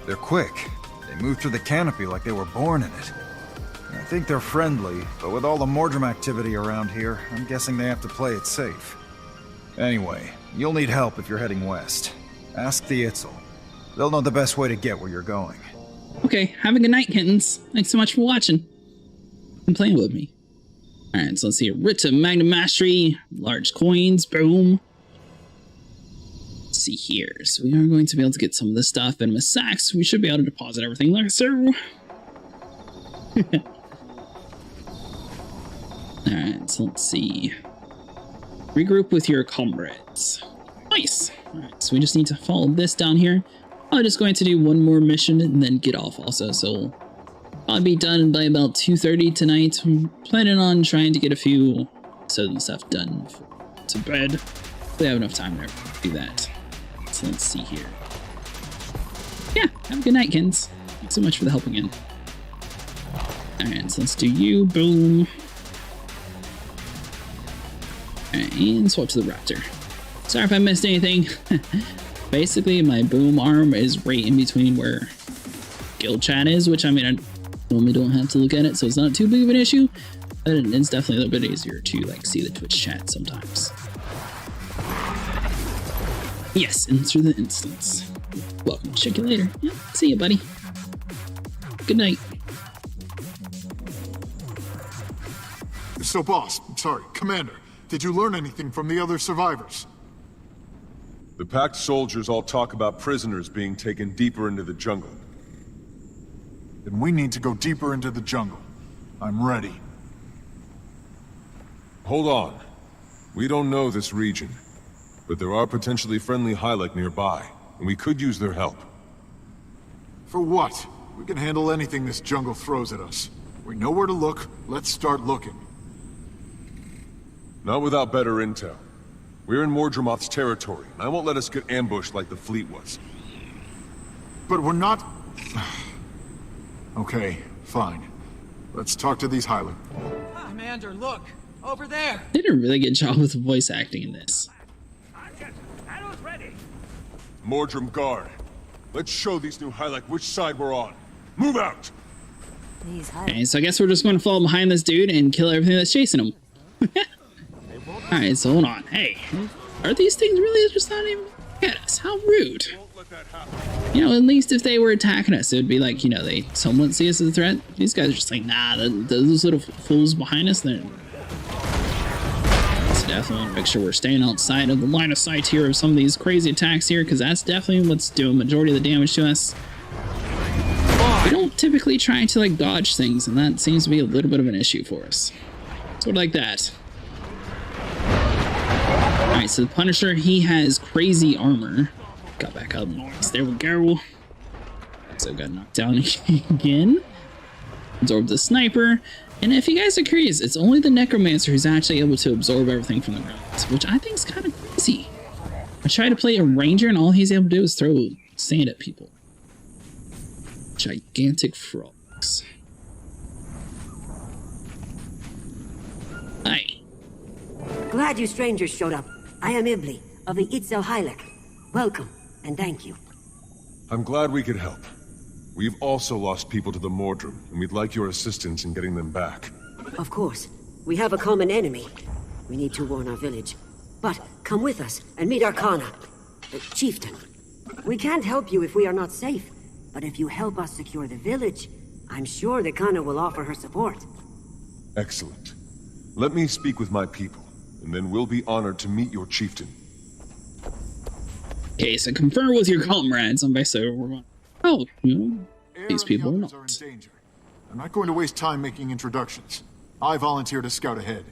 They're quick. They move through the canopy like they were born in it. I think they're friendly, but with all the Mordrim activity around here, I'm guessing they have to play it safe. Anyway, you'll need help if you're heading west. Ask the Itzel. They'll know the best way to get where you're going. Okay, have a good night, kittens. Thanks so much for watching and playing with me. Alright, so let's see. Writ to Magnum Mastery, large coins, boom. Let's see here. So we are going to be able to get some of this stuff, and with sacks, we should be able to deposit everything like so. Alright, so let's see. Regroup with your comrades. Nice. Alright, so we just need to follow this down here. I'm just going to do one more mission and then get off also, so I'll be done by about 2:30 tonight. I'm planning on trying to get a few episodes and stuff done to bed. We have enough time to do that. So let's see here. Yeah, have a good night, kids. Thanks so much for the help again. Alright, so let's do you. Boom. Alright, and swap to the Raptor. Sorry if I missed anything. Basically, my boom arm is right in between where guild chat is, which I mean, I normally don't have to look at it, so it's not too big of an issue. But it's definitely a little bit easier to like see the Twitch chat sometimes. Yes, and through the instance. Welcome. Check you later. Yep, see you, buddy. Good night. So, boss, sorry, Commander, did you learn anything from the other survivors? The Pact soldiers all talk about prisoners being taken deeper into the jungle. Then we need to go deeper into the jungle. I'm ready. Hold on. We don't know this region, but there are potentially friendly Hylek nearby, and we could use their help. For what? We can handle anything this jungle throws at us. We know where to look, let's start looking. Not without better intel. We're in Mordremoth's territory, and I won't let us get ambushed like the fleet was. But we're not... Okay, fine. Let's talk to these Hylek. Commander, look! Over there! They did a really good job with the voice acting in this. Mordrim Guard. Let's show these new Hylek which side we're on. Move out! Okay, so I guess we're just going to fall behind this dude and kill everything that's chasing him. Alright, so hold on. Hey, are these things really just not even at us? How rude. You know, at least if they were attacking us, it would be like, you know, they somewhat see us as a threat. These guys are just like, nah, those little fools behind us, they're... So definitely want to make sure we're staying outside of the line of sight here of some of these crazy attacks here, because that's definitely what's doing majority of the damage to us. We don't typically try to like dodge things, and that seems to be a little bit of an issue for us. Sort of like that. Alright, so the Punisher, he has crazy armor. Got back up. Nice. There we go. So got knocked down again. Absorbed the sniper. And if you guys are curious, it's only the Necromancer who's actually able to absorb everything from the ground, which I think is kind of crazy. I try to play a Ranger, and all he's able to do is throw sand at people. Gigantic frogs. Hi. Glad you strangers showed up. I am Ibli, of the Itzel Hylek. Welcome, and thank you. I'm glad we could help. We've also lost people to the Mordrim, and we'd like your assistance in getting them back. Of course. We have a common enemy. We need to warn our village. But come with us and meet our Kana, the chieftain. We can't help you if we are not safe, but if you help us secure the village, I'm sure the Kana will offer her support. Excellent. Let me speak with my people, and then we'll be honored to meet your chieftain. Okay, so confer with your comrades. I'm basically we're going. Oh, you know, these people are not. Are in danger. I'm not going to waste time making introductions. I volunteer to scout ahead.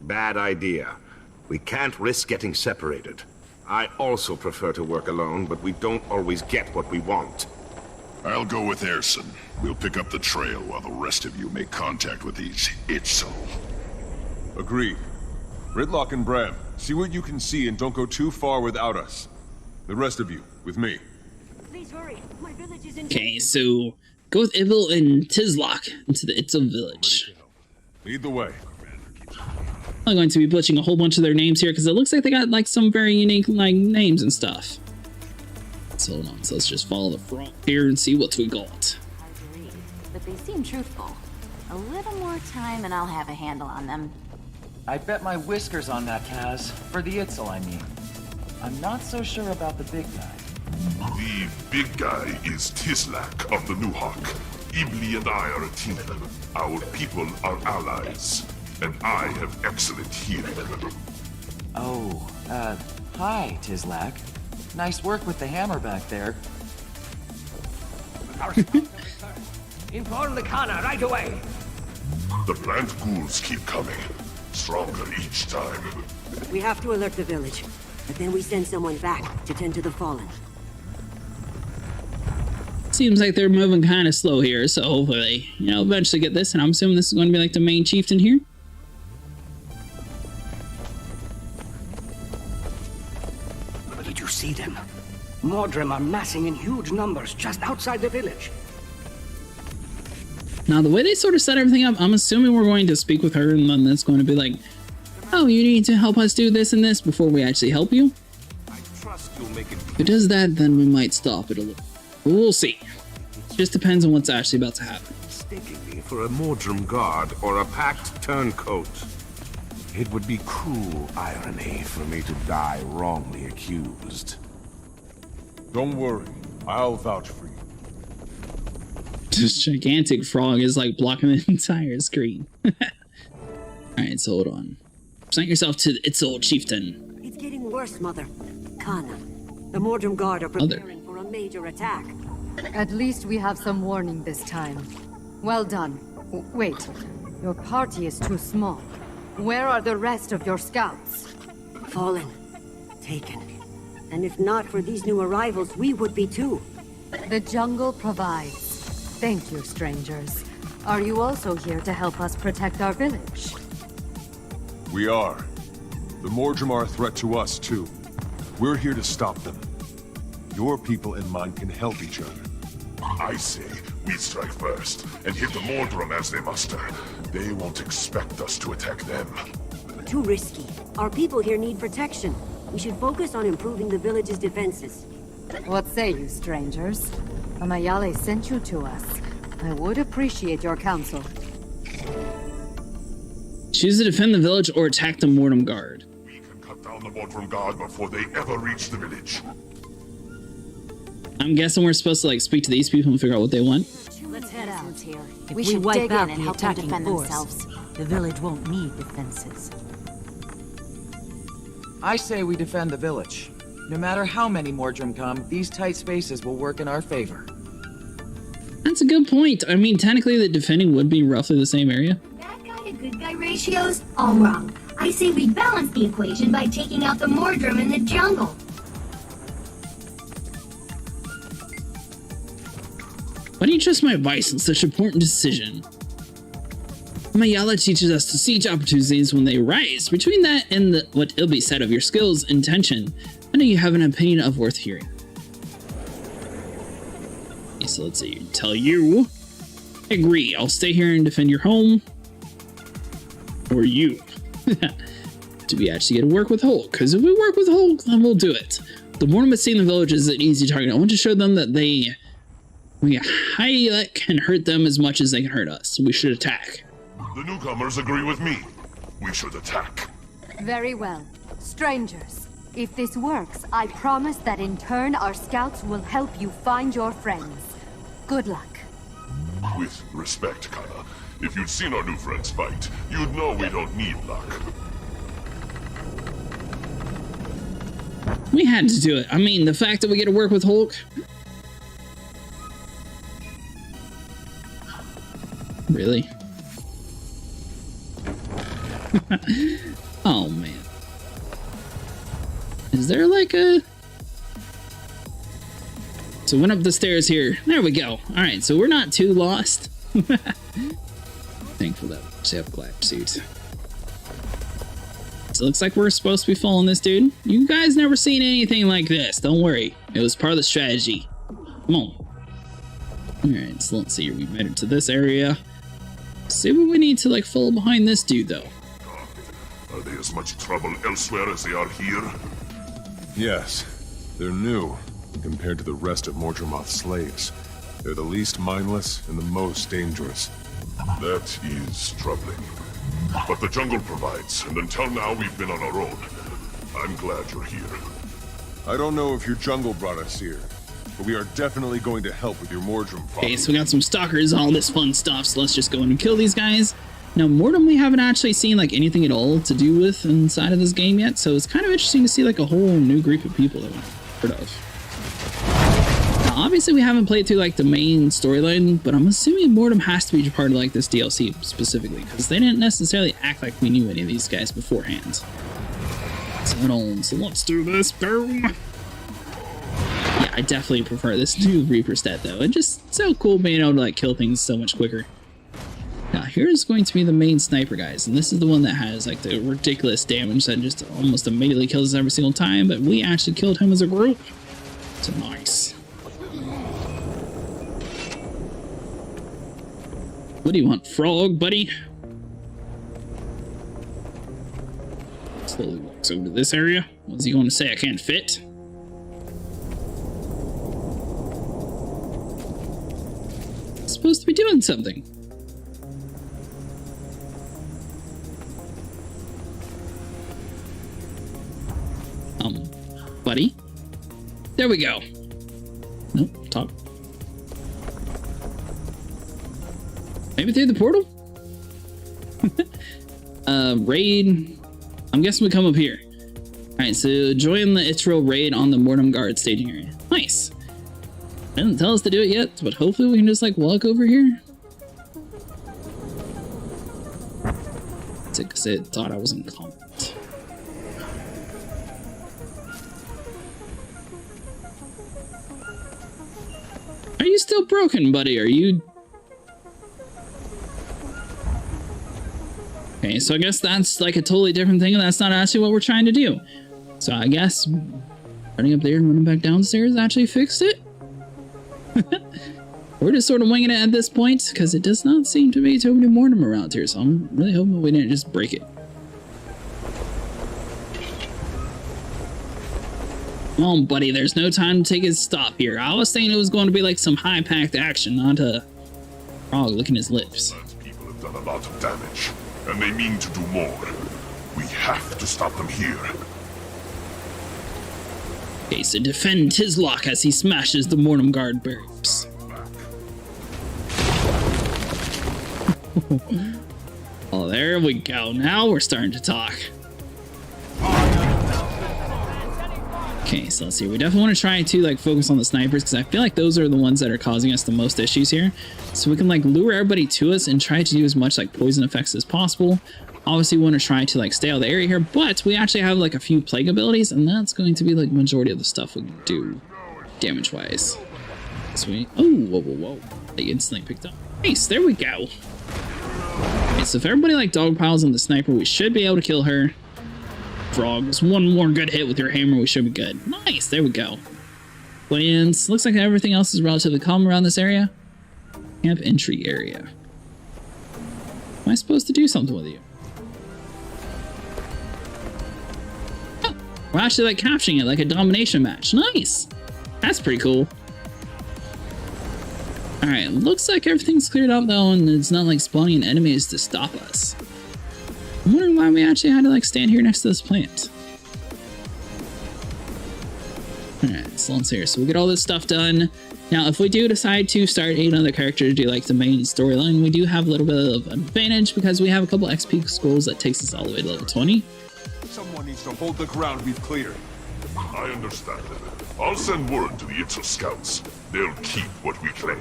Bad idea. We can't risk getting separated. I also prefer to work alone, but we don't always get what we want. I'll go with Erson. We'll pick up the trail while the rest of you make contact with these Itzel. Agreed. Ridlock and Bram, see what you can see and don't go too far without us. The rest of you, with me. Please hurry. My village is in Okay, so go with Evil and Tizlock into the Itzel village. Lead the way. I'm going to be butchering a whole bunch of their names here because it looks like they got like some very unique like names and stuff. So hold on, so let's just follow the front here and see what we got. I agree, but they seem truthful. A little more time and I'll have a handle on them. I bet my whiskers on that, Kaz. For the Itzel, I mean. I'm not so sure about the big guy. The big guy is Tislak of the Nuhawk. Ibli and I are a team. Our people are allies. And I have excellent healing. Oh, hi, Tislak. Nice work with the hammer back there. Inform the Kana right away. The plant ghouls keep coming. Stronger each time. We have to alert the village, but then we send someone back to tend to the fallen. Seems like they're moving kind of slow here, so hopefully, you know, eventually get this, and I'm assuming this is going to be like the main chieftain here. Did you see them? Mordrim are massing in huge numbers just outside the village. Now, the way they sort of set everything up, I'm assuming we're going to speak with her, and then it's going to be like, oh, you need to help us do this and this before we actually help you. I trust you'll make it. If it does that, then we might stop it a little. We'll see. It just depends on what's actually about to happen. mistaking me for a Mordrum guard or a packed turncoat. It would be cruel irony for me to die wrongly accused. Don't worry, I'll vouch for you. This gigantic frog is like blocking the entire screen. Alright, so hold on. Present yourself to its old chieftain. It's getting worse, Mother. Kana, the Mordrum Guard are preparing for a major attack. At least we have some warning this time. Well done. Wait, your party is too small. Where are the rest of your scouts? Fallen. Taken. And if not for these new arrivals, we would be too. The jungle provides. Thank you, strangers. Are you also here to help us protect our village? We are. The Mordrum are a threat to us, too. We're here to stop them. Your people and mine can help each other. I say we strike first and hit the Mordrum as they muster. They won't expect us to attack them. Too risky. Our people here need protection. We should focus on improving the village's defenses. What say you, strangers? Amayale sent you to us. I would appreciate your counsel. Choose to defend the village or attack the Mordrum Guard. We can cut down the Mordrum Guard before they ever reach the village. I'm guessing we're supposed to like speak to these people and figure out what they want. Let's head out here. If We we should wipe dig out in and the help them attacking defend force, themselves. the village won't need defenses. I say we defend the village. No matter how many Mordrum come, these tight spaces will work in our favor. That's a good point. I mean, technically the defending would be roughly the same area. Bad guy to good guy ratios? All wrong. I say we balance the equation by taking out the Mordrum in the jungle. Why do you trust my advice in such an important decision? Mayala teaches us to seize opportunities when they arise. Between that and what Ilby said of your skills and intention, I know you have an opinion of worth hearing. Okay, so let's see. Tell you. I agree. I'll stay here and defend your home. Or you. Do we actually get to work with Hulk? Because if we work with Hulk, then we'll do it. The Mordrum in the village is an easy target. I want to show them that we can hurt them as much as they can hurt us. We should attack. The newcomers agree with me. We should attack. Very well. Strangers, if this works, I promise that in turn our scouts will help you find your friends. Good luck. With respect, Kana, if you'd seen our new friends fight, you'd know we don't need luck. We had to do it. I mean, the fact that we get to work with Hulk. Really? Oh man. Is there like a... So went up the stairs here. There we go. Alright, so we're not too lost. Thankful that we have glass suit. So it looks like we're supposed to be following this dude. You guys never seen anything like this. Don't worry. It was part of the strategy. Come on. Alright, so let's see here. We made it to this area. See what we need to like follow behind this dude though. Are they as much trouble elsewhere as they are here? Yes. They're new compared to the rest of Mordrumoth's slaves. They're the least mindless and the most dangerous. That is troubling. But the jungle provides, and until now we've been on our own. I'm glad you're here. I don't know if your jungle brought us here, but we are definitely going to help with your Mordrum problem. Okay, so we got some stalkers, all this fun stuff, so let's just go in and kill these guys. Now, Mordrum we haven't actually seen like anything at all to do with inside of this game yet, so it's kind of interesting to see like a whole new group of people that we've heard of. Now, obviously we haven't played through like the main storyline, but I'm assuming Mordrum has to be part of like this DLC specifically, because they didn't necessarily act like we knew any of these guys beforehand. So let's do this, boom! Yeah, I definitely prefer this new Reaper stat though. It's just so cool being able to like kill things so much quicker. Now here's going to be the main sniper guys, and this is the one that has like the ridiculous damage that just almost immediately kills us every single time, but we actually killed him as a group. So nice. What do you want, frog, buddy? Slowly walks over to this area. What's he going to say? I can't fit? It's supposed to be doing something. buddy. There we go. Nope, talk. Maybe through the portal? Raid. I'm guessing we come up here. Alright, so join the Itro raid on the Mortem Guard staging area. Nice. Didn't tell us to do it yet, but hopefully we can just like walk over here. Because it thought I was in combat. Are you still broken, buddy? Are you... Okay, so I guess that's like a totally different thing, and that's not actually what we're trying to do. So I guess running up there and running back downstairs actually fixed it? We're just sort of winging it at this point, because it does not seem to be too many Mortem around here, so I'm really hoping we didn't just break it. Come on, buddy, there's no time to take a stop here. I was thinking it was going to be like some high-packed action, not a frog licking his lips. People have done a lot of damage, and they mean to do more. We have to stop them here. Okay, so defend Tislock as he smashes the Mortem Guard barracks. Oh, there we go. Now we're starting to talk. Okay, so let's see. We definitely want to try to like focus on the snipers because I feel like those are the ones that are causing us the most issues here. So we can like lure everybody to us and try to do as much like poison effects as possible. Obviously, we want to try to like stay out of the area here, but we actually have like a few plague abilities, and that's going to be like majority of the stuff we can do damage-wise. So we... Oh, whoa, whoa, whoa. They instantly picked up. Nice, there we go. Okay, so if everybody like dogpiles on the sniper, we should be able to kill her. Frogs, one more good hit with your hammer, we should be good. Nice, there we go. Plans. Looks like everything else is relatively calm around this area. Camp entry area. Am I supposed to do something with you? Oh, we're actually like capturing it like a domination match. Nice. That's pretty cool. Alright, looks like everything's cleared out though, and it's not like spawning enemies to stop us. I'm wondering why we actually had to like stand here next to this plant. Alright, so let's see. So we'll get all this stuff done. Now, if we do decide to start another character to do like the main storyline, we do have a little bit of advantage because we have a couple XP scrolls that takes us all the way to level 20. Someone needs to hold the ground we've cleared. I understand. I'll send word to the Itzo scouts. They'll keep what we claim.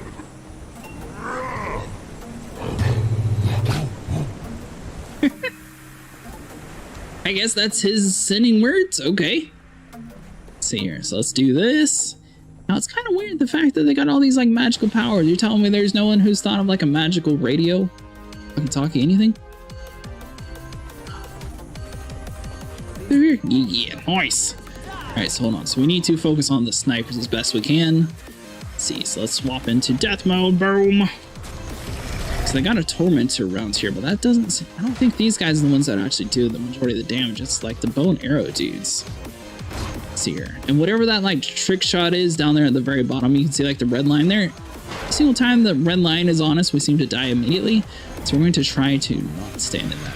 I guess that's his sending words. Okay. Let's see here. So let's do this. Now it's kind of weird the fact that they got all these like magical powers. You're telling me there's no one who's thought of like a magical radio? Talkie anything? Yeah, nice. Alright, so hold on. So we need to focus on the snipers as best we can. Let's see, so let's swap into death mode. Boom. So they got a tormentor around here, but that doesn't... I don't think these guys are the ones that actually do the majority of the damage. It's like the bow and arrow dudes. Let's see here. And whatever that like trick shot is down there at the very bottom, you can see like the red line there. Every single time the red line is on us, we seem to die immediately. So we're going to try to not stand in that.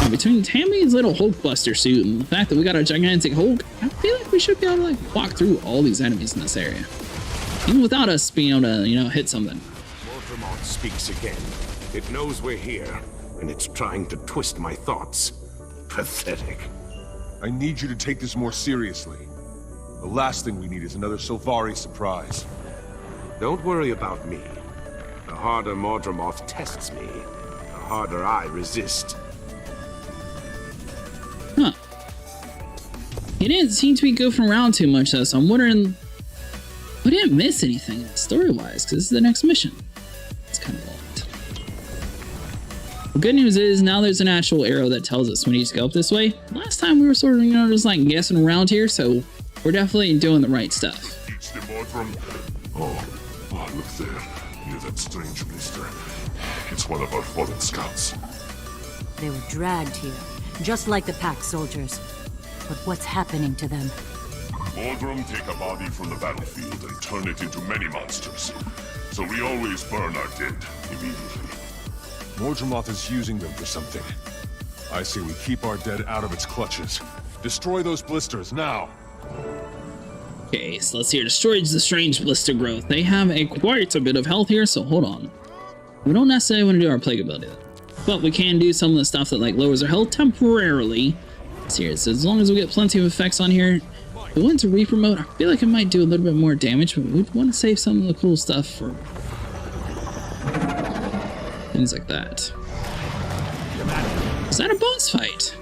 Now, between Tammy's little Hulkbuster suit and the fact that we got a gigantic Hulk, I feel like we should be able to like walk through all these enemies in this area. Even without us being able to, you know, hit something. Mortemont speaks again. It knows we're here, and it's trying to twist my thoughts. Pathetic. I need you to take this more seriously. The last thing we need is another Sylvari surprise. Don't worry about me. The harder Mortemont tests me, the harder I resist. Huh. He didn't seem to be goofing around too much though, so I'm wondering... We didn't miss anything story-wise, because this is the next mission. It's kind of locked. The good news is, now there's an actual arrow that tells us we need to go up this way. Last time we were sort of, you know, just like guessing around here, so we're definitely doing the right stuff. Teach them more from... Oh, look there. Near that strange blister. It's one of our fallen scouts. They were dragged here, just like the pack soldiers. But what's happening to them? Mordrum take a body from the battlefield and turn it into many monsters. So we always burn our dead immediately. Mordremoth is using them for something. I say we keep our dead out of its clutches. Destroy those blisters, now! Okay, so let's see here. Destroys the strange blister growth. They have quite a bit of health here, so hold on. We don't necessarily want to do our plague ability, but we can do some of the stuff that like lowers our health temporarily. Let's see here. So as long as we get plenty of effects on here, if we went to Reaper mode, I feel like it might do a little bit more damage, but we'd want to save some of the cool stuff for things like that. Is that a boss fight?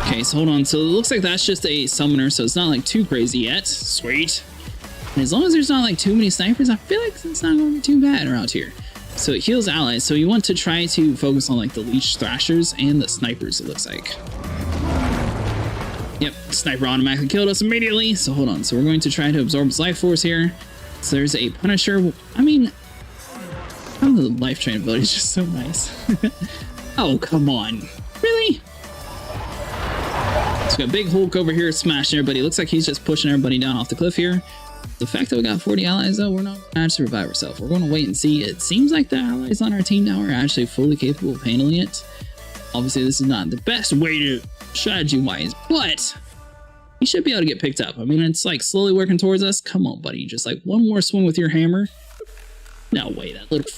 Okay, so hold on. So it looks like that's just a summoner, so it's not like too crazy yet. Sweet. And as long as there's not like too many snipers, I feel like it's not going to be too bad around here. So it heals allies, so you want to try to focus on like the leech thrashers and the snipers, it looks like. Yep, sniper automatically killed us immediately, so hold on. So we're going to try to absorb his life force here. So there's a Punisher. I mean, the life train ability is just so nice. Oh, come on. Really? So we got Big Hulk over here smashing everybody. Looks like he's just pushing everybody down off the cliff here. The fact that we got 40 allies, though, we're not going to revive ourselves. We're going to wait and see. It seems like the allies on our team now are actually fully capable of handling it. Obviously, this is not the best way to strategy-wise, but he should be able to get picked up. I mean, it's like slowly working towards us. Come on, buddy. Just like one more swing with your hammer. No way, that little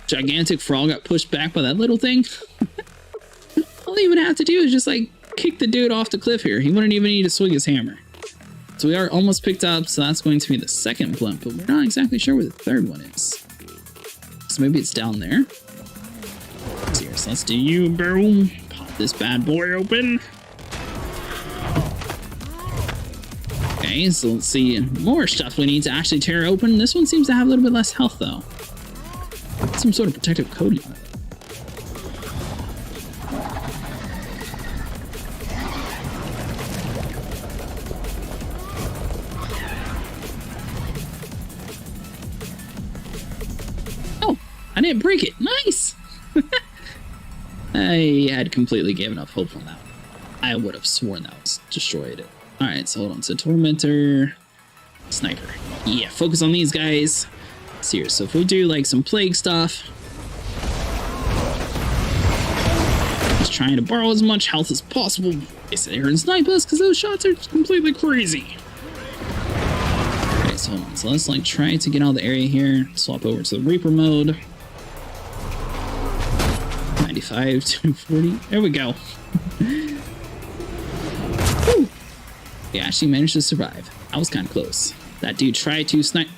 gigantic frog got pushed back by that little thing. All he would have to do is just like kick the dude off the cliff here. He wouldn't even need to swing his hammer. So we are almost picked up, so that's going to be the second blimp, but we're not exactly sure where the third one is. So maybe it's down there. So let's do you, boom. Pop this bad boy open. Okay, so let's see more stuff we need to actually tear open. This one seems to have a little bit less health, though. Some sort of protective coating on it. Oh, I didn't break it. Nice! I had completely given up hope on that one. I would have sworn that was destroyed. Alright, so hold on. So Tormentor, Sniper. Yeah, focus on these guys. Here, so if we do like some plague stuff, just trying to borrow as much health as possible. They sit here and snipe us because those shots are completely crazy. Okay, so hold on. So let's like try to get out of the area here. Swap over to the Reaper mode. 95 to 40. There we go. Woo. We actually managed to survive. I was kind of close. That dude tried to snipe.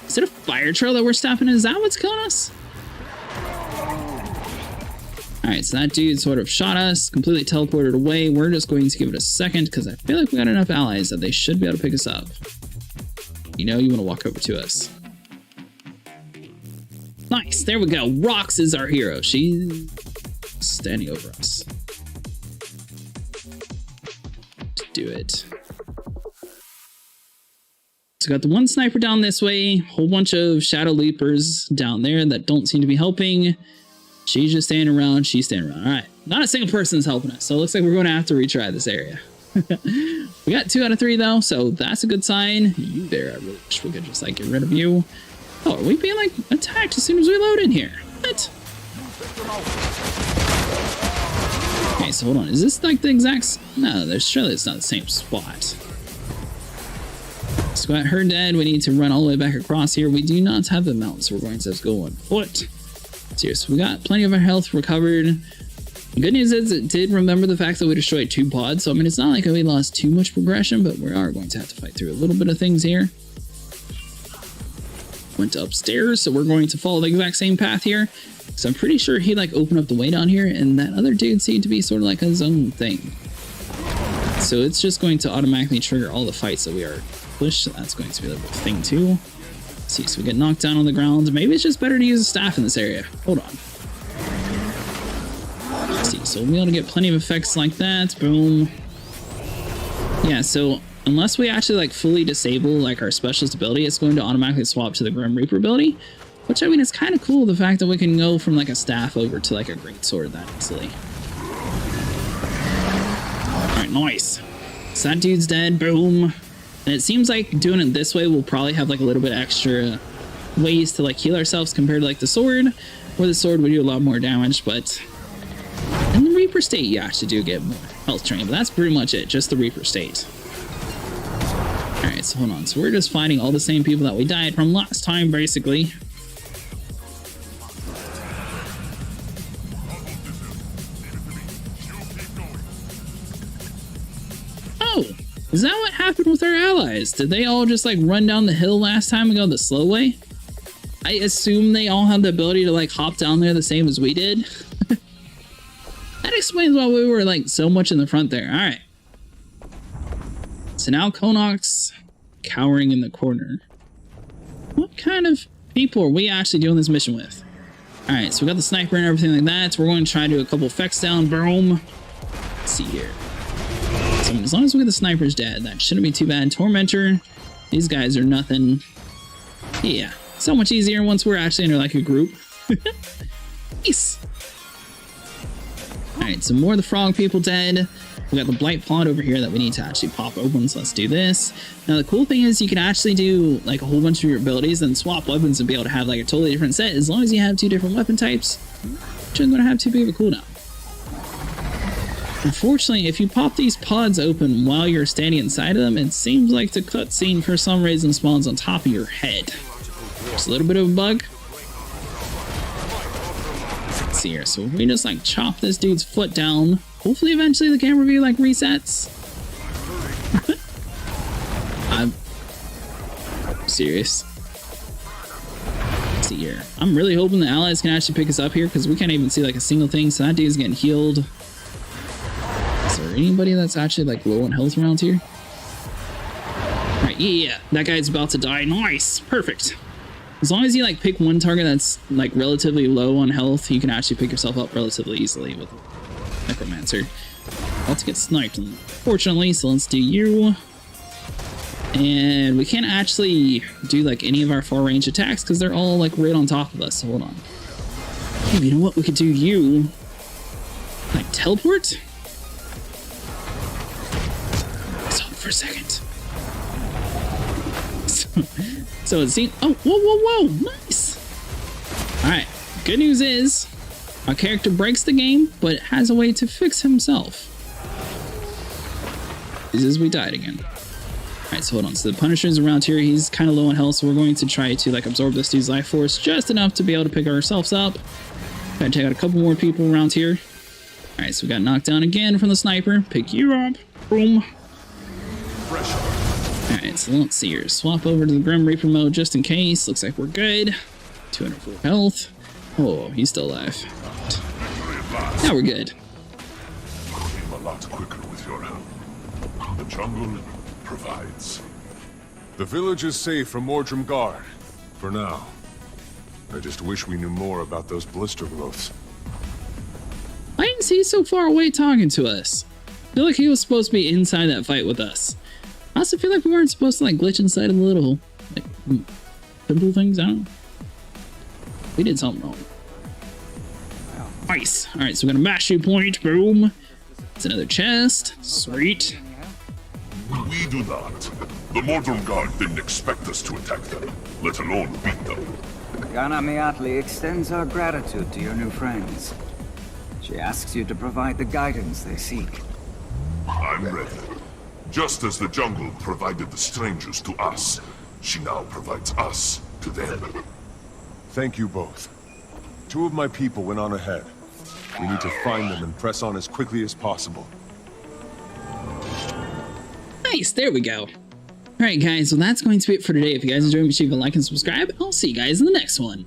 Is it a fire trail that we're stopping? Is that what's killing us? Alright, so that dude sort of shot us, completely teleported away. We're just going to give it a second because I feel like we got enough allies that they should be able to pick us up. You know, you want to walk over to us. Nice, there we go. Rox is our hero. She's standing over us. Let's do it. So got the one sniper down this way, whole bunch of shadow leapers down there that don't seem to be helping. She's just standing around, she's standing around. All right, not a single person's helping us, so it looks like we're going to have to retry this area. We got 2 out of 3 though, so that's a good sign. You there, I really wish we could just like get rid of you. Oh, are we being like attacked as soon as we load in here? What? Okay, so hold on, is this like the exact... No, surely it's not the same spot. So got her dead. We need to run all the way back across here. We do not have the mount, so we're going to just go on foot. So we got plenty of our health recovered. The good news is it did remember the fact that we destroyed 2 pods. So I mean, it's not like we lost too much progression, but we are going to have to fight through a little bit of things here. Went to upstairs, so we're going to follow the exact same path here. So I'm pretty sure he like opened up the way down here, and that other dude seemed to be sort of like his own thing. So it's just going to automatically trigger all the fights that we are pushed. So that's going to be the thing too. Let's see, so we get knocked down on the ground. Maybe it's just better to use a staff in this area. Hold on. Let's see, so we'll be able to get plenty of effects like that. Boom. Yeah, so unless we actually like fully disable like our specialist ability, it's going to automatically swap to the Grim Reaper ability, which I mean is kind of cool, the fact that we can go from like a staff over to like a greatsword that easily. Alright, nice. So that dude's dead. Boom. And it seems like doing it this way will probably have like a little bit extra ways to like heal ourselves compared to like the sword, where the sword would do a lot more damage, but in the Reaper State, you actually do get more health training, but that's pretty much it, just the Reaper State. Alright, so hold on. So we're just fighting all the same people that we died from last time, basically. Oh! Is that what happened with our allies? Did they all just like run down the hill last time and go the slow way? I assume they all have the ability to like hop down there the same as we did. That explains why we were like so much in the front there. All right. So now Konok's cowering in the corner. What kind of people are we actually doing this mission with? All right, so we got the sniper and everything like that. So we're going to try to do a couple effects down. Boom. Let's see here. So as long as we get the snipers dead, that shouldn't be too bad. Tormentor, these guys are nothing. Yeah, so much easier once we're actually under like a group. Nice. Alright, so more of the frog people dead. We got the blight plot over here that we need to actually pop open, so let's do this. Now the cool thing is you can actually do like a whole bunch of your abilities and swap weapons and be able to have like a totally different set as long as you have 2 different weapon types. Which isn't going to have too big of a cooldown. Unfortunately, if you pop these pods open while you're standing inside of them, it seems like the cutscene for some reason spawns on top of your head. Just a little bit of a bug. Let's see here. So if we just like chop this dude's foot down, hopefully eventually the camera view like resets. I'm serious. Let's see here. I'm really hoping the allies can actually pick us up here because we can't even see like a single thing. So that dude's getting healed. Is there anybody that's actually like low on health around here? Alright, yeah, that guy's about to die. Nice, perfect. As long as you like pick one target that's like relatively low on health, you can actually pick yourself up relatively easily with Necromancer. About to get sniped, unfortunately, so let's do you. And we can't actually do like any of our far range attacks because they're all like right on top of us, so hold on. Hey, you know what? We could do you. Like teleport? Stop for a second. So it seems. Oh, whoa, nice. All right. Good news is our character breaks the game, but has a way to fix himself. This is we died again. All right, so hold on. So the Punisher's around here. He's kind of low on health, so we're going to try to like absorb this dude's life force just enough to be able to pick ourselves up. Gotta take out a couple more people around here. All right, so we got knocked down again from the sniper. Pick you up. Boom. Alright, so let's see here. Swap over to the Grim Reaper mode just in case. Looks like we're good. 204 health. Oh, he's still alive. Now we're good. A lot quicker with your help. The jungle provides. The village is safe from Mordrum Guard. For now. I just wish we knew more about those blister growths. Why is he so far away talking to us? I feel like he was supposed to be inside that fight with us. I also feel like we weren't supposed to like glitch inside of the little like pimple things. I don't know. We did something wrong. Nice. All right, so we're gonna mash you point. Boom. It's another chest. Sweet. We do not. The Mordrum Guard didn't expect us to attack them, let alone beat them. Ghana Meatli extends our gratitude to your new friends. She asks you to provide the guidance they seek. I'm ready. Just as the jungle provided the strangers to us, she now provides us to them. Thank you both. 2 of my people went on ahead. We need to find them and press on as quickly as possible. Nice, there we go. Alright guys, well that's going to be it for today. If you guys enjoyed, make sure you leave a like and subscribe. I'll see you guys in the next one.